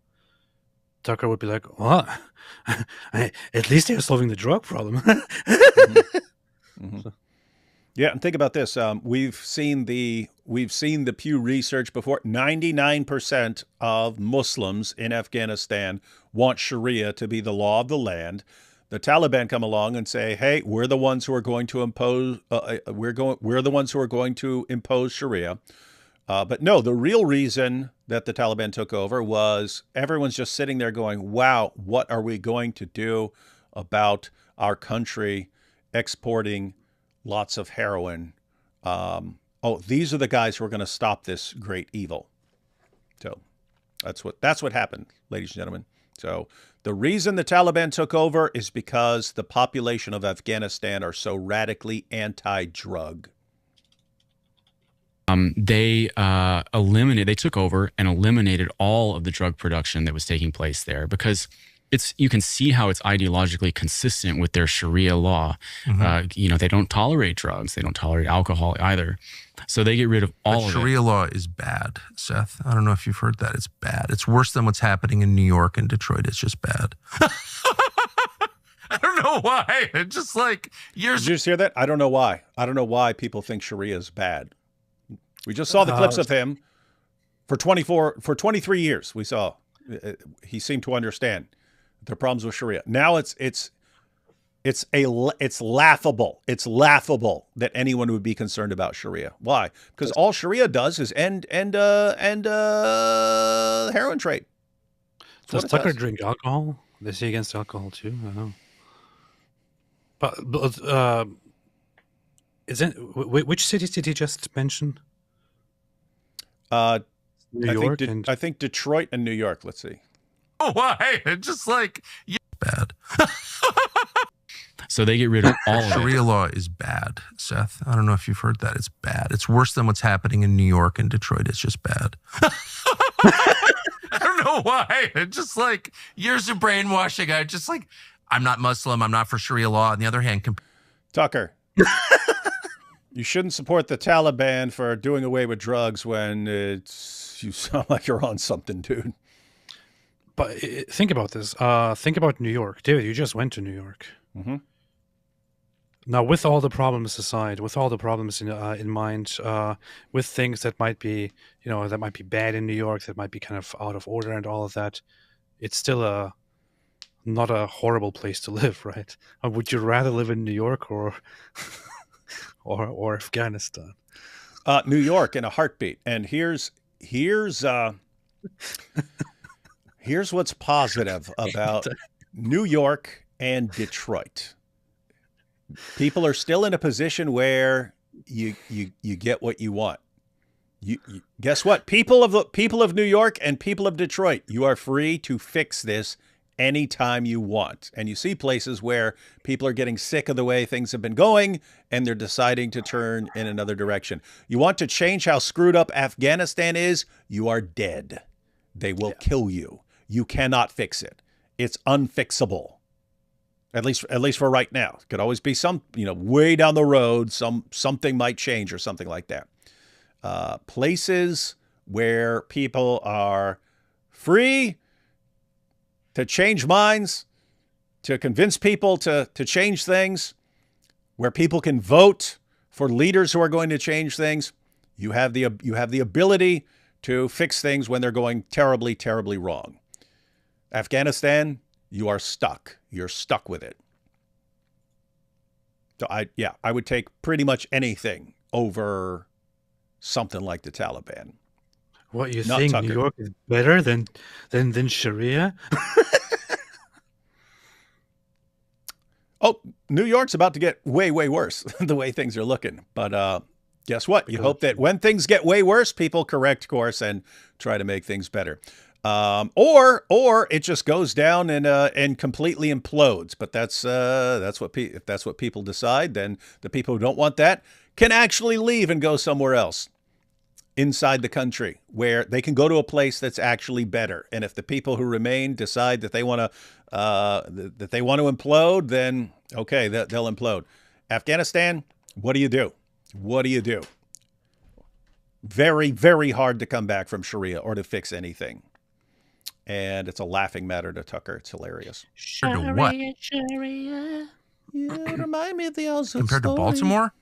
Tucker would be like, what? At least they're solving the drug problem. Mm-hmm. Yeah, and think about this. We've seen the Pew Research before. 99% of Muslims in Afghanistan want Sharia to be the law of the land. The Taliban come along and say, "Hey, we're the ones who are going to impose. We're the ones who are going to impose Sharia." But no, the real reason that the Taliban took over was everyone's just sitting there going, "Wow, what are we going to do about our country exporting lots of heroin? These are the guys who are going to stop this great evil." So that's what happened, ladies and gentlemen. So the reason the Taliban took over is because the population of Afghanistan are so radically anti-drug. They took over and eliminated all of the drug production that was taking place there, because you can see how it's ideologically consistent with their Sharia law. Mm-hmm. They don't tolerate drugs. They don't tolerate alcohol either. So they get rid of all of it. Sharia law is bad, Seth. I don't know if you've heard that. It's bad. It's worse than what's happening in New York and Detroit. It's just bad. I don't know why. It's just like years. Did you just hear that? I don't know why. I don't know why people think Sharia is bad. We just saw the clips of him for 23 years. We saw he seemed to understand the problems with Sharia. Now it's laughable. It's laughable that anyone would be concerned about Sharia. Why? Because all Sharia does is end the heroin trade. Does Tucker drink alcohol? They say against alcohol too. I don't know. But which cities did he just mention? New York. I think Detroit and New York. Let's see. Oh, why? It's just like bad. So they get rid of all of it. Sharia law is bad, Seth. I don't know if you've heard that. It's bad. It's worse than what's happening in New York and Detroit. It's just bad. I don't know why. It's just like years of brainwashing. I'm not Muslim. I'm not for Sharia law. On the other hand, Tucker, you shouldn't support the Taliban for doing away with drugs when you sound like you're on something, dude. But think about this. Think about New York. David, you just went to New York. Mm-hmm. Now, with all the problems aside, with all the problems in mind, with things that might be, that might be bad in New York, that might be kind of out of order and all of that, it's still not a horrible place to live, right? Would you rather live in New York or Afghanistan? New York in a heartbeat. And here's what's positive about New York and Detroit. People are still in a position where you get what you want. You guess what? People of New York and people of Detroit, you are free to fix this anytime you want. And you see places where people are getting sick of the way things have been going and they're deciding to turn in another direction. You want to change how screwed up Afghanistan is? You are dead. They will kill you. You cannot fix it. It's unfixable. At least for right now. It could always be some, way down the road, something might change or something like that. Places where people are free to change minds, to convince people to change things, where people can vote for leaders who are going to change things. You have the ability to fix things when they're going terribly, terribly wrong. Afghanistan, you are stuck. You're stuck with it. So I would take pretty much anything over something like the Taliban. What, you Not think Tucker. New York is better than Sharia? Oh, New York's about to get way, way worse the way things are looking. But guess what? You hope that when things get way worse, people correct course and try to make things better. Or it just goes down and completely implodes. But if that's what people decide, then the people who don't want that can actually leave and go somewhere else inside the country where they can go to a place that's actually better. And if the people who remain decide that they want to implode, then okay, they'll implode. Afghanistan, what do you do? What do you do? Very, very hard to come back from Sharia or to fix anything. And it's a laughing matter to Tucker. It's hilarious. Sharia, what? Sharia. You remind me of the Oz Compared to Baltimore?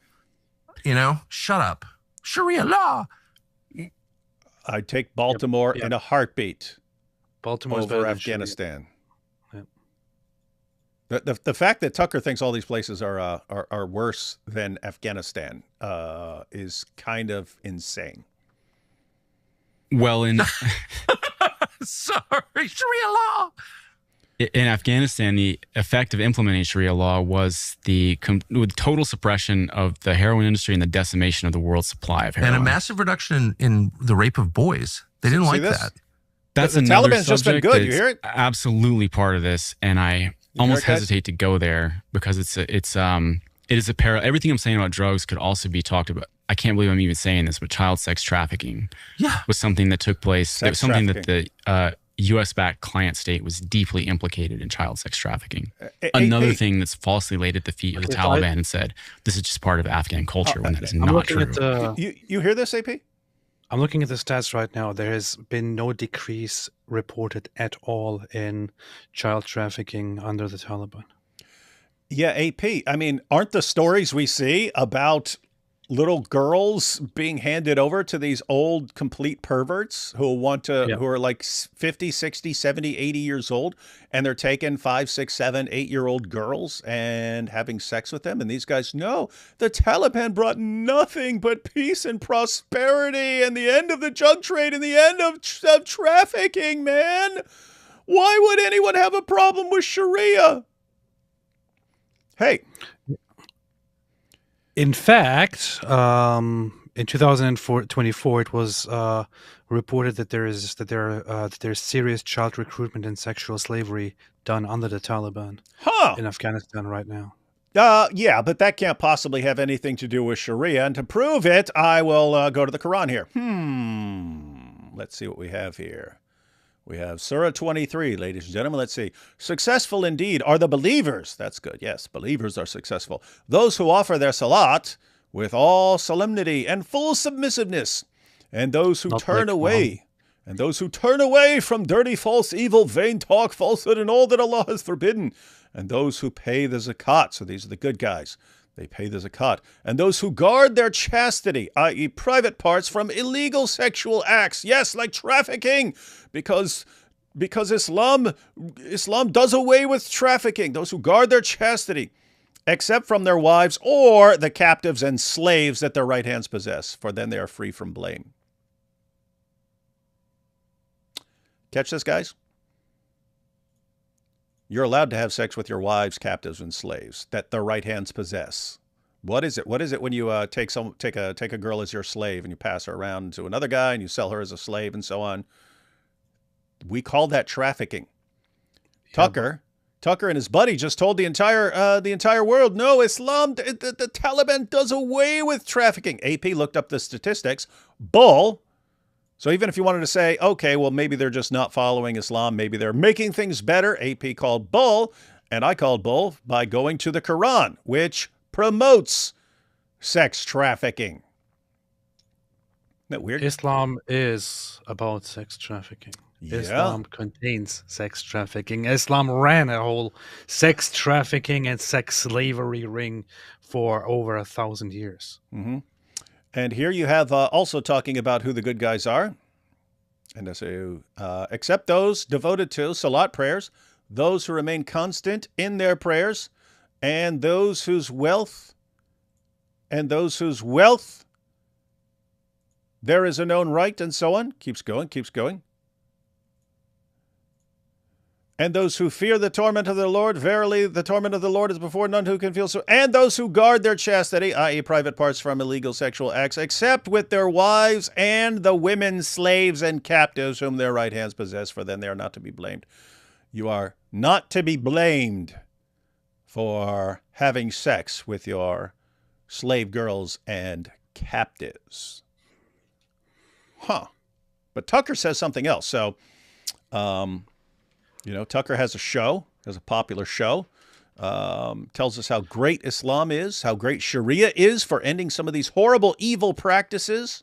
Shut up. Sharia law. I'd take Baltimore in a heartbeat Baltimore's over better than Afghanistan. Yep. The fact that Tucker thinks all these places are worse than Afghanistan is kind of insane. Well, Sorry, Sharia law. In Afghanistan, the effect of implementing Sharia law was the total suppression of the heroin industry and the decimation of the world's supply of heroin. And a massive reduction in the rape of boys. They didn't like that. That's the another Taliban's just been subject good. You that's hear it? Absolutely part of this, and I almost hesitate to go there because it is a everything I'm saying about drugs could also be talked about. I can't believe I'm even saying this, but child sex trafficking was something that took place. It was something that the U.S.-backed client state was deeply implicated in child sex trafficking. Another thing that's falsely laid at the feet of the Taliban and said, this is just part of Afghan culture, when that is not true. You hear this, AP? I'm looking at the stats right now. There has been no decrease reported at all in child trafficking under the Taliban. Yeah, AP. I mean, aren't the stories we see about little girls being handed over to these old complete perverts who who are like 50, 60, 70, 80 years old, and they're taking 5, 6, 7, 8-year-old girls and having sex with them? And these guys know the Taliban brought nothing but peace and prosperity and the end of the drug trade and the end of trafficking, man. Why would anyone have a problem with Sharia? Hey. In fact, in 2024, it was reported that there's serious child recruitment and sexual slavery done under the Taliban in Afghanistan right now. Yeah, but that can't possibly have anything to do with Sharia. And to prove it, I will go to the Quran here. Let's see what we have here. We have Surah 23, ladies and gentlemen. Let's see. Successful indeed are the believers. That's good. Yes, believers are successful. Those who offer their salat with all solemnity and full submissiveness, and those who turn away, from dirty, false, evil, vain talk, falsehood, and all that Allah has forbidden, and those who pay the zakat. So these are the good guys. They pay the zakat. And those who guard their chastity, i.e. private parts, from illegal sexual acts. Yes, like trafficking, because Islam does away with trafficking. Those who guard their chastity, except from their wives or the captives and slaves that their right hands possess, for then they are free from blame. Catch this, guys? You're allowed to have sex with your wives, captives, and slaves that their right hands possess. What is it? What is it when you take a girl as your slave and you pass her around to another guy and you sell her as a slave and so on? We call that trafficking. Tucker and his buddy just told the entire world, no, Islam, the Taliban does away with trafficking. AP looked up the statistics. Bull. So even if you wanted to say, okay, well, maybe they're just not following Islam, maybe they're making things better, AP called bull, and I called bull by going to the Quran, which promotes sex trafficking. Isn't that weird? Islam is about sex trafficking. Yeah. Islam contains sex trafficking. Islam ran a whole sex trafficking and sex slavery ring for over 1,000 years. Mm-hmm. And here you have also talking about who the good guys are. And I say, except those devoted to salat prayers, those who remain constant in their prayers, and those whose wealth there is a known right, and so on. Keeps going. And those who fear the torment of the Lord, verily the torment of the Lord is before none who can feel so. And those who guard their chastity, i.e. private parts from illegal sexual acts, except with their wives and the women, slaves, and captives whom their right hands possess, for then they are not to be blamed. You are not to be blamed for having sex with your slave girls and captives. Huh. But Tucker says something else. So, Tucker has a show, has a popular show, tells us how great Islam is, how great Sharia is for ending some of these horrible, evil practices.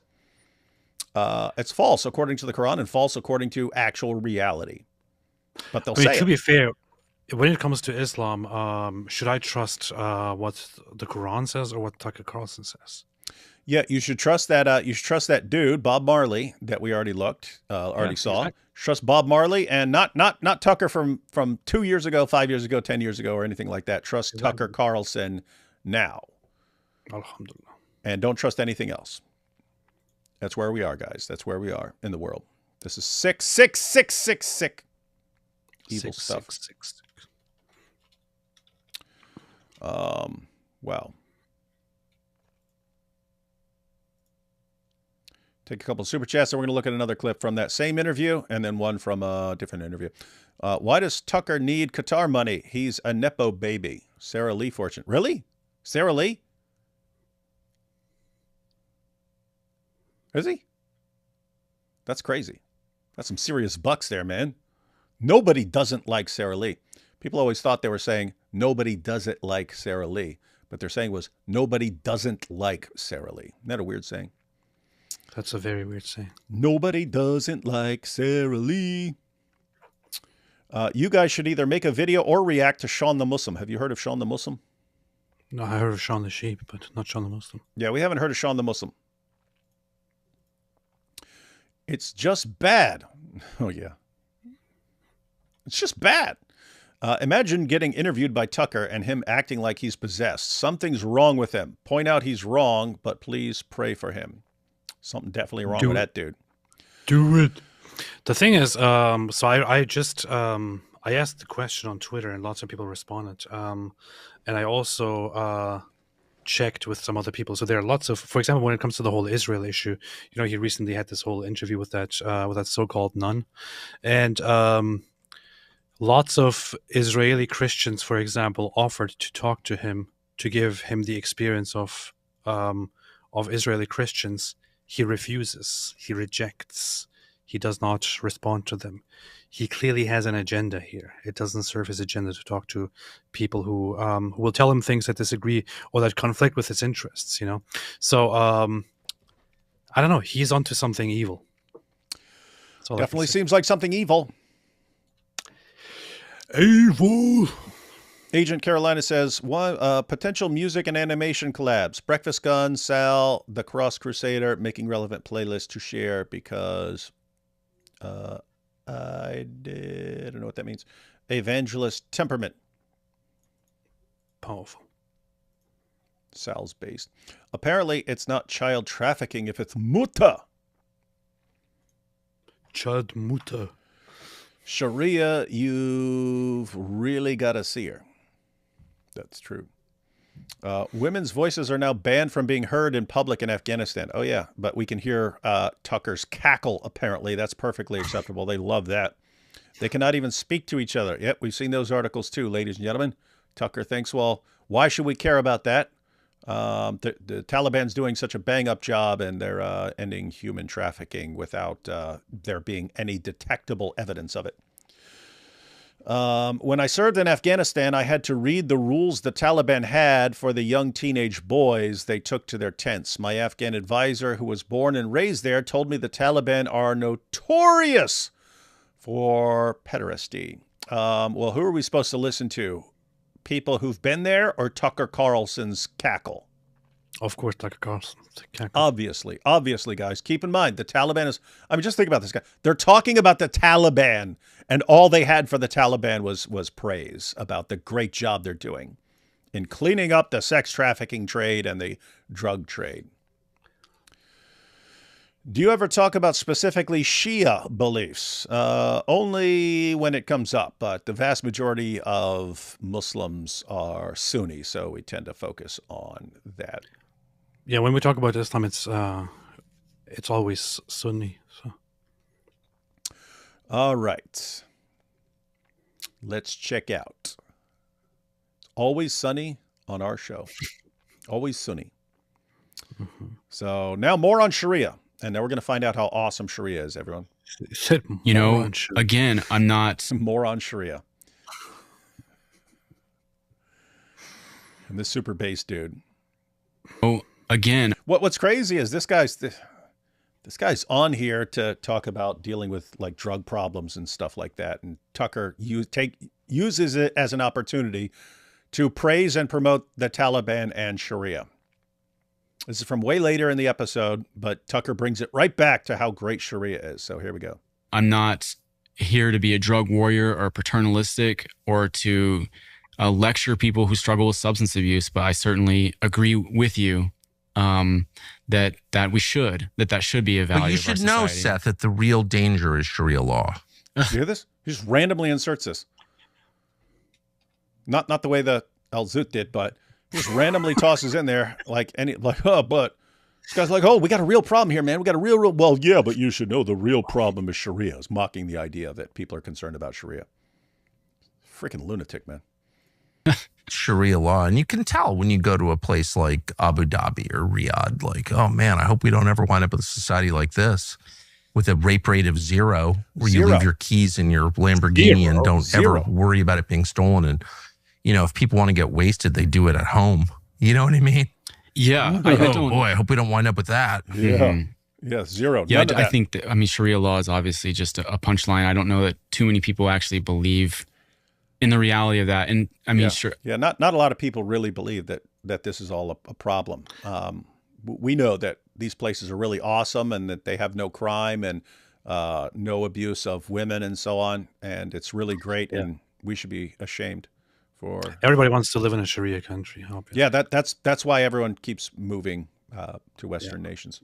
It's false according to the Quran and false according to actual reality. But they'll say to be fair, when it comes to Islam, should I trust what the Quran says or what Tucker Carlson says? Yeah, you should trust that. You should trust that dude, Bob Marley, that we already saw. Exactly. Trust Bob Marley and not Tucker from 2 years ago, 5 years ago, 10 years ago, or anything like that. Trust Tucker Carlson now. Alhamdulillah. And don't trust anything else. That's where we are, guys. That's where we are in the world. This is sick evil stuff. Wow. Take a couple of super chats, and we're going to look at another clip from that same interview, and then one from a different interview. Why does Tucker need Qatar money? He's a Nepo baby. Sarah Lee fortune. Really? Sarah Lee? Is he? That's crazy. That's some serious bucks there, man. Nobody doesn't like Sarah Lee. People always thought they were saying nobody doesn't like Sarah Lee. But they're saying was nobody doesn't like Sarah Lee. Isn't that a weird saying? That's a very weird saying. Nobody doesn't like Sarah Lee. You guys should either make a video or react to Sean the Muslim. Have you heard of Sean the Muslim? No, I heard of Sean the Sheep, but not Sean the Muslim. Yeah, we haven't heard of Sean the Muslim. It's just bad. Oh, yeah. It's just bad. Imagine getting interviewed by Tucker and him acting like he's possessed. Something's wrong with him. Point out he's wrong, but please pray for him. Something definitely wrong with that dude. Do it. The thing is, so I just I asked the question on Twitter and lots of people responded. And I also checked with some other people. So there are lots of, for example, when it comes to the whole Israel issue, he recently had this whole interview with that so-called nun, and lots of Israeli Christians, for example, offered to talk to him to give him the experience of Israeli Christians. He refuses. He rejects. He does not respond to them. He clearly has an agenda here. It doesn't serve his agenda to talk to people who will tell him things that disagree or that conflict with his interests, So, I don't know. He's onto something evil. Definitely seems like something evil. Evil. Agent Carolina says, potential music and animation collabs. Breakfast Gun, Sal, The Cross Crusader, making relevant playlists to share because I don't know what that means. Evangelist temperament. Powerful. Sal's based. Apparently, it's not child trafficking if it's muta. Chad muta. Sharia, you've really got to see her. That's true. Women's voices are now banned from being heard in public in Afghanistan. Oh, yeah, but we can hear Tucker's cackle, apparently. That's perfectly acceptable. They love that. They cannot even speak to each other. Yep, we've seen those articles too, ladies and gentlemen. Tucker thinks, well, why should we care about that? The Taliban's doing such a bang-up job, and they're ending human trafficking without there being any detectable evidence of it. When I served in Afghanistan, I had to read the rules the Taliban had for the young teenage boys they took to their tents. My Afghan advisor, who was born and raised there, told me the Taliban are notorious for pederasty. Well, who are we supposed to listen to? People who've been there, or Tucker Carlson's cackle? Of course, Tucker Carlson. Obviously, guys. Keep in mind, the Taliban is, I mean, just think about this guy. They're talking about the Taliban, and all they had for the Taliban was praise about the great job they're doing in cleaning up the sex trafficking trade and the drug trade. Do you ever talk about specifically Shia beliefs? Only when it comes up, but the vast majority of Muslims are Sunni, so we tend to focus on that. Yeah, when we talk about Islam, it's always Sunni. So. All right. Let's check out. It's always sunny on our show. Always Sunni. Mm-hmm. So now more on Sharia. And now we're going to find out how awesome Sharia is, everyone. You know, again, I'm not... More on Sharia. And this super bass dude. Oh, again. What's crazy is this guy's on here to talk about dealing with like drug problems and stuff like that. And Tucker uses it as an opportunity to praise and promote the Taliban and Sharia. This is from way later in the episode, but Tucker brings it right back to how great Sharia is. So here we go. I'm not here to be a drug warrior or paternalistic or to lecture people who struggle with substance abuse, but I certainly agree with you that should be a value. Well, you should know, Seth, that the real danger is Sharia law. You hear this? He just randomly inserts this. Not the way the Al Zut did, but just randomly tosses in there but this guy's like, oh, we got a real problem here, man. We got a real, well, yeah, but you should know the real problem is Sharia. Is mocking the idea that people are concerned about Sharia. Freaking lunatic, man. Sharia law. And you can tell when you go to a place like Abu Dhabi or Riyadh, like, oh man, I hope we don't ever wind up with a society like this with a rape rate of zero, where you leave your keys in your Lamborghini and don't ever worry about it being stolen. And you know, if people want to get wasted, they do it at home. You know what I mean? Yeah. I hope we don't wind up with that. Yeah. Mm-hmm. Yeah, zero. Yeah, I think that, Sharia law is obviously just a punchline. I don't know that too many people actually believe in the reality of that. And I mean, sure. Yeah, not a lot of people really believe that this is all a problem. We know that these places are really awesome and that they have no crime and no abuse of women and so on. And it's really great. Yeah. And we should be ashamed. Everybody wants to live in a Sharia country. Yeah, that's why everyone keeps moving to Western nations.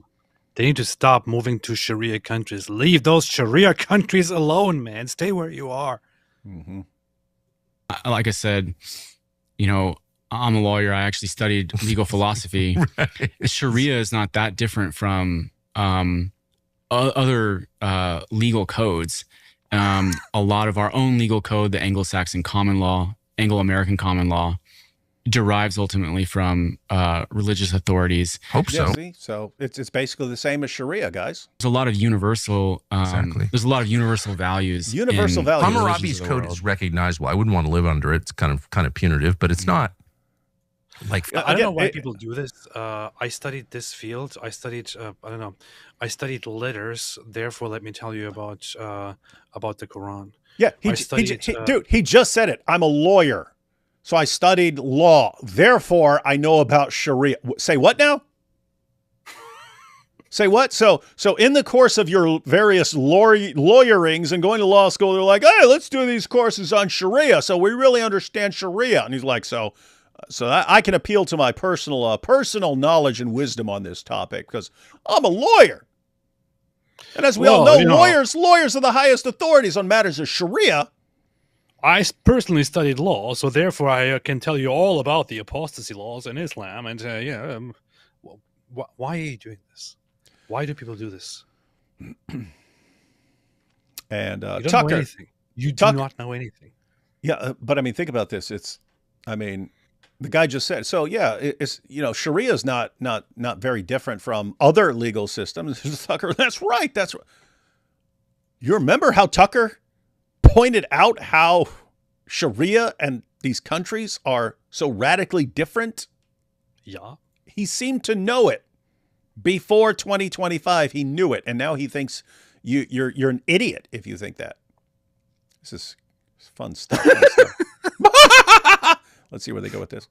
They need to stop moving to Sharia countries. Leave those Sharia countries alone, man. Stay where you are. Mm-hmm. Like I said, you know, I'm a lawyer. I actually studied legal philosophy. Right. Sharia is not that different from other legal codes. A lot of our own legal code, the Anglo-Saxon common law, Anglo-American common law, derives ultimately from religious authorities. Hope so. Yeah, see? So it's basically the same as Sharia, guys. There's a lot of universal There's a lot of universal values. Universal values. Hammurabi's code is recognizable. I wouldn't want to live under it. It's kind of punitive, but it's not. Like I don't know why people do this. I studied this field. I studied I studied letters. Therefore, let me tell you about the Quran. Yeah, he just said it. I'm a lawyer, so I studied law. Therefore, I know about Sharia. Say what now? Say what? So in the course of your various lawyerings and going to law school, they're like, hey, let's do these courses on Sharia, so we really understand Sharia. And he's like, so I can appeal to my personal knowledge and wisdom on this topic because I'm a lawyer. And as we all know, lawyers are the highest authorities on matters of Sharia. I personally studied law, so therefore I can tell you all about the apostasy laws in Islam. And why are you doing this? Why do people do this? And You do not know anything. Yeah, but I mean, think about this. The guy just said, so yeah, it's, Sharia is not very different from other legal systems. Tucker, that's right. You remember how Tucker pointed out how Sharia and these countries are so radically different? Yeah. He seemed to know it before 2025. He knew it, and now he thinks you're an idiot if you think that. This is fun stuff. Let's see where they go with this.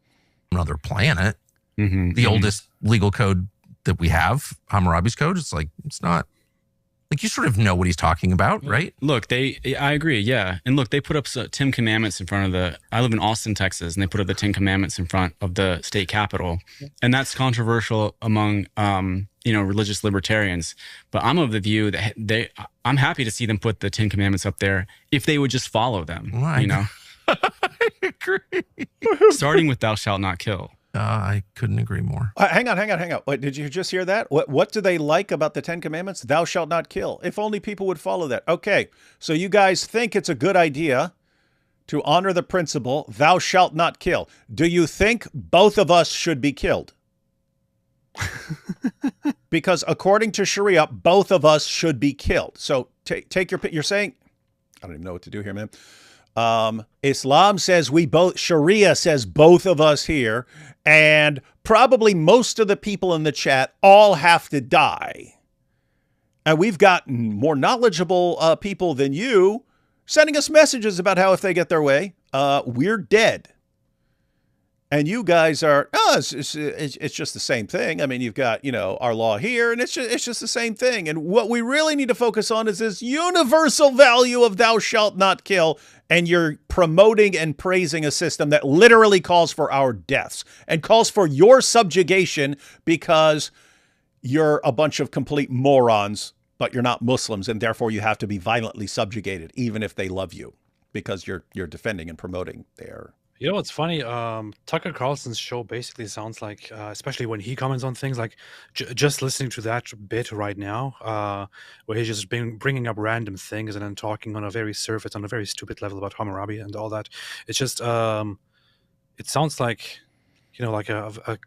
Another planet. The oldest legal code that we have, Hammurabi's code, it's not like you sort of know what he's talking about, right? Look, I agree, yeah. And look, they put up 10 commandments in front of I live in Austin, Texas, and they put up the 10 commandments in front of the state capitol. And that's controversial among, religious libertarians. But I'm of the view that I'm happy to see them put the 10 commandments up there if they would just follow them, I agree. Starting with thou shalt not kill. I couldn't agree more. Hang on. Wait, did you just hear that? What do they like about the 10 commandments? Thou shalt not kill. If only people would follow that. Okay, so you guys think it's a good idea to honor the principle, thou shalt not kill. Do you think both of us should be killed? Because according to Sharia, both of us should be killed. So take you're saying, I don't even know what to do here, man. Islam says Sharia says both of us here, and probably most of the people in the chat all have to die. And we've gotten more knowledgeable people than you sending us messages about how if they get their way, we're dead. And you guys are, it's just the same thing. I mean, you've got, our law here, and it's just the same thing. And what we really need to focus on is this universal value of thou shalt not kill. And you're promoting and praising a system that literally calls for our deaths and calls for your subjugation because you're a bunch of complete morons, but you're not Muslims, and therefore you have to be violently subjugated, even if they love you, because you're defending and promoting their. You know what's funny? Tucker Carlson's show basically sounds like, especially when he comments on things, like just listening to that bit right now, where he's just bringing up random things and then talking on a very surface, on a very stupid level about Hammurabi and all that. It's just, it sounds like, like a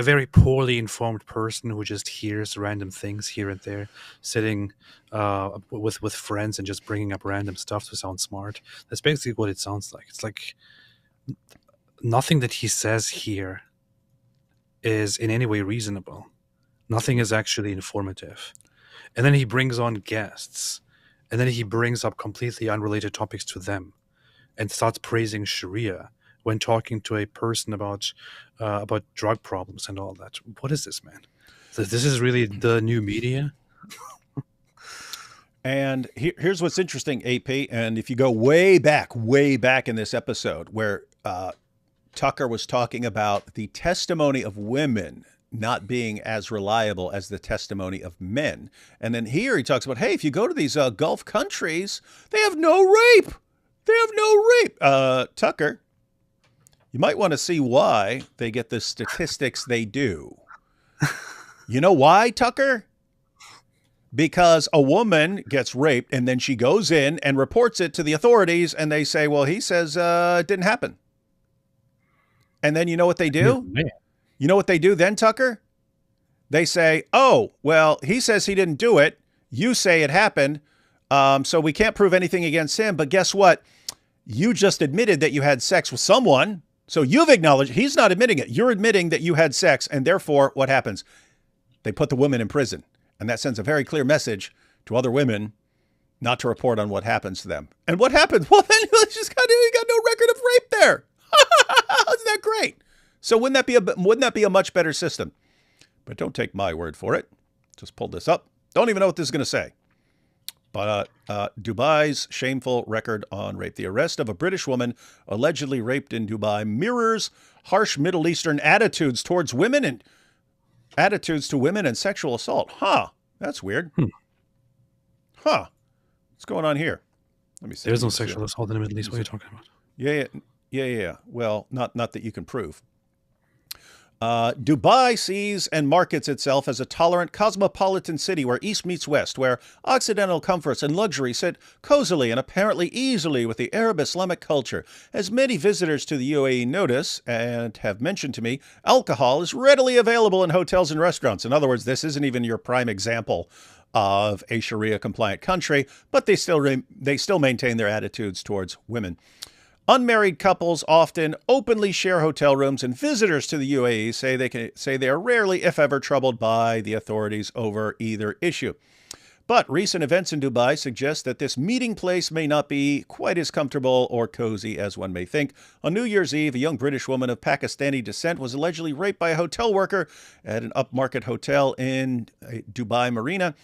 very poorly informed person who just hears random things here and there, sitting with friends and just bringing up random stuff to sound smart. That's basically what it sounds like. It's like nothing that he says here is in any way reasonable. Nothing is actually informative. And then he brings on guests, and then he brings up completely unrelated topics to them and starts praising Sharia when talking to a person about drug problems and all that. What is this, man? This is really the new media? And here's what's interesting, AP, and if you go way back in this episode where Tucker was talking about the testimony of women not being as reliable as the testimony of men. And then here he talks about, hey, if you go to these Gulf countries, they have no rape. They have no rape. Tucker, you might want to see why they get the statistics they do. You know why, Tucker? Because a woman gets raped and then she goes in and reports it to the authorities and they say, well, he says it didn't happen. And then you know what they do? You know what they do then, Tucker? They say, oh, well, he says he didn't do it. You say it happened. So we can't prove anything against him. But guess what? You just admitted that you had sex with someone. So you've acknowledged he's not admitting it. You're admitting that you had sex. And therefore, what happens? They put the woman in prison. And that sends a very clear message to other women not to report on what happens to them. And what happens? Well, then you got no record of rape there. Isn't that great? So wouldn't that be a much better system? But don't take my word for it. Just pulled this up. Don't even know what this is going to say. But Dubai's shameful record on rape. The arrest of a British woman allegedly raped in Dubai mirrors harsh Middle Eastern attitudes towards women and attitudes to women and sexual assault. Huh. That's weird. Huh. What's going on here? Let me see. There's no sexual assault in the Middle East. What are you talking about? Yeah. Well, not that you can prove. Dubai sees and markets itself as a tolerant, cosmopolitan city where East meets West, where Occidental comforts and luxury sit cozily and apparently easily with the Arab Islamic culture. As many visitors to the UAE notice and have mentioned to me, alcohol is readily available in hotels and restaurants. In other words, this isn't even your prime example of a Sharia-compliant country, but they still maintain their attitudes towards women. Unmarried couples often openly share hotel rooms, and visitors to the UAE say they are rarely, if ever, troubled by the authorities over either issue. But recent events in Dubai suggest that this meeting place may not be quite as comfortable or cozy as one may think. On New Year's Eve, a young British woman of Pakistani descent was allegedly raped by a hotel worker at an upmarket hotel in Dubai Marina.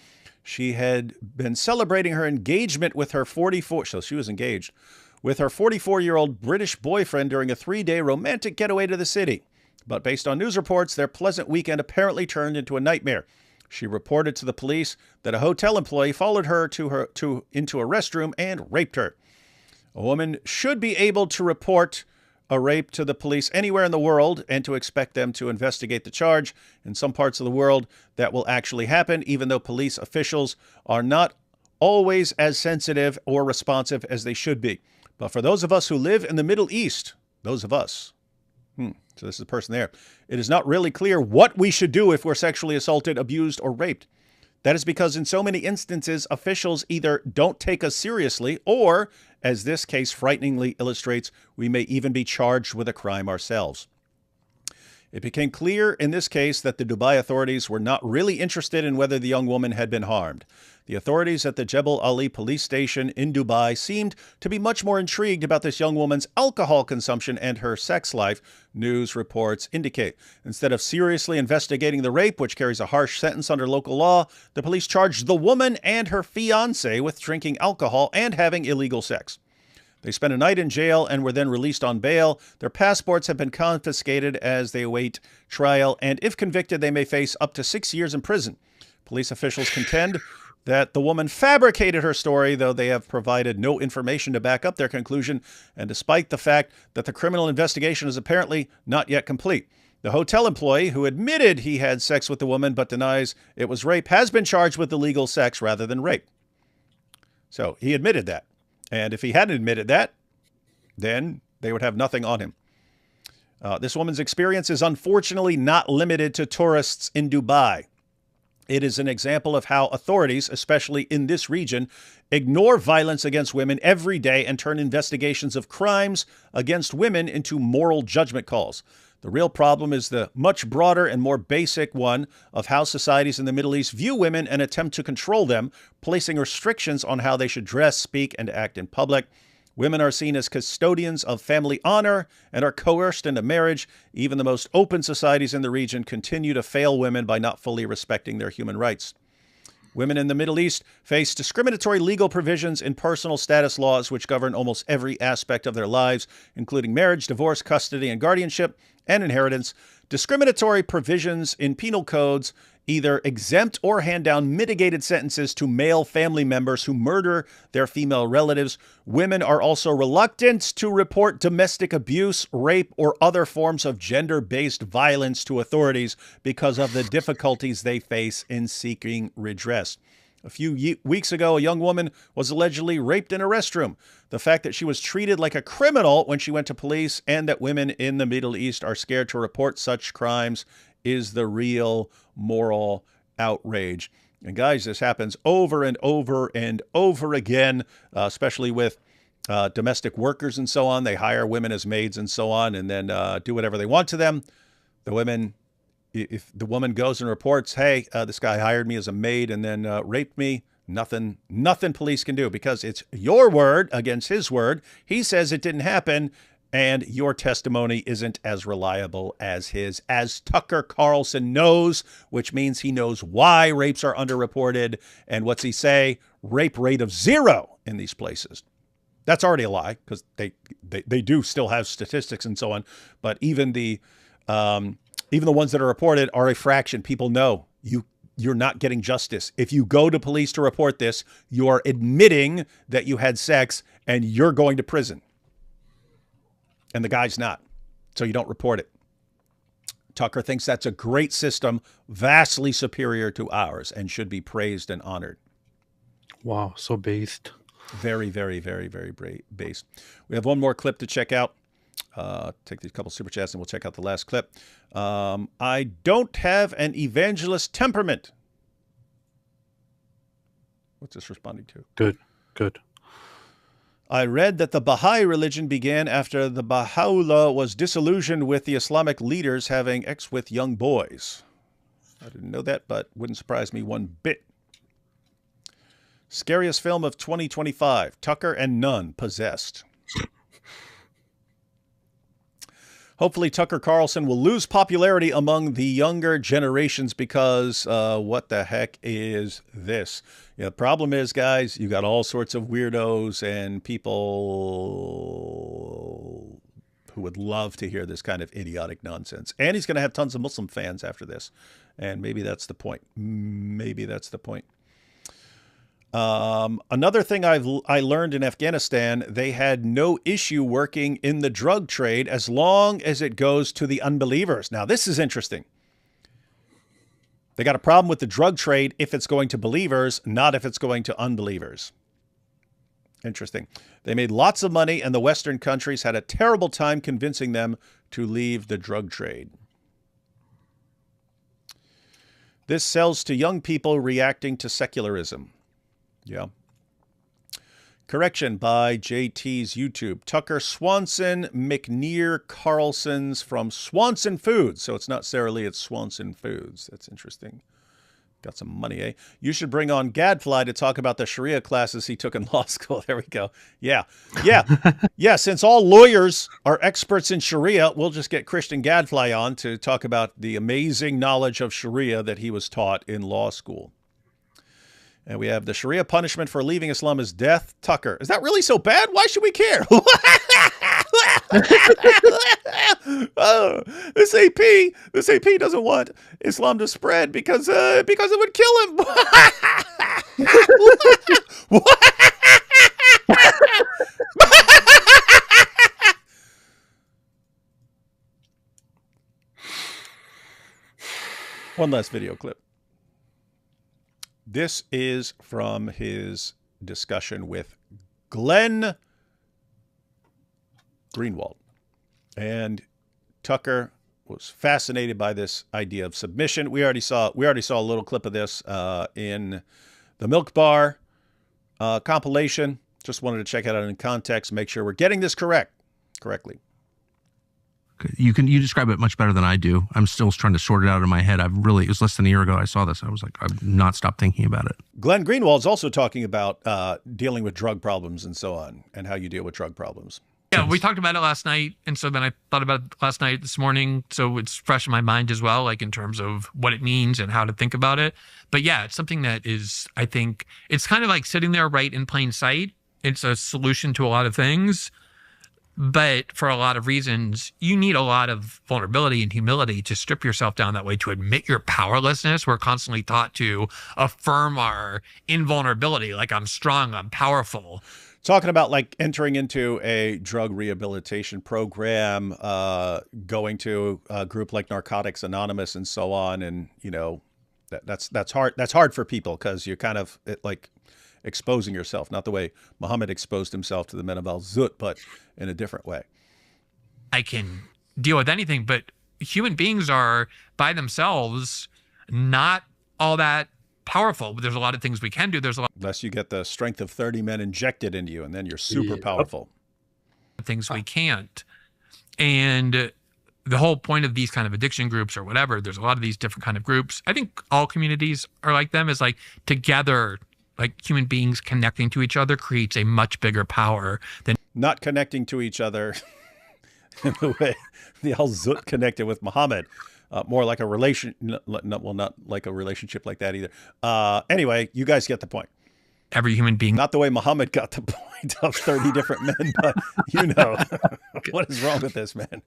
She had been celebrating her engagement with her 44-year-old British boyfriend during a 3-day romantic getaway to the city. But based on news reports, their pleasant weekend apparently turned into a nightmare. She reported to the police that a hotel employee followed her into a restroom and raped her. A woman should be able to report a rape to the police anywhere in the world and to expect them to investigate the charge. In some parts of the world, that will actually happen, even though police officials are not always as sensitive or responsive as they should be. But for those of us who live in the Middle East, so this is the person there, it is not really clear what we should do if we're sexually assaulted, abused, or raped. That is because in so many instances, officials either don't take us seriously or, as this case frighteningly illustrates, we may even be charged with a crime ourselves. It became clear in this case that the Dubai authorities were not really interested in whether the young woman had been harmed. The authorities at the Jebel Ali police station in Dubai seemed to be much more intrigued about this young woman's alcohol consumption and her sex life, news reports indicate. Instead of seriously investigating the rape, which carries a harsh sentence under local law, the police charged the woman and her fiancé with drinking alcohol and having illegal sex. They spent a night in jail and were then released on bail. Their passports have been confiscated as they await trial, and if convicted, they may face up to 6 years in prison. Police officials contend that the woman fabricated her story, though they have provided no information to back up their conclusion, and despite the fact that the criminal investigation is apparently not yet complete. The hotel employee, who admitted he had sex with the woman but denies it was rape, has been charged with illegal sex rather than rape. So he admitted that. And if he hadn't admitted that, then they would have nothing on him. This woman's experience is unfortunately not limited to tourists in Dubai. It is an example of how authorities, especially in this region, ignore violence against women every day and turn investigations of crimes against women into moral judgment calls. The real problem is the much broader and more basic one of how societies in the Middle East view women and attempt to control them, placing restrictions on how they should dress, speak, and act in public. Women are seen as custodians of family honor and are coerced into marriage. Even the most open societies in the region continue to fail women by not fully respecting their human rights. Women in the Middle East face discriminatory legal provisions in personal status laws which govern almost every aspect of their lives, including marriage, divorce, custody, and guardianship, and inheritance. Discriminatory provisions in penal codes either exempt or hand down mitigated sentences to male family members who murder their female relatives. Women are also reluctant to report domestic abuse, rape, or other forms of gender-based violence to authorities because of the difficulties they face in seeking redress. A few weeks ago, a young woman was allegedly raped in a restroom. The fact that she was treated like a criminal when she went to police and that women in the Middle East are scared to report such crimes is the real moral outrage. And guys, this happens over and over and over again, especially with domestic workers and so on. They hire women as maids and so on and then do whatever they want to them. The women, if the woman goes and reports, hey, this guy hired me as a maid and then raped me, nothing police can do because it's your word against his word. He says it didn't happen. And your testimony isn't as reliable as his, as Tucker Carlson knows, which means he knows why rapes are underreported. And what's he say? Rape rate of 0 in these places. That's already a lie because they do still have statistics and so on. But even the ones that are reported are a fraction. People know you're not getting justice. If you go to police to report this, you are admitting that you had sex and you're going to prison. And the guy's not. So you don't report it. Tucker thinks that's a great system, vastly superior to ours, and should be praised and honored. Wow, so based. Very, very, very, very based. We have one more clip to check out. Take these couple super chats and we'll check out the last clip. I don't have an evangelist temperament. What's this responding to? Good, good. I read that the Baha'i religion began after the Baha'u'llah was disillusioned with the Islamic leaders having sex with young boys. I didn't know that, but wouldn't surprise me one bit. Scariest film of 2025, Tucker and Nunn, Possessed. Hopefully Tucker Carlson will lose popularity among the younger generations because what the heck is this? Yeah, the problem is, guys, you got all sorts of weirdos and people who would love to hear this kind of idiotic nonsense. And he's going to have tons of Muslim fans after this. And maybe that's the point. Maybe that's the point. Another thing I learned in Afghanistan, they had no issue working in the drug trade as long as it goes to the unbelievers. Now, this is interesting. They got a problem with the drug trade if it's going to believers, not if it's going to unbelievers. Interesting. They made lots of money, and the Western countries had a terrible time convincing them to leave the drug trade. This sells to young people reacting to secularism. Yeah. Correction by JT's YouTube. Tucker Swanson McNear Carlson's from Swanson Foods. So it's not Sara Lee, it's Swanson Foods. That's interesting. Got some money, eh? You should bring on Gadfly to talk about the Sharia classes he took in law school. There we go. Yeah. Yeah. Yeah. Since all lawyers are experts in Sharia, we'll just get Christian Gadfly on to talk about the amazing knowledge of Sharia that he was taught in law school. And we have the Sharia punishment for leaving Islam is death. Tucker, is that really so bad? Why should we care? Oh, this AP doesn't want Islam to spread because it would kill him. One last video clip. This is from his discussion with Glenn Greenwald. And Tucker was fascinated by this idea of submission. We already saw a little clip of this in the Milk Bar compilation. Just wanted to check it out in context, make sure we're getting this correctly. You describe it much better than I do. I'm still trying to sort it out in my head. It was less than a year ago I saw this. I was like, I've not stopped thinking about it. Glenn Greenwald's also talking about dealing with drug problems and so on, and how you deal with drug problems. Yeah, we talked about it last night, and so then I thought about it last night, this morning, so it's fresh in my mind as well, like in terms of what it means and how to think about it. But yeah, it's something that is, I think, it's kind of like sitting there right in plain sight. It's a solution to a lot of things. But for a lot of reasons, you need a lot of vulnerability and humility to strip yourself down that way, to admit your powerlessness. We're constantly taught to affirm our invulnerability, like I'm strong, I'm powerful. Talking about like entering into a drug rehabilitation program, going to a group like Narcotics Anonymous and so on. And, you know, that's hard. That's hard for people because you're kind of like exposing yourself, not the way Muhammad exposed himself to the men of Al-Zut, but in a different way. I can deal with anything, but human beings are by themselves not all that powerful. There's a lot of things we can do. There's a lot unless you get the strength of 30 men injected into you, and then you're super powerful. Things we can't. And the whole point of these kind of addiction groups or whatever, there's a lot of these different kind of groups. I think all communities are like them, is like together, like human beings connecting to each other creates a much bigger power than not connecting to each other in the way the Al-Zut connected with Muhammad. More like a relation, well, not like a relationship like that either. Anyway, you guys get the point. Every human being. Not the way Muhammad got the point of 30 different men, but you know, what is wrong with this, man?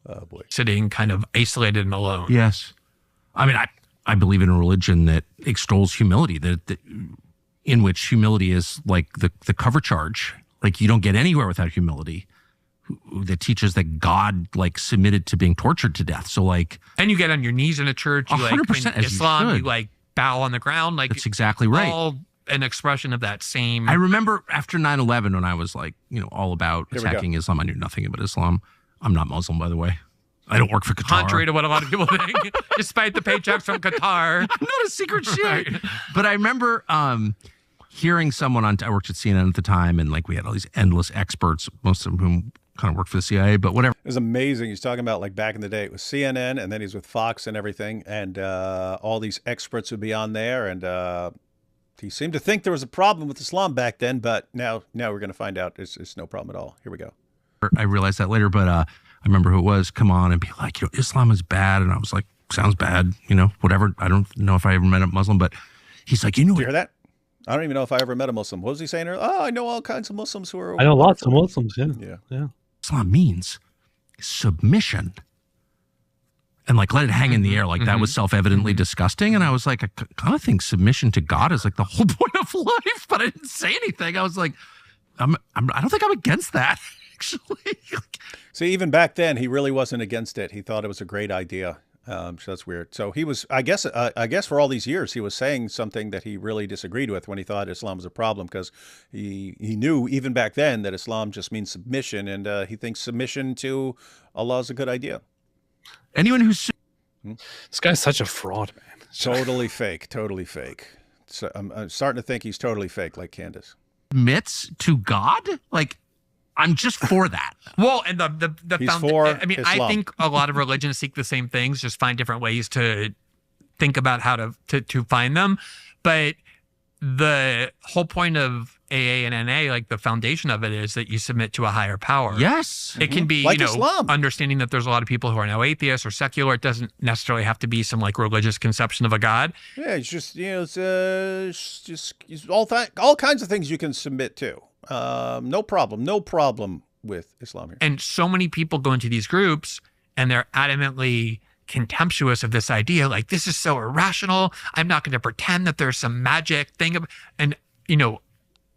Oh, boy. Sitting kind of isolated and alone. Yes. I mean, I believe in a religion that extols humility, that in which humility is like the cover charge. Like you don't get anywhere without humility. that teaches that God like submitted to being tortured to death. So like, and you get on your knees in a church. You 100% like in as Islam, you you should. like bow on the ground. Like That's exactly right. All an expression of that same. I remember after 9/11 when I was like, all about attacking Islam. I knew nothing about Islam. I'm not Muslim, by the way. I don't work for Qatar. Contrary to what a lot of people think, despite the paychecks from Qatar. Not a secret shit. Right. But I remember hearing someone I worked at CNN at the time, and like we had all these endless experts, most of whom kind of worked for the CIA, but whatever. It was amazing. He's talking about like back in the day, it was CNN, and then he's with Fox and everything, and all these experts would be on there, and he seemed to think there was a problem with Islam back then, but now we're going to find out it's no problem at all. Here we go. I realized that later, but I remember who it was come on and be like, Islam is bad, and I was like, sounds bad, whatever. I don't know if I ever met a Muslim, but he's like, Do you hear that? I don't even know if I ever met a Muslim. What was he saying? Oh, I know all kinds of Muslims who are. I know lots of Muslims. Yeah. Islam means submission. And like let it hang in the air like that was self-evidently disgusting. And I was like, I kind of think submission to God is like the whole point of life, but I didn't say anything. I was like, I don't think I'm against that, actually. See, even back then, he really wasn't against it. He thought it was a great idea. So that's weird. So he was, I guess for all these years, he was saying something that he really disagreed with when he thought Islam was a problem, because he knew even back then that Islam just means submission, and he thinks submission to Allah is a good idea. Anyone who's this guy's such a fraud, man. Totally fake. Totally fake. So I'm starting to think he's totally fake, like Candace. Submits to God? like I'm just for that. Well, and the He's for I mean, Islam. I think a lot of religions seek the same things, just find different ways to think about how to find them. But the whole point of AA and NA, like the foundation of it, is that you submit to a higher power. Yes. It can be, Like Islam. understanding that there's a lot of people who are now atheists or secular. It doesn't necessarily have to be some like religious conception of a God. Yeah, it's just, it's just all kinds of things you can submit to. No problem with Islam here. And so many people go into these groups and they're adamantly contemptuous of this idea. Like, this is so irrational. I'm not going to pretend that there's some magic thing. And,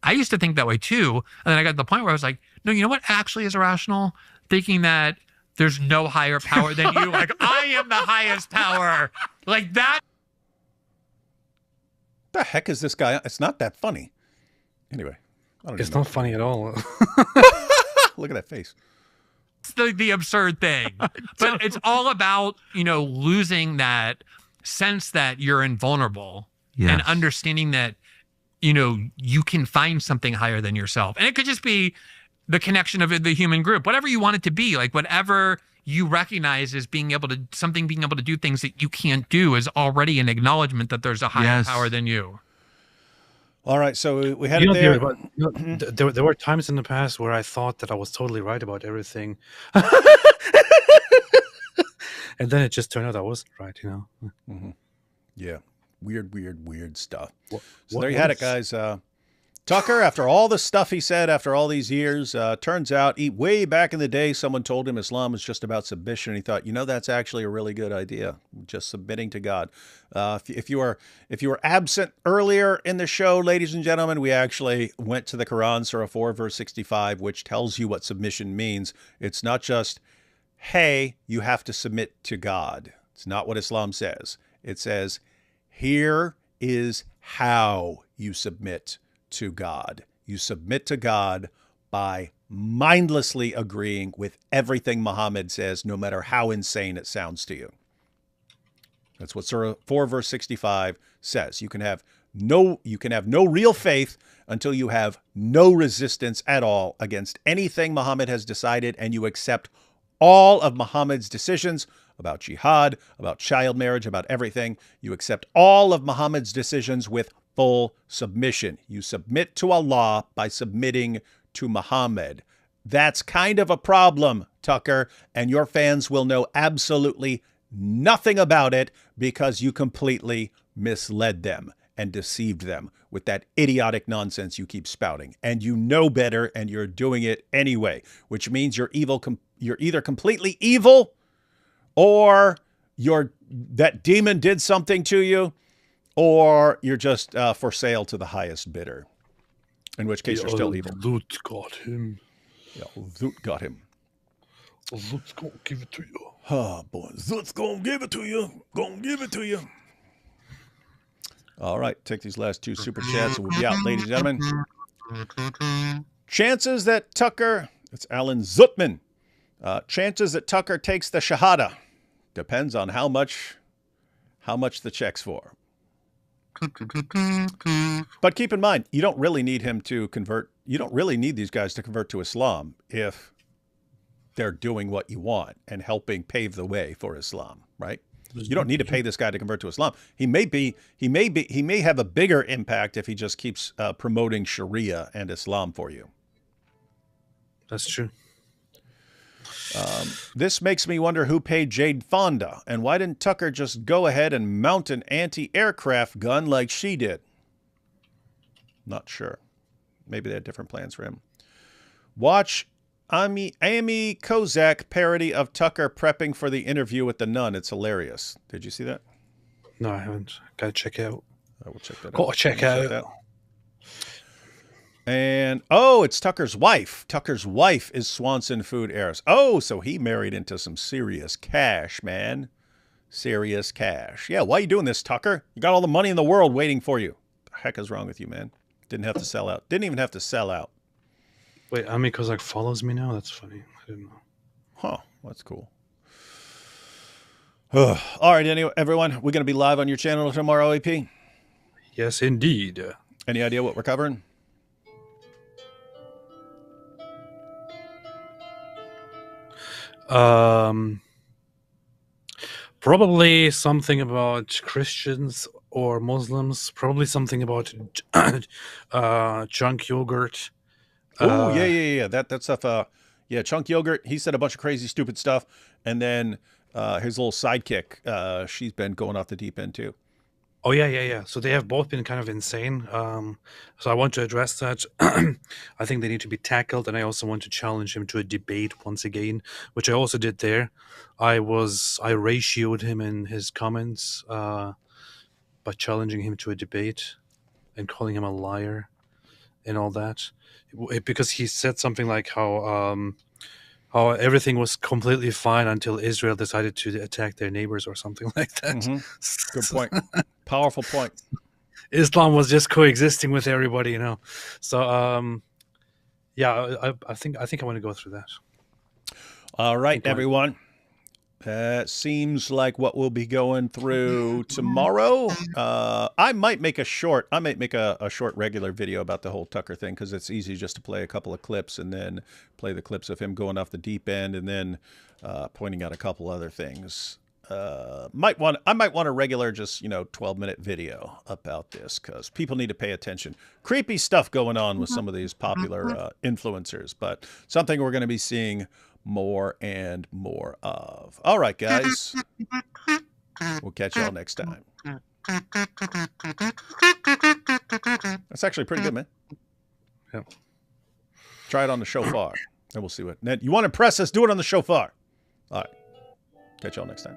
I used to think that way too. And then I got to the point where I was like, no, you know what actually is irrational? Thinking that there's no higher power than you. Like, I am the highest power. Like that. The heck is this guy? It's not that funny. Anyway. It's not funny at all. Look at that face. It's the absurd thing. But it's all about, losing that sense that you're invulnerable and understanding that, you can find something higher than yourself. And it could just be the connection of the human group, whatever you want it to be, like whatever you recognize as being able to do things that you can't do is already an acknowledgement that there's a higher power than you. All right, so we had it there. There were times in the past where I thought that I was totally right about everything. And then it just turned out I wasn't right, Mm-hmm. Yeah. Weird stuff. What there you had it, guys. Tucker, after all the stuff he said after all these years, turns out way back in the day, someone told him Islam was just about submission. And he thought, that's actually a really good idea, just submitting to God. If you were absent earlier in the show, ladies and gentlemen, we actually went to the Quran, Surah 4, verse 65, which tells you what submission means. It's not just, hey, you have to submit to God. It's not what Islam says. It says, here is how you submit to God. You submit to God by mindlessly agreeing with everything Muhammad says, no matter how insane it sounds to you. That's what Surah 4 verse 65 says. You can have no real faith until you have no resistance at all against anything Muhammad has decided, and you accept all of Muhammad's decisions about jihad, about child marriage, about everything. You accept all of Muhammad's decisions with full submission. You submit to Allah by submitting to Muhammad. That's kind of a problem, Tucker, and your fans will know absolutely nothing about it because you completely misled them and deceived them with that idiotic nonsense you keep spouting. And you know better, and you're doing it anyway, which means you're evil. You're either completely evil, or that demon did something to you, or you're just for sale to the highest bidder, in which case you're still evil. Loot got him. Yeah, loot got him. Zut's gonna give it to you. Oh, boy. Zut's gonna give it to you. Gonna give it to you. All right. Take these last 2 super chats and we'll be out, ladies and gentlemen. Chances that Tucker... It's Alan Zutman. Chances that Tucker takes the Shahada. Depends on how much the check's for. But keep in mind, you don't really need him to convert. You don't really need these guys to convert to Islam if they're doing what you want and helping pave the way for Islam, right? You don't need to pay this guy to convert to Islam. He may have a bigger impact if he just keeps promoting Sharia and Islam for you. That's true. This makes me wonder who paid Jade Fonda, and why didn't Tucker just go ahead and mount an anti-aircraft gun like she did? Not sure. Maybe they had different plans for him. Watch Amy Kozak parody of Tucker prepping for the interview with the nun. It's hilarious. Did you see that? No, I haven't. Gotta check it out. I will check that out. Gotta check out. And, oh, it's Tucker's wife. Tucker's wife is Swanson Food heiress. Oh, so he married into some serious cash, man. Serious cash. Yeah, why are you doing this, Tucker? You got all the money in the world waiting for you. What the heck is wrong with you, man? Didn't have to sell out. Didn't even have to sell out. Wait, Ami Kozak follows me now? That's funny. I didn't know. Huh, that's cool. All right, anyway, everyone, we're going to be live on your channel tomorrow, AP? Yes, indeed. Any idea what we're covering? Probably something about Christians or Muslims. Probably something about junk yogurt. Oh, yeah. That stuff. Yeah, Chunk Yogurt. He said a bunch of crazy, stupid stuff, and then his little sidekick. She's been going off the deep end too. Oh, yeah. So they have both been kind of insane. So I want to address that. I think they need to be tackled, and I also want to challenge him to a debate once again, which I also did there. I ratioed him in his comments by challenging him to a debate and calling him a liar and all that. Because he said something like how everything was completely fine until Israel decided to attack their neighbors or something like that. Mm-hmm. Good point. Powerful point. Islam was just coexisting with everybody, So, yeah, I think I want to go through that. All right, everyone. That seems like what we'll be going through tomorrow. I might make a short regular video about the whole Tucker thing, because it's easy just to play a couple of clips and then play the clips of him going off the deep end and then pointing out a couple other things. I might want a regular, just 12-minute video about this, because people need to pay attention. Creepy stuff going on with some of these popular influencers, but something we're going to be seeing more and more of. All right, guys. We'll catch y'all next time. That's actually pretty good, man. Yeah. Try it on the shofar, and we'll see what. Ned, you want to impress us? Do it on the shofar. All right. Catch y'all next time.